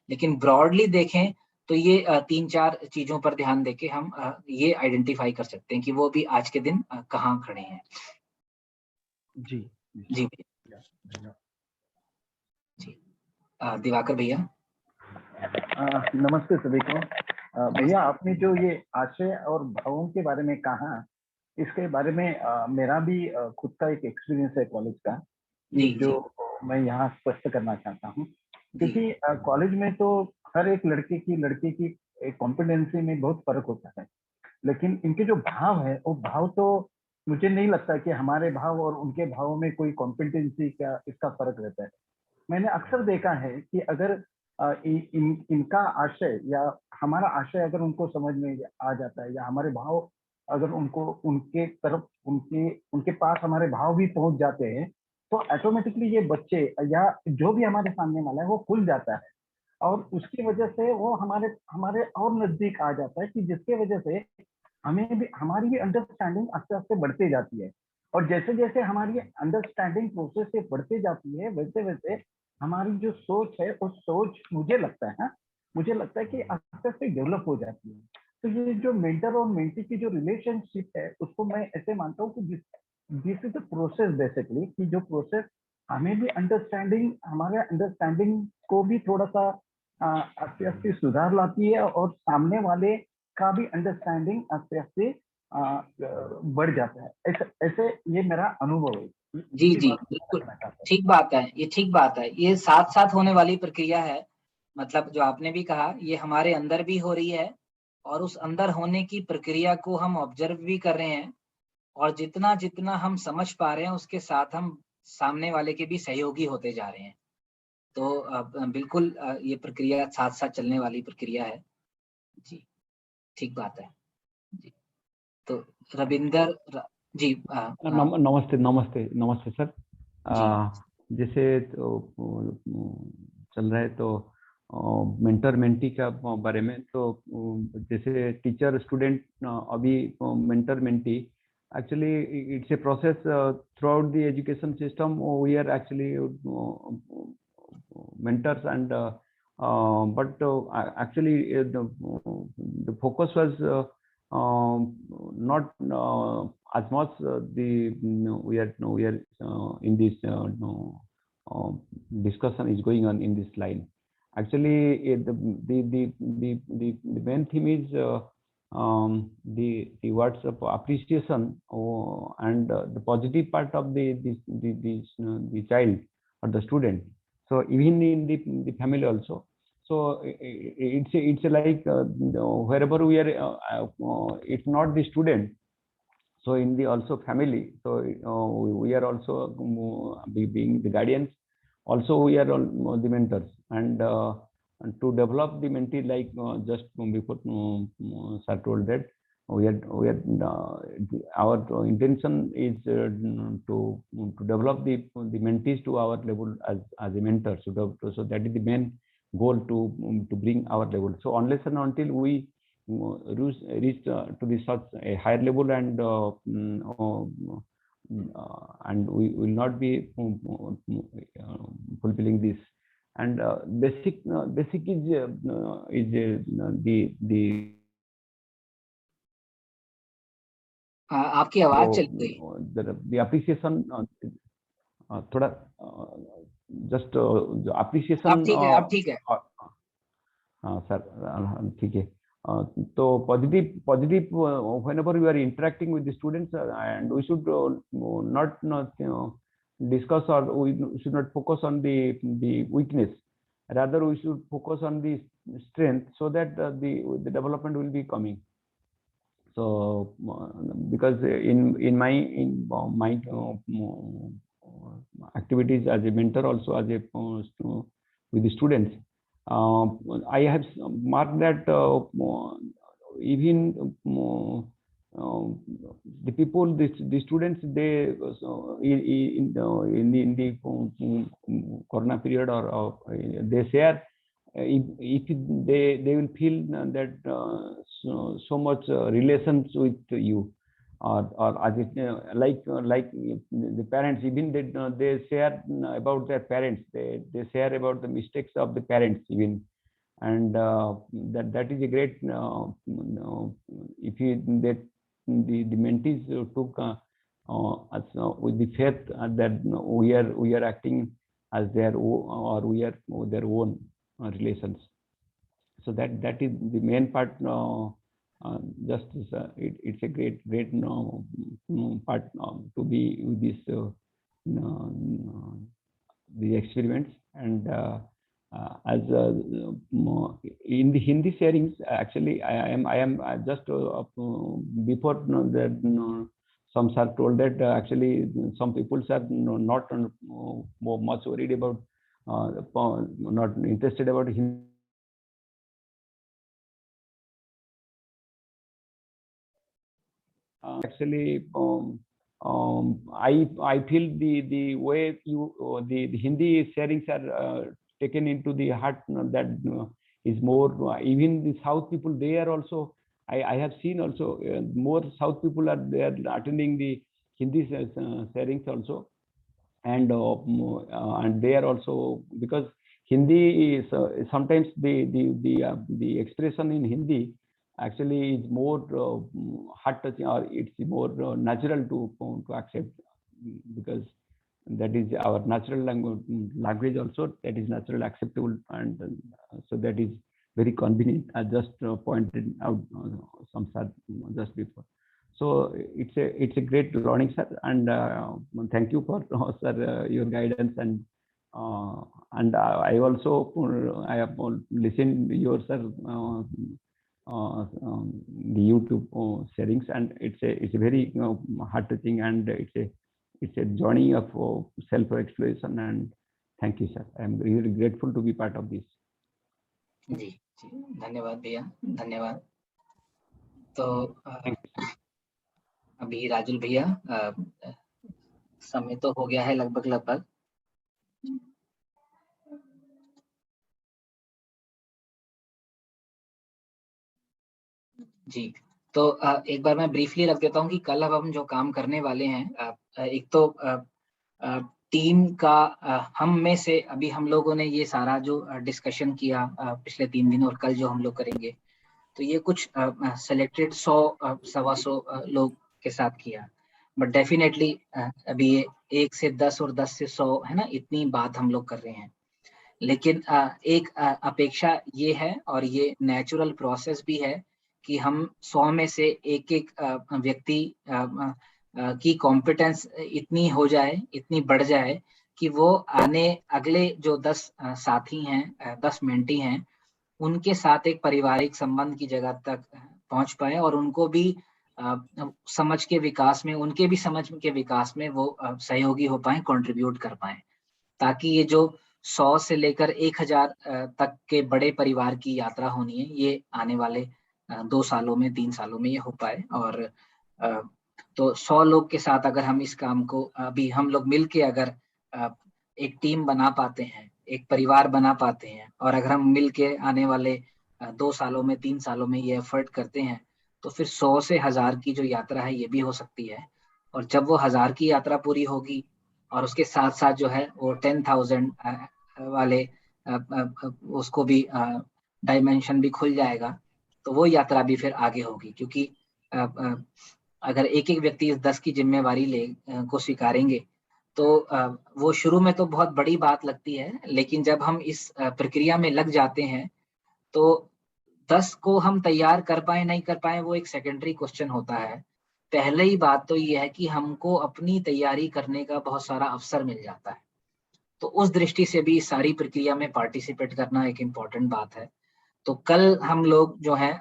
लेकिन ब्रॉडली देखें तो ये 3-4 चीज़ों पर ध्यान देके हम ये आइडेंटिफ़ाई कर सकते हैं कि वो भी आज के दिन कहाँ खड़े हैं। जी जी भैया। जी। दिवाकर भैया। नमस्ते सभी को। भैया आपने जो ये आशय और भावों के बारे में कहा, इसके बारे में मेरा भी खुद का एक एक्सपीरियंस है कॉलेज का, जो मैं यहाँ स्पष्ट करना चाहता हूँ। क्योंकि कॉलेज में तो हर एक लड़के की कॉम्पिटेंसी में बहुत फर्क होता है, लेकिन इनके जो भाव है वो भाव तो मुझे नहीं लगता कि हमारे भाव और उनके भावों में कोई कॉम्पिटेंसी का इसका फर्क रहता है। मैंने अक्सर देखा है कि अगर इनका आशय या हमारा आशय अगर उनको समझ में आ जाता है, या हमारे भाव अगर उनको उनके तरफ उनके पास हमारे भाव भी पहुंच जाते हैं, तो ऑटोमेटिकली ये बच्चे या जो भी हमारे सामने वाला है वो खुल जाता है, और उसकी वजह से वो हमारे और नजदीक आ जाता है, कि जिसके वजह से हमारी भी अंडरस्टैंडिंग आस्ते आस्ते बढ़ते जाती है। और जैसे जैसे हमारी अंडरस्टैंडिंग प्रोसेस से बढ़ते जाती है, वैसे वैसे हमारी जो सोच है वो सोच मुझे लगता है कि आस्ते आस्ते डेवलप हो जाती है। तो ये जो मेंटर और मेंटी की जो रिलेशनशिप है, उसको मैं ऐसे मानता हूँ कि this is the process basically, कि जो प्रोसेस हमें भी हमारे अंडरस्टैंडिंग को भी थोड़ा सा आस्ते आस्ते सुधार लाती है, और सामने वाले का भी अंडरस्टैंडिंग आस्ते आस्ते बढ़ जाता है। ऐसे ये मेरा अनुभव है। जी बिल्कुल ठीक बात है, ये ठीक बात है। ये साथ साथ होने वाली प्रक्रिया है, मतलब जो आपने भी कहा, ये हमारे अंदर भी हो रही है, और उस अंदर होने की प्रक्रिया को हम ऑब्जर्व भी कर रहे हैं, और जितना जितना हम समझ पा रहे हैं उसके साथ हम सामने वाले के भी सहयोगी होते जा रहे हैं। तो बिल्कुल ये प्रक्रिया साथ साथ चलने वाली प्रक्रिया है। जी ठीक बात है जी। तो रविंदर जी नमस्ते सर। जैसे तो चल रहा है तो मेंटर मेंटी का बारे में, तो जैसे टीचर स्टूडेंट अभी mentor mentee, actually it's a process throughout the education system. We are actually mentors, and but actually the focus was not as much we are in this discussion is going on in this line. Actually the main theme is the words of appreciation and the positive part of the child or the student. So even in the family also. So it's like wherever we are, it's not the student. So in the also family. So we are also being the guardians. Also we are all the mentors, and to develop the mentee, like just before sir told that we are our intention is to develop the mentees to our level as a mentor. So that is the main goal, to bring our level. So unless and until we reach to the such a higher level, and we will not be fulfilling this. And basic is the आपकी आवाज चली गई। the appreciation थोड़ा just appreciation। अब ठीक है हाँ sir ठीक है। So positive whenever we are interacting with the students, and we should not discuss, or we should not focus on the weakness, rather we should focus on the strength, so that the development will be coming. So because in my activities as a mentor, also as a with the students, I have marked that even the people, the students, they in the corona period, or they share, if they will feel that so much relations with you, or as it, like the parents, even they share about their parents, they share about the mistakes of the parents even, and that is a great if you that the mentees took as with the faith that we are acting as their own, or we are their own relations. So that is the main part. Just it's a great part to be with this the experiments. And as in the Hindi sharings, actually I am just before that some sir told that actually some people are not much worried about not interested about Hindi. Actually, I feel the way you the Hindi sharings are taken into the heart, that is more. Even the South people, they are also. I have seen also more South people are there attending the Hindi sharings also, and they are also, because Hindi is sometimes the expression in Hindi actually is more heart touching, or it's more natural to accept, because that is our natural language also, that is natural acceptable, and so that is very convenient. I just pointed out some sir just before. So it's a great learning, sir, and thank you for sir your guidance, and I also I have listened your sir the YouTube sharings, and it's a very heart touching, and it's a journey of self exploration. And thank you, sir. I am really grateful to be part of this. जी जी, धन्यवाद भैया, धन्यवाद। तो अभी राजुल भैया, समय तो हो गया है लगभग। जी, तो एक बार मैं ब्रीफली रख देता हूँ कि कल अब हम जो काम करने वाले हैं, एक तो टीम का हम में से अभी हम लोगों ने ये सारा जो डिस्कशन किया पिछले 3 दिन और कल जो हम लोग करेंगे, तो ये कुछ सेलेक्टेड 100-125 लोग के साथ किया, बट डेफिनेटली अभी ये 1 से 10 और 10 से 100 है ना, इतनी बात हम लोग कर रहे हैं। लेकिन एक अपेक्षा ये है और ये नेचुरल प्रोसेस भी है कि हम 100 में से एक व्यक्ति की कॉम्पिटेंस इतनी हो जाए, इतनी बढ़ जाए कि वो अगले जो 10 साथी हैं, 10 मेंटी हैं, उनके साथ एक पारिवारिक संबंध की जगह तक पहुंच पाए और उनको भी समझ के विकास में, उनके भी समझ के विकास में वो सहयोगी हो पाए, कंट्रीब्यूट कर पाए, ताकि ये जो 100 से लेकर 1000 तक के बड़े परिवार की यात्रा होनी है, ये आने वाले 2 सालों में, 3 सालों में ये हो पाए। और तो 100 लोग के साथ अगर हम इस काम को अभी हम लोग मिलके अगर एक टीम बना पाते हैं, एक परिवार बना पाते हैं, और अगर हम मिलके आने वाले 2 सालों में, 3 सालों में ये एफर्ट करते हैं, तो फिर 100 से 1000 की जो यात्रा है ये भी हो सकती है। और जब वो 1000 की यात्रा पूरी होगी और उसके साथ साथ जो है वो 10,000 वाले उसको भी डायमेंशन भी खुल जाएगा, तो वो यात्रा भी फिर आगे होगी। क्योंकि अगर एक एक व्यक्ति इस 10 की जिम्मेवारी को स्वीकारेंगे, तो वो शुरू में तो बहुत बड़ी बात लगती है, लेकिन जब हम इस प्रक्रिया में लग जाते हैं, तो 10 को हम तैयार कर पाए नहीं कर पाए वो एक सेकेंडरी क्वेश्चन होता है। पहले ही बात तो ये है कि हमको अपनी तैयारी करने का बहुत सारा अवसर मिल जाता है, तो उस दृष्टि से भी सारी प्रक्रिया में पार्टिसिपेट करना एक इम्पॉर्टेंट बात है। तो कल हम लोग जो है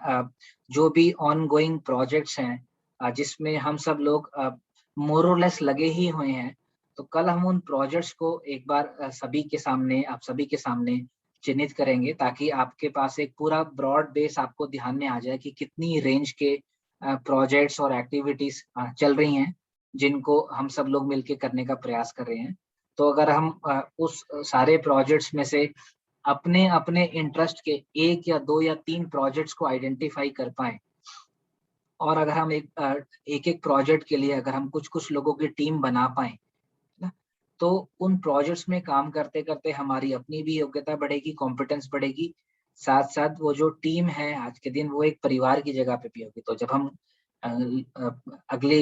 जो भी ऑनगोइंग प्रोजेक्ट्स हैं जिसमें हम सब लोग मोर और लेस लगे ही हुए हैं, तो कल हम उन प्रोजेक्ट्स को एक बार आप सभी के सामने चिन्हित करेंगे, ताकि आपके पास एक पूरा ब्रॉड बेस आपको ध्यान में आ जाए कि कितनी रेंज के प्रोजेक्ट्स और एक्टिविटीज चल रही हैं जिनको हम सब लोग मिलके करने का प्रयास कर रहे हैं। तो अगर हम उस सारे प्रोजेक्ट्स में से अपने अपने इंटरेस्ट के 1 या 2 या 3 प्रोजेक्ट्स को आइडेंटिफाई कर पाए, और अगर हम एक प्रोजेक्ट के लिए अगर हम कुछ लोगों की टीम बना पाए ना, तो उन प्रोजेक्ट्स में काम करते करते हमारी अपनी भी योग्यता बढ़ेगी, कॉम्पिटेंस बढ़ेगी, साथ साथ वो जो टीम है आज के दिन वो एक परिवार की जगह पे भी होगी। तो जब हम अगले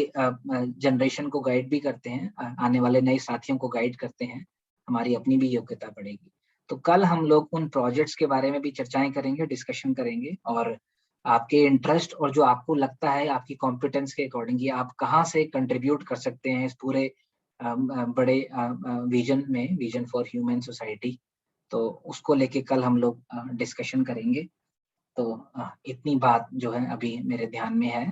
जनरेशन को गाइड भी करते हैं, आने वाले नए साथियों को गाइड करते हैं, हमारी अपनी भी योग्यता बढ़ेगी। तो कल हम लोग उन प्रोजेक्ट्स के बारे में भी चर्चाएं करेंगे, डिस्कशन करेंगे, और आपके इंटरेस्ट और जो आपको लगता है आपकी कॉम्पिटेंस के अकॉर्डिंग आप कहाँ से कंट्रीब्यूट कर सकते हैं इस पूरे बड़े विजन में, विजन फॉर ह्यूमन सोसाइटी, तो उसको लेके कल हम लोग डिस्कशन करेंगे। तो इतनी बात जो है अभी मेरे ध्यान में है।